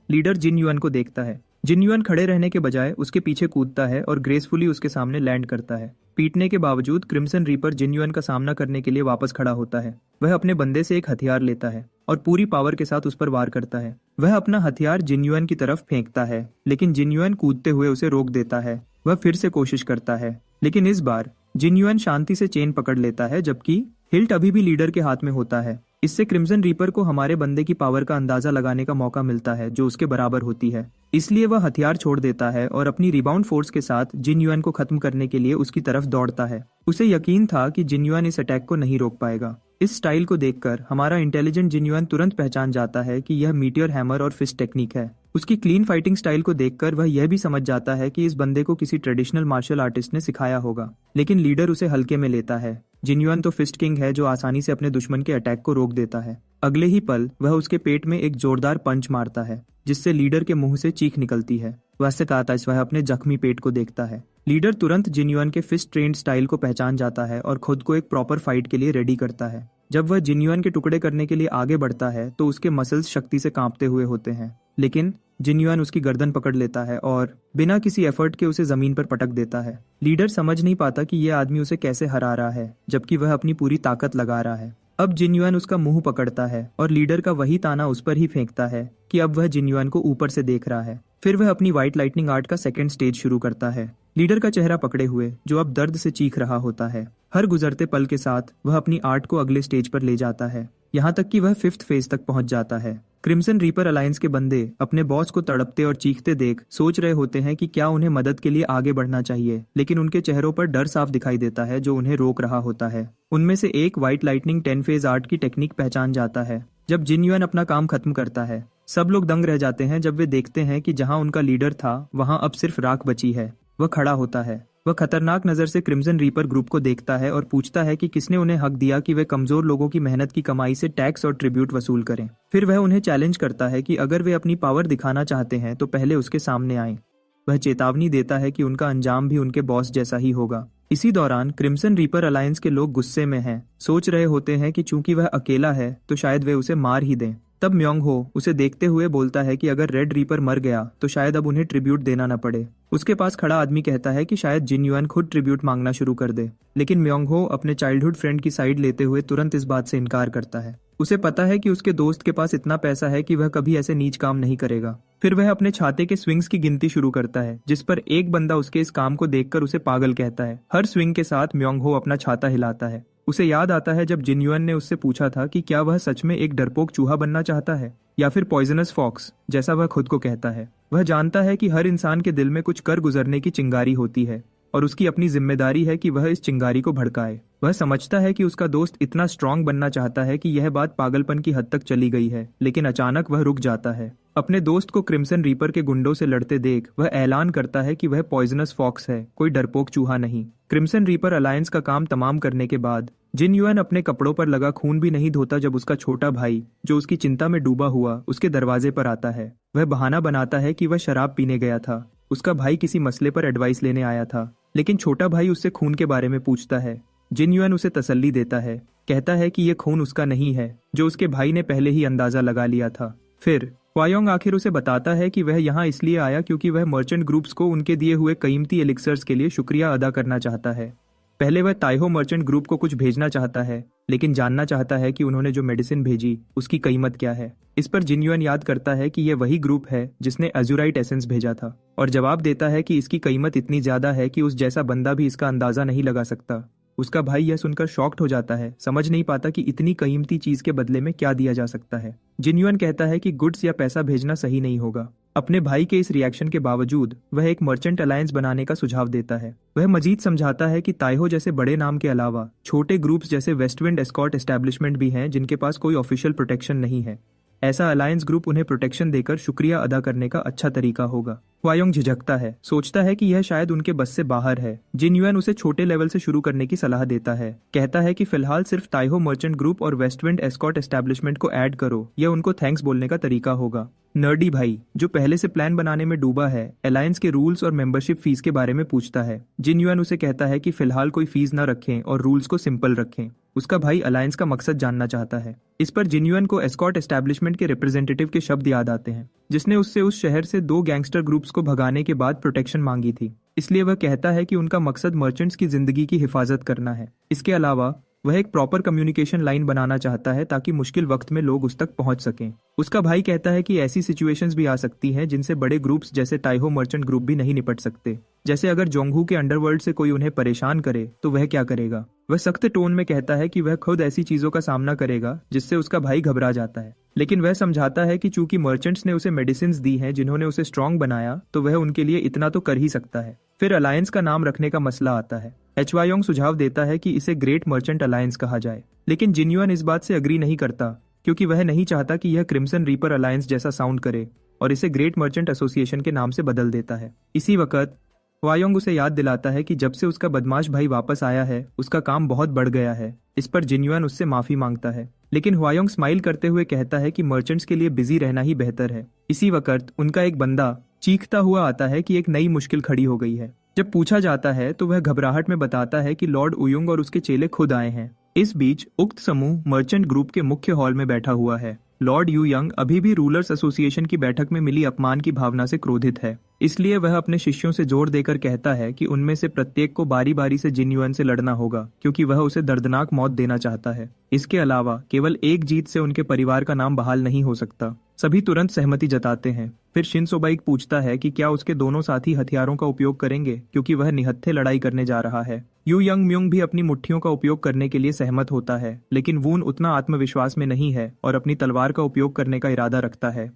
लीडर जिन युआन को देखता है। जिन युआन खड़े रहने के बजाय उसके पीछे कूदता है और ग्रेसफुली उसके सामने लैंड करता है। पीटने के बावजूद क्रिम्सन रीपर जिन युआन का सामना करने के लिए वापस खड़ा होता है। वह अपने बंदे से एक हथियार लेता है और पूरी पावर के साथ उस पर वार करता है। वह अपना हथियार जिन युआन की तरफ फेंकता है, लेकिन जिन युआन कूदते हुए उसे रोक देता है। वह फिर से कोशिश करता है, लेकिन इस बार जिन युआन शांति से चेन पकड़ लेता है, जबकि हिल्ट अभी भी लीडर के हाथ में होता है। इससे क्रिम्सन रीपर को हमारे बंदे की पावर का अंदाजा लगाने का मौका मिलता है जो उसके बराबर होती है। इसलिए वह हथियार छोड़ देता है और अपनी रिबाउंड फोर्स के साथ जिन युआन को खत्म करने के लिए उसकी तरफ दौड़ता है। उसे यकीन था कि जिन युआन इस अटैक को नहीं रोक पाएगा। इस स्टाइल को देखकर हमारा इंटेलिजेंट जिन युआन तुरंत पहचान जाता है कि यह मीटियर हैमर और फिस्ट टेक्निक है। उसकी क्लीन फाइटिंग स्टाइल को देखकर वह यह भी समझ जाता है कि इस बंदे को किसी ट्रेडिशनल मार्शल आर्टिस्ट ने सिखाया होगा, लेकिन लीडर उसे हल्के में लेता है। जिन युआन तो फिस्ट किंग है जो आसानी से अपने दुश्मन के अटैक को रोक देता है। अगले ही पल वह उसके पेट में एक जोरदार पंच मारता है जिससे लीडर के मुंह से चीख निकलती है। वैसे ताताश वह अपने जख्मी पेट को देखता है। लीडर तुरंत जिन युआन के फिस्ट ट्रेंड स्टाइल को पहचान जाता है और खुद को एक प्रॉपर फाइट के लिए रेडी करता है। जब वह जिन्युआन के टुकड़े करने के लिए आगे बढ़ता है तो उसके मसल्स शक्ति से कांपते हुए होते हैं, लेकिन जिन्युआन उसकी गर्दन पकड़ लेता है और बिना किसी एफर्ट के उसे जमीन पर पटक देता है। लीडर समझ नहीं पाता कि यह आदमी उसे कैसे हरा रहा है, जबकि वह अपनी पूरी ताकत लगा रहा है। अब जिन्युआन उसका मुंह पकड़ता है और लीडर का वही ताना उस पर ही फेंकता है कि अब वह जिन्युआन को ऊपर से देख रहा है। फिर वह अपनी व्हाइट लाइटनिंग आर्ट का सेकंड स्टेज शुरू करता है, लीडर का चेहरा पकड़े हुए, जो अब दर्द से चीख रहा होता है। हर गुजरते पल के साथ वह अपनी आर्ट को अगले स्टेज पर ले जाता है, यहाँ तक कि वह 5th फेज तक पहुंच जाता है। क्रिम्सन रीपर अलायंस के बंदे अपने बॉस को तड़पते और चीखते देख सोच रहे होते हैं कि क्या उन्हें मदद के लिए आगे बढ़ना चाहिए, लेकिन उनके चेहरों पर डर साफ दिखाई देता है जो उन्हें रोक रहा होता है। उनमें से एक व्हाइट लाइटनिंग 10 फेज आर्ट की टेक्निक पहचान जाता है। जब जिन्युआन अपना काम खत्म करता है, सब लोग दंग रह जाते हैं जब वे देखते हैं कि जहां उनका लीडर था वहां अब सिर्फ राख बची है। वह खड़ा होता है, वह खतरनाक नजर से क्रिम्सन रीपर ग्रुप को देखता है और पूछता है कि किसने उन्हें हक दिया कि वे कमजोर लोगों की मेहनत की कमाई से टैक्स और ट्रिब्यूट वसूल करें। फिर वह उन्हें चैलेंज करता है कि अगर वे अपनी पावर दिखाना चाहते हैं तो पहले उसके सामने आएं। वह चेतावनी देता है कि उनका अंजाम भी उनके बॉस जैसा ही होगा। इसी दौरान क्रिम्सन रीपर अलायंस के लोग गुस्से में हैं, सोच रहे होते हैं कि चूंकि वह अकेला है तो शायद वे उसे मार ही दें। तब म्योंग हो उसे देखते हुए बोलता है कि अगर रेड रीपर मर गया तो शायद अब उन्हें ट्रिब्यूट देना न पड़े। उसके पास खड़ा आदमी कहता है कि शायद जिन्युआन खुद ट्रिब्यूट मांगना शुरू कर दे, लेकिन म्योंग हो अपने चाइल्डहुड फ्रेंड की साइड लेते हुए तुरंत इस बात से इनकार करता है। उसे पता है कि उसके दोस्त के पास इतना पैसा है कि वह कभी ऐसे नीच काम नहीं करेगा। फिर वह अपने छाते के स्विंग्स की गिनती शुरू करता है, जिस पर एक बंदा उसके इस काम को देखकर उसे पागल कहता है। हर स्विंग के साथ म्योंग हो अपना छाता हिलाता है। उसे याद आता है जब जिन्युआन ने उससे पूछा था कि क्या वह सच में एक डरपोक चूहा बनना चाहता है या फिर पॉइजनस फॉक्स, जैसा वह खुद को कहता है। वह जानता है कि हर इंसान के दिल में कुछ कर गुजरने की चिंगारी होती है और उसकी अपनी जिम्मेदारी है कि वह इस चिंगारी को भड़काए। वह समझता है कि उसका दोस्त इतना स्ट्रांग बनना चाहता है कि यह बात पागलपन की हद तक चली गई है, लेकिन अचानक वह रुक जाता है। अपने दोस्त को क्रिम्सन रीपर के गुंडों से लड़ते देख वह ऐलान करता है कि वह पॉइजनस फॉक्स है, कोई डरपोक चूहा नहीं। क्रिम्सन रीपर अलायंस का काम तमाम करने के बाद जिन्युआन अपने कपड़ों पर लगा खून भी नहीं धोता जब उसका छोटा भाई, जो उसकी चिंता में डूबा हुआ, उसके दरवाजे पर आता है। वह बहाना बनाता है कि वह शराब पीने गया था। उसका भाई किसी मसले पर एडवाइस लेने आया था, लेकिन छोटा भाई उससे खून के बारे में पूछता है। जिन्युआन उसे तसल्ली देता है, कहता है कि यह खून उसका नहीं है, जो उसके भाई ने पहले ही अंदाजा लगा लिया था। फिर वायोंग आखिर उसे बताता है कि वह यहाँ इसलिए आया क्योंकि वह मर्चेंट ग्रुप्स को उनके दिए हुए कीमती एलिक्सर्स के लिए शुक्रिया अदा करना चाहता है। पहले वह ताइहो मर्चेंट ग्रुप को कुछ भेजना चाहता है, लेकिन जानना चाहता है कि उन्होंने जो मेडिसिन भेजी उसकी कीमत क्या है। इस पर जिन्युआन याद करता है कि यह वही ग्रुप है जिसने एजुराइट एसेंस भेजा था और जवाब देता है कि इसकी कीमत इतनी ज्यादा है कि उस जैसा बंदा भी इसका अंदाजा नहीं लगा सकता। उसका भाई यह सुनकर शॉक्ड हो जाता है, समझ नहीं पाता कि इतनी कीमती चीज के बदले में क्या दिया जा सकता है। जिन्युआन कहता है कि गुड्स या पैसा भेजना सही नहीं होगा। अपने भाई के इस रिएक्शन के बावजूद वह एक मर्चेंट अलायंस बनाने का सुझाव देता है। वह मजीद समझाता है कि ताइहो जैसे बड़े नाम के अलावा छोटे ग्रुप्स जैसे वेस्टविंड एस्कॉर्ट एस्टैब्लिशमेंट भी हैं जिनके पास कोई ऑफिशियल प्रोटेक्शन नहीं है। ऐसा अलायंस ग्रुप उन्हें प्रोटेक्शन देकर शुक्रिया अदा करने का अच्छा तरीका होगा। वायोंग झिझकता है, सोचता है कि यह शायद उनके बस से बाहर है। जिन्युआन उसे छोटे लेवल से शुरू करने की सलाह देता है, कहता है कि फिलहाल सिर्फ ताइहो मर्चेंट ग्रुप और वेस्टविंड एस्कॉर्ट एस्टैब्लिशमेंट को ऐड करो, यह उनको थैंक्स बोलने का तरीका होगा। नर्डी भाई, जो पहले से प्लान बनाने में डूबा है, अलायंस के रूल्स और मेंबरशिप फीस के बारे में पूछता है। जिन्युआन उसे कहता है कि फिलहाल कोई फीस न रखें और रूल्स को सिंपल रखें। उसका भाई अलायंस का मकसद जानना चाहता है। इस पर जिन्युआन को एस्कॉर्ट एस्टैब्लिशमेंट के रिप्रेजेंटेटिव के शब्द याद आते हैं, जिसने उससे उस शहर से 2 गैंगस्टर ग्रुप्स को भगाने के बाद प्रोटेक्शन मांगी थी। इसलिए वह कहता है कि उनका मकसद मर्चेंट्स की जिंदगी की हिफाजत करना है। इसके अलावा वह एक प्रॉपर कम्युनिकेशन लाइन बनाना चाहता है ताकि मुश्किल वक्त में लोग उस तक पहुंच सकें। उसका भाई कहता है कि ऐसी सिचुएशंस भी आ सकती हैं जिनसे बड़े ग्रुप्स जैसे ताइहो मर्चेंट ग्रुप भी नहीं निपट सकते। जैसे अगर जोंगहू के अंडरवर्ल्ड से कोई उन्हें परेशान करे तो वह क्या करेगा। वह सख्त टोन में कहता है कि वह खुद ऐसी चीजों का सामना करेगा जिससे उसका भाई घबरा जाता है, लेकिन वह समझाता है कि चूंकि मर्चेंट्स ने उसे मेडिसिन दी हैं जिन्होंने उसे स्ट्रांग बनाया, तो वह उनके लिए इतना तो कर ही सकता है। फिर अलायंस का नाम रखने का मसला आता है। वायोंग सुझाव देता है कि इसे ग्रेट मर्चेंट अलायंस कहा जाए, लेकिन जिन्युआन इस बात से अग्री नहीं करता क्योंकि वह नहीं चाहता कि यह क्रिम्सन रीपर अलायंस जैसा साउंड करे और इसे ग्रेट मर्चेंट एसोसिएशन के नाम से बदल देता है। इसी वक्त वायोंग उसे याद दिलाता है कि जब से उसका बदमाश भाई वापस आया है उसका काम बहुत बढ़ गया है। इस पर जिन्युआन उससे माफी मांगता है, लेकिन वायोंग स्माइल करते हुए कहता है कि मर्चेंट्स के लिए बिजी रहना ही बेहतर है। इसी वक्त उनका एक बंदा चीखता हुआ आता है कि एक नई मुश्किल खड़ी हो गई है। जब पूछा जाता है तो वह घबराहट में बताता है कि लॉर्ड उयुंग और उसके चेले खुद आए हैं। इस बीच उक्त समूह मर्चेंट ग्रुप के मुख्य हॉल में बैठा हुआ है। लॉर्ड यू यंग अभी भी रूलर्स एसोसिएशन की बैठक में मिली अपमान की भावना से क्रोधित है। इसलिए वह अपने शिष्यों से जोर देकर कहता है कि उनमें से प्रत्येक को बारी बारी से जिन युआन से लड़ना होगा, क्योंकि वह उसे दर्दनाक मौत देना चाहता है। इसके अलावा केवल एक जीत से उनके परिवार का नाम बहाल नहीं हो सकता। सभी तुरंत सहमति जताते हैं। फिर शिन सोबाइक पूछता है कि क्या उसके दोनों साथी हथियारों का उपयोग करेंगे, क्योंकि वह निहत्थे लड़ाई करने जा रहा है। यू यंग म्यूंग भी अपनी मुट्ठियों का उपयोग करने के लिए सहमत होता है, लेकिन वून उतना आत्मविश्वास में नहीं है और अपनी तलवार का उपयोग करने का इरादा रखता है।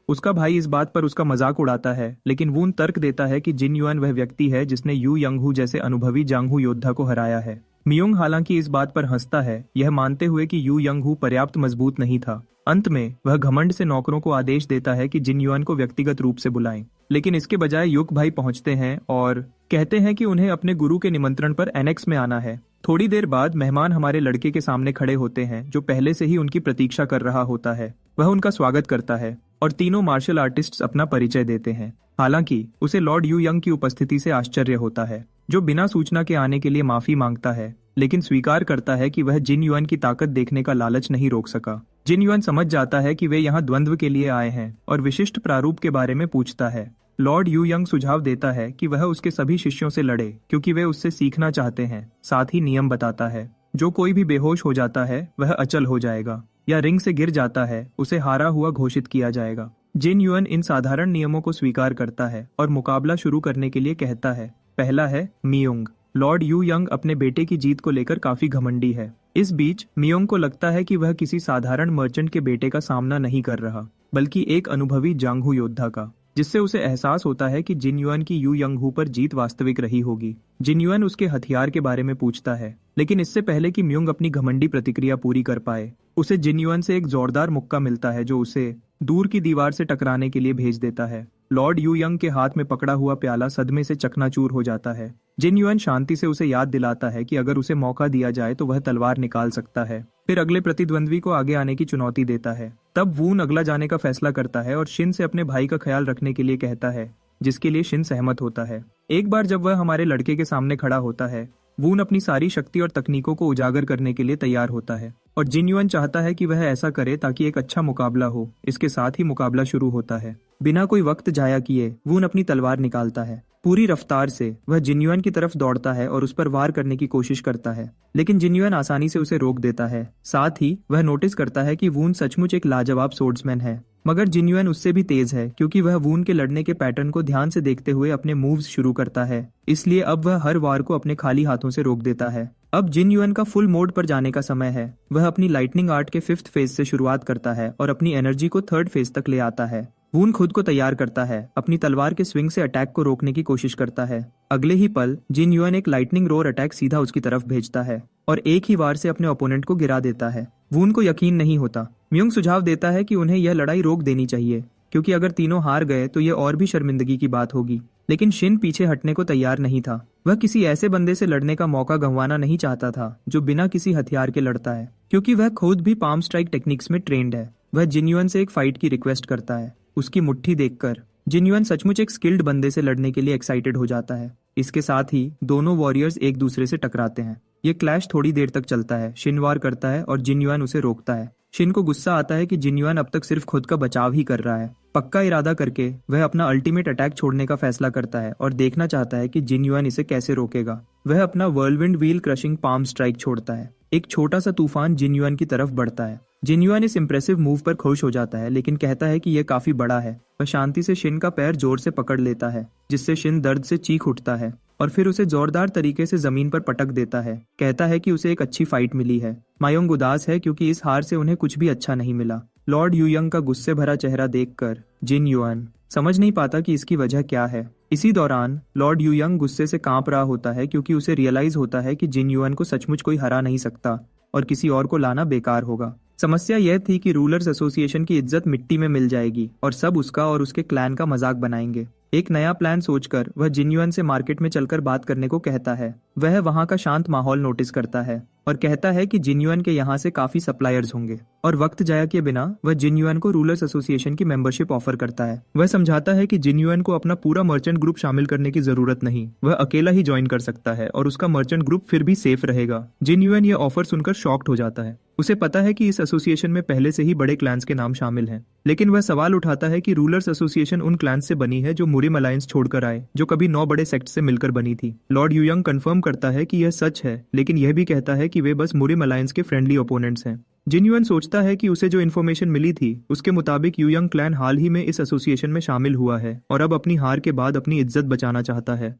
उसका भाई इस बात पर उसका मजाक उड़ाता है, लेकिन वून तर्क देता है कि जिन युआन वह व्यक्ति है जिसने यू यंगहू जैसे अनुभवी जांगहू योद्धा को हराया है। मियोंग हालांकि इस बात पर हंसता है, यह मानते हुए कि यू यंगहू पर्याप्त मजबूत नहीं था। अंत में वह घमंड से नौकरों को आदेश देता है कि जिन युआन को व्यक्तिगत रूप से बुलाएं, लेकिन इसके बजाय युक भाई पहुंचते हैं और कहते हैं कि उन्हें अपने गुरु के निमंत्रण पर एनेक्स में आना है। थोड़ी देर बाद मेहमान हमारे लड़के के सामने खड़े होते हैं, जो पहले से ही उनकी प्रतीक्षा कर रहा होता है। वह उनका स्वागत करता है और तीनों मार्शल आर्टिस्ट्स अपना परिचय देते हैं। हालांकि उसे लॉर्ड यू यंग की उपस्थिति से आश्चर्य होता है, जो बिना सूचना के आने के लिए माफी मांगता है, लेकिन स्वीकार करता है कि वह जिन युआन की ताकत देखने का लालच नहीं रोक सका। जिन युआन समझ जाता है कि वे यहाँ द्वंद्व के लिए आए हैं और विशिष्ट प्रारूप के बारे में पूछता है। लॉर्ड यू यंग सुझाव देता है कि वह उसके सभी शिष्यों से लड़े, क्योंकि वे उससे सीखना चाहते हैं। साथ ही नियम बताता है, जो कोई भी बेहोश हो जाता है वह अचल हो जाएगा, या रिंग से गिर जाता है उसे हारा हुआ घोषित किया जाएगा। जिन युआन इन साधारण नियमों को स्वीकार करता है और मुकाबला शुरू करने के लिए कहता है। पहला है मियोंग। लॉर्ड यू यंग अपने बेटे की जीत को लेकर काफी घमंडी है। इस बीच मियोंग को लगता है कि वह किसी साधारण मर्चेंट के बेटे का सामना नहीं कर रहा, बल्कि एक अनुभवी जांगहू योद्धा का, जिससे उसे एहसास होता है कि जिन युआन की यू यंगहू पर जीत वास्तविक रही होगी। जिन युआन उसके हथियार के बारे में पूछता है, लेकिन इससे पहले कि म्यूंग अपनी घमंडी प्रतिक्रिया पूरी कर पाए, उसे जिन युआन से एक जोरदार मुक्का मिलता है, जो उसे दूर की दीवार से टकराने के लिए भेज देता है। लॉर्ड यू यंग के हाथ में पकड़ा हुआ प्याला सदमे से चकनाचूर हो जाता है। जिन युआन शांति से उसे याद दिलाता है कि अगर उसे मौका दिया जाए तो वह तलवार निकाल सकता है। फिर अगले प्रतिद्वंद्वी को आगे आने की चुनौती देता है। तब वून अगला जाने का फैसला करता है और शिन से अपने भाई का ख्याल रखने के लिए कहता है, जिसके लिए शिन सहमत होता है। एक बार जब वह हमारे लड़के के सामने खड़ा होता है, वून अपनी सारी शक्ति और तकनीकों को उजागर करने के लिए तैयार होता है और जिन युआन चाहता है कि वह ऐसा करे ताकि एक अच्छा मुकाबला हो। इसके साथ ही मुकाबला शुरू होता है। बिना कोई वक्त जाया किए वून अपनी तलवार निकालता है। पूरी रफ्तार से वह जिन युआन की तरफ दौड़ता है और उस पर वार करने की कोशिश करता है, लेकिन जिन युआन आसानी से उसे रोक देता है। साथ ही वह नोटिस करता है कि वून सचमुच एक लाजवाब सोर्ड्समैन है, मगर जिन युआन उससे भी तेज है, क्योंकि वह वून के लड़ने के पैटर्न को ध्यान से देखते हुए अपने मूव्स शुरू करता है। इसलिए अब वह हर वार को अपने खाली हाथों से रोक देता है। अब जिन युआन का फुल मोड पर जाने का समय है। वह अपनी लाइटनिंग आर्ट के 5th फेज से शुरुआत करता है और अपनी एनर्जी को 3rd फेज तक ले आता है। वून खुद को तैयार करता है, अपनी तलवार के स्विंग से अटैक को रोकने की कोशिश करता है। अगले ही पल जिन युआन एक लाइटनिंग रोर अटैक सीधा उसकी तरफ भेजता है और एक ही वार से अपने ओपोनेंट को गिरा देता है। वून को यकीन नहीं होता। म्यूंग सुझाव देता है कि उन्हें यह लड़ाई रोक देनी चाहिए, क्योंकि अगर तीनों हार गए तो यह और भी शर्मिंदगी की बात होगी। लेकिन शिन पीछे हटने को तैयार नहीं था। वह किसी ऐसे बंदे से लड़ने का मौका गंवाना नहीं चाहता था जो बिना किसी हथियार के लड़ता है, क्योंकि वह खुद भी पाम स्ट्राइक टेक्निक्स में ट्रेंड है। वह जिन युआन से एक फाइट की रिक्वेस्ट करता है। उसकी मुट्ठी देखकर जिन युआन सचमुच एक स्किल्ड बंदे से लड़ने के लिए एक्साइटेड हो जाता है। इसके साथ ही दोनों वॉरियर्स एक दूसरे से टकराते हैं। ये क्लैश थोड़ी देर तक चलता है। शिन वार करता है और जिन युआन उसे रोकता है। शिन को गुस्सा आता है कि जिन युआन अब तक सिर्फ खुद का बचाव ही कर रहा है। पक्का इरादा करके वह अपना अल्टीमेट अटैक छोड़ने का फैसला करता है और देखना चाहता है कि जिन युआन इसे कैसे रोकेगा। वह अपना व्हर्लविंड व्हील क्रशिंग पाम स्ट्राइक छोड़ता है। एक छोटा सा तूफान जिन युआन की तरफ बढ़ता है। जिन युआन इस इंप्रेसिव मूव पर खुश हो जाता है, लेकिन कहता है कि यह काफी बड़ा है। वह शांति से शिन का पैर जोर से पकड़ लेता है, जिससे शिन दर्द से चीख उठता है और फिर उसे जोरदार तरीके से जमीन पर पटक देता है। कहता है कि उसे एक अच्छी फाइट मिली है। मायोंग उदास है, क्योंकि इस हार से उन्हें कुछ भी अच्छा नहीं मिला। लॉर्ड यू यंग का गुस्से भरा चेहरा देखकर जिन युआन समझ नहीं पाता कि इसकी वजह क्या है। इसी दौरान लॉर्ड यू यंग गुस्से से कांप रहा होता है, क्योंकि उसे रियलाइज होता है कि जिन युआन को सचमुच कोई हरा नहीं सकता और किसी और को लाना बेकार होगा। समस्या यह थी कि रूलर्स एसोसिएशन की इज्जत मिट्टी में मिल जाएगी और सब उसका और उसके क्लैन का मजाक बनाएंगे। एक नया प्लान सोचकर वह जिन युआन से मार्केट में चलकर बात करने को कहता है। वह वहां का शांत माहौल नोटिस करता है और कहता है कि जिन युआन के यहाँ से काफी सप्लायर्स होंगे। और वक्त जाया किए बिना वह जिन युआन को रूलर्स एसोसिएशन की मेंबरशिप ऑफर करता है। वह समझाता है कि जिन युआन को अपना पूरा मर्चेंट ग्रुप शामिल करने की जरूरत नहीं, वह अकेला ही ज्वाइन कर सकता है और उसका मर्चेंट ग्रुप फिर भी सेफ रहेगा। जिन युआन यह ऑफर सुनकर शॉक्ड हो जाता है। उसे पता है कि इस एसोसिएशन में पहले से ही बड़े क्लैंस के नाम शामिल हैं, लेकिन वह सवाल उठाता है कि रूलर्स एसोसिएशन उन क्लैंस से बनी है जो मुरिम अलायंस छोड़कर आए, जो कभी 9 बड़े सेक्ट से मिलकर बनी थी। लॉर्ड यूयंग कंफर्म करता है कि यह सच है, लेकिन यह भी कहता है कि वे बस मुरिम अलायंस के फ्रेंडली ओपोनेंट्स हैं। जिन युआन सोचता है कि उसे जो इन्फॉर्मेशन मिली थी उसके मुताबिक यूयंग क्लैन हाल ही में इस एसोसिएशन में शामिल हुआ है और अब अपनी हार के बाद अपनी इज्जत बचाना चाहता है।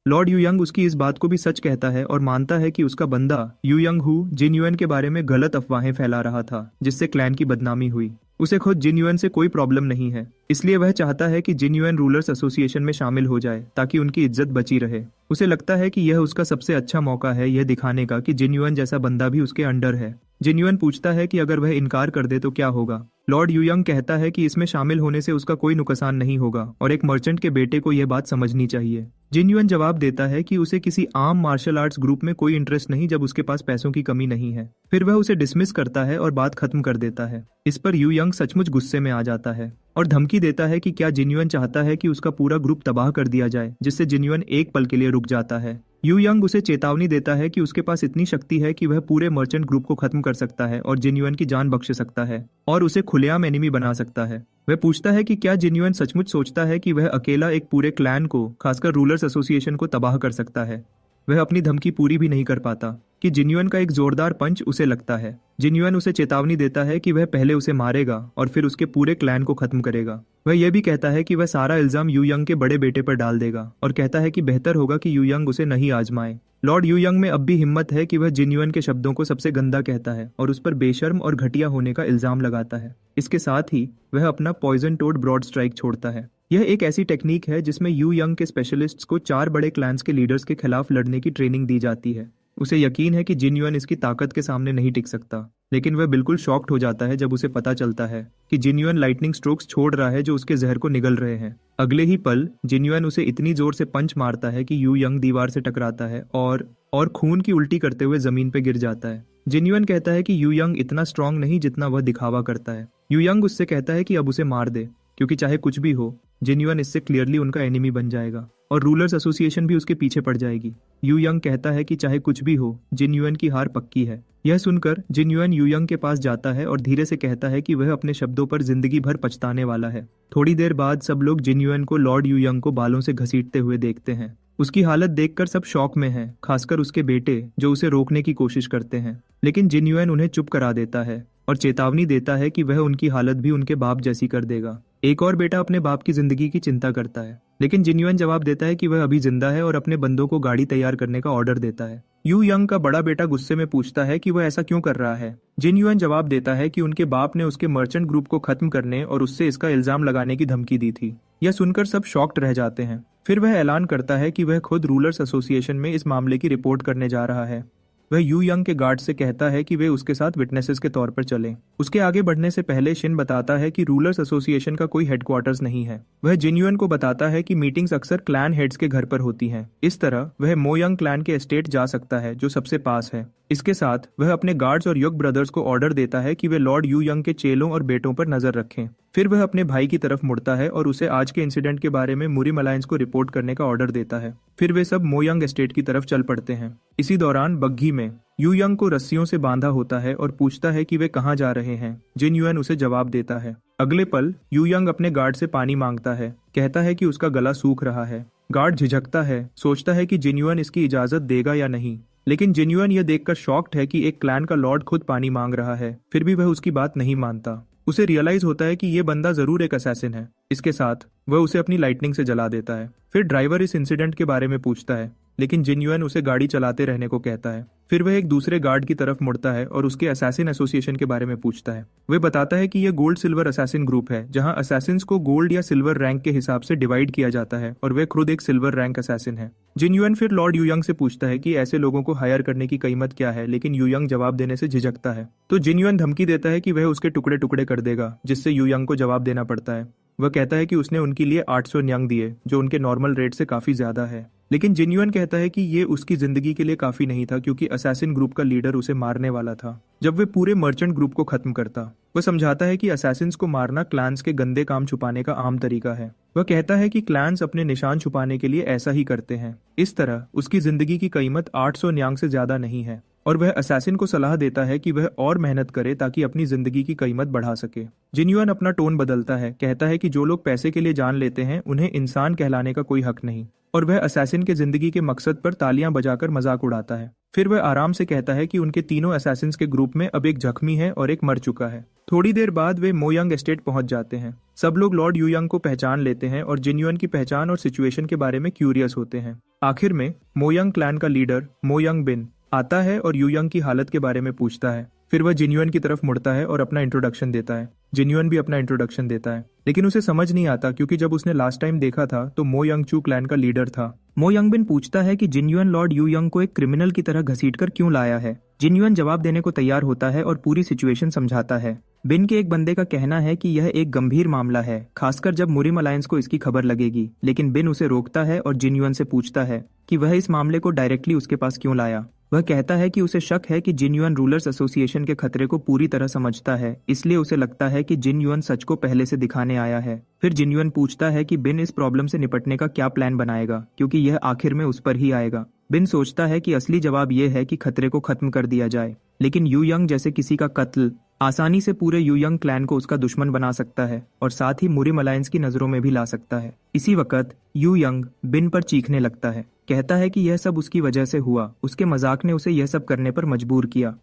लॉर्ड यूयंग उसकी इस बात को भी सच कहता है और मानता है कि उसका बंदा यूयंग हु जिन युआन के बारे में गलत अफवाहें फैला रहा था, जिससे क्लैन की बदनामी हुई। उसे खुद जिन युआन से कोई प्रॉब्लम नहीं है, इसलिए वह चाहता है कि जिन युआन रूलर्स एसोसिएशन में शामिल हो जाए ताकि उनकी इज्जत बची रहे। उसे लगता है कि यह उसका सबसे अच्छा मौका है यह दिखाने का कि जिन युआन जैसा बंदा भी उसके अंडर है। जिन युआन पूछता है कि अगर वह इनकार कर दे तो क्या होगा। लॉर्ड यूयंग कहता है कि इसमें शामिल होने से उसका कोई नुकसान नहीं होगा और एक मर्चेंट के बेटे को यह बात समझनी चाहिए। जिन युआन जवाब देता है कि उसे किसी आम मार्शल आर्ट्स ग्रुप में कोई इंटरेस्ट नहीं जब उसके पास पैसों की कमी नहीं है। फिर वह उसे डिसमिस करता है और बात खत्म कर देता है। इस पर यूयंग सचमुच गुस्से में आ जाता है और धमकी देता है कि क्या जिन युआन चाहता है कि उसका पूरा ग्रुप तबाह कर दिया जाए, जिससे जिन युआन एक पल के लिए रुक जाता है। यूयंग उसे चेतावनी देता है कि उसके पास इतनी शक्ति है कि वह पूरे मर्चेंट ग्रुप को खत्म कर सकता है और जिन युआन की जान बख्श सकता है और उसे खुलेआम एनिमी बना सकता है। वह पूछता है कि क्या जिन युआन सचमुच सोचता है कि वह अकेला एक पूरे क्लैन को, खासकर रूलर्स एसोसिएशन को तबाह कर सकता है। वह अपनी धमकी पूरी भी नहीं कर पाता कि जिन युआन का एक जोरदार पंच उसे लगता है। जिन युआन उसे चेतावनी देता है कि वह पहले उसे मारेगा और फिर उसके पूरे क्लैन को खत्म करेगा। वह यह भी कहता है कि वह सारा इल्जाम यूयंग के बड़े बेटे पर डाल देगा और कहता है कि बेहतर होगा कि यूयंग उसे नहीं आजमाए। लॉर्ड यूयंग में अब भी हिम्मत है कि वह जिन युआन के शब्दों को सबसे गंदा कहता है और उस पर बेशर्म और घटिया होने का इल्जाम लगाता है। इसके साथ ही वह अपना पॉइजन टोड ब्रॉड स्ट्राइक छोड़ता है। यह एक ऐसी टेक्निक है जिसमें यूयंग के स्पेशलिस्ट्स को 4 बड़े क्लैंस के लीडर्स के खिलाफ लड़ने की ट्रेनिंग दी जाती है। उसे यकीन है कि जिन युआन इसकी ताकत के सामने नहीं टिक सकता, लेकिन वह बिल्कुल शॉक्ड हो जाता है जब उसे पता चलता है कि जिन युआन लाइटनिंग स्ट्रोक्स छोड़ रहा है जो उसके जहर को निगल रहे हैं। अगले ही पल जिन युआन उसे इतनी जोर से पंच मारता है कि यूयंग दीवार से टकराता है और खून की उल्टी करते हुए जमीन पर गिर जाता है। जिन युआन कहता है कि यूयंग इतना स्ट्रांग नहीं जितना वह दिखावा करता है। यूयंग उससे कहता है कि अब उसे मार दे, क्योंकि चाहे कुछ भी हो जिन युआन इससे क्लियरली उनका एनिमी बन जाएगा और रूलर्स एसोसिएशन भी उसके पीछे पड़ जाएगी। यूयंग कहता है कि चाहे कुछ भी हो जिन युआन की हार पक्की है। यह सुनकर जिन युआन यूयंग के पास जाता है और धीरे से कहता है कि वह अपने शब्दों पर जिंदगी भर पछताने वाला है। थोड़ी देर बाद सब लोग जिन युआन को लॉर्ड यूयंग को बालों से घसीटते हुए देखते हैं। उसकी हालत देखकर सब शॉक में हैं, खासकर उसके बेटे जो उसे रोकने की कोशिश करते हैं, लेकिन जिन युआन उन्हें चुप करा देता है और चेतावनी देता है कि वह उनकी हालत भी उनके बाप जैसी कर देगा। एक और बेटा अपने बाप की जिंदगी की चिंता करता है, लेकिन जिन युआन जवाब देता है कि वह अभी जिंदा है और अपने बंदों को गाड़ी तैयार करने का ऑर्डर देता है। यूयंग का बड़ा बेटा गुस्से में पूछता है कि वह ऐसा क्यों कर रहा है। जिन युआन जवाब देता है कि उनके बाप ने उसके मर्चेंट ग्रुप को खत्म करने और उससे इसका इल्जाम लगाने की धमकी दी थी। यह सुनकर सब शॉक्ड रह जाते हैं। फिर वह ऐलान करता है कि वह खुद रूलर्स एसोसिएशन में इस मामले की रिपोर्ट करने जा रहा है। वह यूयंग के गार्ड से कहता है कि वे उसके साथ विटनेसेस के तौर पर चलें। उसके आगे बढ़ने से पहले शिन बताता है कि रूलर्स एसोसिएशन का कोई हेडक्वार्टर्स नहीं है। वह जिन युआन को बताता है कि मीटिंग्स अक्सर क्लैन हेड्स के घर पर होती हैं। इस तरह वह मोयंग क्लैन के एस्टेट जा सकता है जो सबसे पास है। इसके साथ वह अपने गार्ड्स और युग ब्रदर्स को ऑर्डर देता है कि वे लॉर्ड यूयंग के चेलों और बेटों पर नजर रखें। फिर वह अपने भाई की तरफ मुड़ता है और उसे आज के इंसिडेंट के बारे में मुरिम अलायंस को रिपोर्ट करने का ऑर्डर देता है। फिर वे सब मोयंग एस्टेट की तरफ चल पड़ते हैं। इसी दौरान बग्घी में यूयंग को रस्सियों से बांधा होता है और पूछता है कि वे कहाँ जा रहे हैं। जिन युआन उसे जवाब देता है। अगले पल यूयंग अपने गार्ड से पानी मांगता है, कहता है कि उसका गला सूख रहा है। गार्ड झिझकता है, सोचता है कि जिन युआन इसकी इजाजत देगा या नहीं, लेकिन जिन युआन यह देखकर शॉक्ड है कि एक क्लैन का लॉर्ड खुद पानी मांग रहा है। फिर भी वह उसकी बात नहीं मानता। उसे रियलाइज होता है कि यह बंदा जरूर एक असैसिन है। इसके साथ वह उसे अपनी लाइटनिंग से जला देता है। फिर ड्राइवर इस इंसिडेंट के बारे में पूछता है, लेकिन जिन युआन उसे गाड़ी चलाते रहने को कहता है। फिर वह एक दूसरे गार्ड की तरफ मुड़ता है और उसके असैसिन एसोसिएशन के बारे में पूछता है। वह बताता है कि यह गोल्ड सिल्वर असैसिन ग्रुप है, जहां असैसिन्स को गोल्ड या सिल्वर रैंक के हिसाब से डिवाइड किया जाता है और वह खुद एक सिल्वर रैंक असैसिन है। जिन युआन फिर लॉर्ड यूयंग से पूछता है कि ऐसे लोगों को हायर करने की कीमत क्या है, लेकिन यूयंग जवाब देने से झिझकता है। तो जिन युआन धमकी देता है कि वह उसके टुकड़े टुकड़े कर देगा, जिससे यूयंग को जवाब देना पड़ता है। वह कहता है कि उसने उनके लिए 800 न्यांग दिए, जो उनके नॉर्मल रेट से काफी ज्यादा है। लेकिन जिन्युअन कहता है कि ये उसकी जिंदगी के लिए काफी नहीं था, क्योंकि असैसिन ग्रुप का लीडर उसे मारने वाला था जब वे पूरे मर्चेंट ग्रुप को खत्म करता। वह समझाता है कि असैसिन्स को मारना क्लैंस के गंदे काम छुपाने का आम तरीका है। वह कहता है कि क्लैंस अपने निशान छुपाने के लिए ऐसा ही करते हैं। इस तरह उसकी जिंदगी की कीमत 800 न्यांग से ज्यादा नहीं है, और वह असैसिन को सलाह देता है कि वह और मेहनत करे ताकि अपनी जिंदगी की कीमत बढ़ा सके। जिन्युअन अपना टोन बदलता है, कहता है कि जो लोग पैसे के लिए जान लेते हैं उन्हें इंसान कहलाने का कोई हक नहीं, और वह असैसिन के जिंदगी के मकसद पर तालियां बजाकर मजाक उड़ाता है। फिर वह आराम से कहता है कि उनके तीनों असैसिन्स के ग्रुप में अब एक जख्मी है और एक मर चुका है। थोड़ी देर बाद वे मोयंग एस्टेट पहुंच जाते हैं। सब लोग लॉर्ड यूयंग को पहचान लेते हैं और जिन्युअन की पहचान और सिचुएशन के बारे में क्यूरियस होते हैं। आखिर में मोयंग क्लैन का लीडर मोयंग बिन आता है और यूयंग की हालत के बारे में पूछता है। फिर वह जिन्युअन की तरफ मुड़ता है और अपना इंट्रोडक्शन देता है। जिन्युअन भी अपना इंट्रोडक्शन देता है, लेकिन उसे समझ नहीं आता, क्योंकि जब उसने लास्ट टाइम देखा था तो मो यंग चू क्लैन का लीडर था। मो यंग बिन पूछता है कि जिन्युअन लॉर्ड यू यंग को एक क्रिमिनल की तरह घसीटकर क्यों लाया है। जिन्युअन जवाब देने को तैयार होता है और पूरी सिचुएशन समझाता है। बिन के एक बंदे का कहना है कि यह एक गंभीर मामला है, खासकर जब मुरिम अलायंस को इसकी खबर लगेगी, लेकिन बिन उसे रोकता है और जिन्युअन से पूछता है कि वह इस मामले को डायरेक्टली उसके पास क्यों लाया। वह कहता है कि उसे शक है कि जिन्युअन रूलर्स एसोसिएशन के खतरे को पूरी तरह समझता है, इसलिए उसे लगता है कि जिन्युअन सच को पहले से दिखाने आया है। फिर जिन्युअन पूछता है कि बिन इस प्रॉब्लम से निपटने का क्या प्लान बनाएगा, क्योंकि यह आखिर में उस पर ही आएगा। बिन सोचता है कि असली जवाब यह है कि खतरे को खत्म कर दिया जाए, लेकिन यू यंग जैसे किसी का कत्ल आसानी से पूरे यू यंग क्लैन को उसका दुश्मन बना सकता है और साथ ही मुरिम अलायंस की नजरों में भी ला सकता है। इसी वक्त यू यंग बिन पर चीखने लगता है, कहता है कि यह सब उसकी वजह से हुआ, उसके मजाक ने उसे यह सब करने पर मजबूर किया।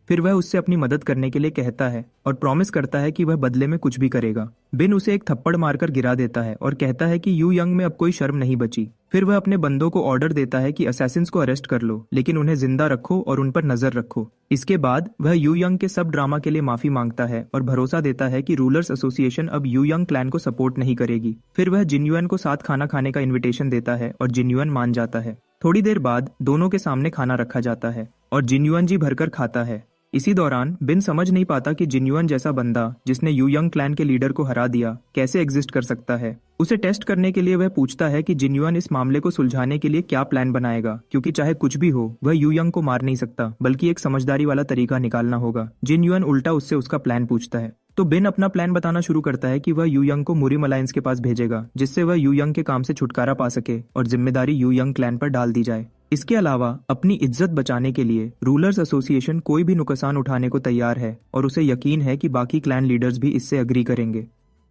फिर वह उससे अपनी मदद करने के लिए कहता है और प्रॉमिस करता है कि वह बदले में कुछ भी करेगा। बिन उसे एक थप्पड़ मारकर गिरा देता है और कहता है कि यू यंग में अब कोई शर्म नहीं बची। फिर वह अपने बंदों को ऑर्डर देता है कि असैसिन्स को अरेस्ट कर लो, लेकिन उन्हें जिंदा रखो और उन पर नजर रखो। इसके बाद वह यू यंग के सब ड्रामा के लिए माफी मांगता है और भरोसा देता है कि रूलर्स एसोसिएशन अब यू यंग क्लैन को सपोर्ट नहीं करेगी। फिर वह जिन्युअन को साथ खाना खाने का इन्विटेशन देता है और जिन्युअन मान जाता है। थोड़ी देर बाद दोनों के सामने खाना रखा जाता है और जिन्युअन जी भरकर खाता है। इसी दौरान बिन समझ नहीं पाता कि जिन्युअन जैसा बंदा जिसने यू यंग क्लैन के लीडर को हरा दिया कैसे एग्जिस्ट कर सकता है। उसे टेस्ट करने के लिए वह पूछता है कि जिन्युअन इस मामले को सुलझाने के लिए क्या प्लान बनाएगा, क्योंकि चाहे कुछ भी हो वह यू यंग को मार नहीं सकता, बल्कि एक समझदारी वाला तरीका निकालना होगा। जिन्युअन उल्टा उससे उसका प्लान पूछता है, तो बिन अपना प्लान बताना शुरू करता है कि वह यू यंग को मुरिम अलायंस के पास भेजेगा, जिससे वह यू यंग के काम से छुटकारा पा सके और जिम्मेदारी यू यंग क्लैन पर डाल दी जाए। इसके अलावा अपनी इज्जत बचाने के लिए रूलर्स एसोसिएशन कोई भी नुकसान उठाने को तैयार है और उसे यकीन है कि बाकी क्लैन लीडर्स भी इससे अग्री करेंगे।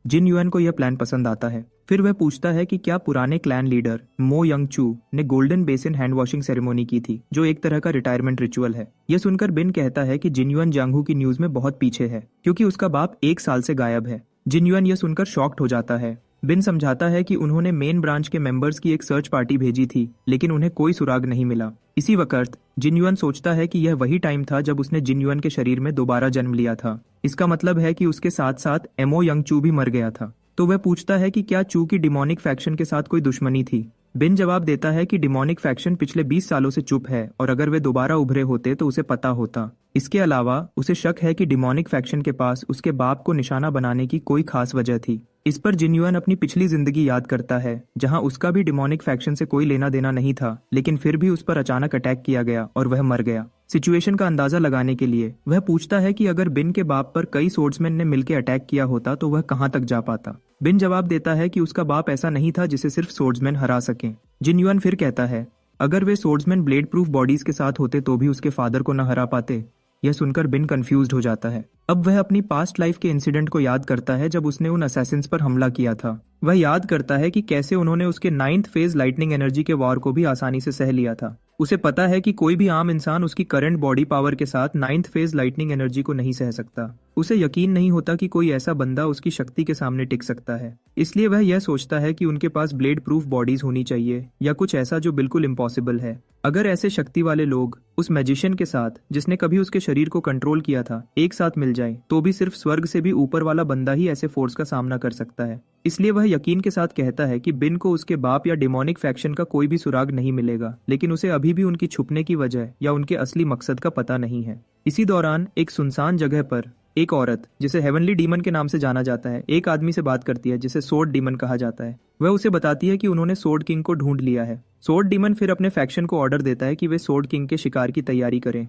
जिन्युअन को यह प्लान पसंद आता है। फिर वह पूछता है कि क्या पुराने क्लैन लीडर मो यंग चू ने golden basin hand washing ceremony की थी, जो एक तरह का रिटायरमेंट रिचुअल है। यह सुनकर बिन कहता है कि जिन्युअन जांगहू की न्यूज में बहुत पीछे है, क्योंकि उसका बाप 1 साल से गायब है। जिन्युअन यह सुनकर शॉक्ड हो जाता है। बिन समझाता है कि उन्होंने मेन ब्रांच के मेंबर्स की एक सर्च पार्टी भेजी थी, लेकिन उन्हें कोई सुराग नहीं मिला। इसी वक्त जिन्युअन सोचता है कि यह वही टाइम था जब उसने जिन्युअन के शरीर में दोबारा जन्म लिया था। इसका मतलब है कि उसके साथ साथ एमओ यंग चू भी मर गया था। तो वह पूछता है कि क्या चू की डिमोनिक फैक्शन के साथ कोई दुश्मनी थी। बिन जवाब देता है कि डिमोनिक फैक्शन पिछले 20 सालों से चुप है और अगर वे दोबारा उभरे होते तो उसे पता होता। इसके अलावा उसे शक है कि डिमोनिक फैक्शन के पास उसके बाप को निशाना बनाने की कोई खास वजह थी। इस पर जिन्युअन अपनी पिछली जिंदगी याद करता है, जहां उसका भी डिमोनिक फैक्शन से कोई लेना देना नहीं था, लेकिन फिर भी उस पर अचानक अटैक किया गया और वह मर गया। सिचुएशन का अंदाजा लगाने के लिए वह पूछता है कि अगर बिन के बाप पर कई सोर्ड्समैन ने मिलकर अटैक किया होता तो वह कहां तक जा पाता। बिन जवाब देता है कि उसका बाप ऐसा नहीं था जिसे सिर्फ सोर्ड्समैन हरा सकें। जिन्युअन फिर कहता है अगर वे सोर्ड्समैन ब्लेड प्रूफ बॉडीज के साथ होते तो भी उसके फादर को न हरा पाते। यह सुनकर बिन कंफ्यूज्ड हो जाता है। अब वह अपनी पास्ट लाइफ के इंसिडेंट को याद करता है जब उसने उन असैसिन्स पर हमला किया था। वह याद करता है कि कैसे उन्होंने उसके 9th फेज लाइटनिंग एनर्जी के वॉर को भी आसानी से सह लिया था। उसे पता है कि कोई भी आम इंसान उसकी करंट बॉडी पावर के साथ 9th फेज लाइटनिंग एनर्जी को नहीं सह सकता। उसे यकीन नहीं होता कि कोई ऐसा बंदा उसकी शक्ति के सामने टिक सकता है, इसलिए वह यह सोचता है कि उनके पास ब्लेड प्रूफ बॉडीज होनी चाहिए या कुछ ऐसा जो बिल्कुल इम्पॉसिबल है। अगर ऐसे शक्ति वाले लोग उस मैजिशियन के साथ जिसने कभी उसके शरीर को कंट्रोल किया था एक साथ मिल जाए, तो भी सिर्फ स्वर्ग से भी ऊपर वाला बंदा ही ऐसे फोर्स का सामना कर सकता है। इसलिए वह यकीन के साथ कहता है कि बिन को उसके बाप या डिमोनिक फैक्शन का कोई भी सुराग नहीं मिलेगा, लेकिन उसे अभी भी उनकी छुपने की वजह या उनके असली मकसद का पता नहीं है। इसी दौरान एक सुनसान जगह पर एक औरत जिसे हेवनली डीमन के नाम से जाना जाता है एक आदमी से बात करती है जिसे सोर्ड डीमन कहा जाता है। वह उसे बताती है कि उन्होंने सोर्ड किंग को ढूंढ लिया है। सोर्ड डीमन फिर अपने फैक्शन को ऑर्डर देता है कि वे सोर्ड किंग के शिकार की तैयारी करें।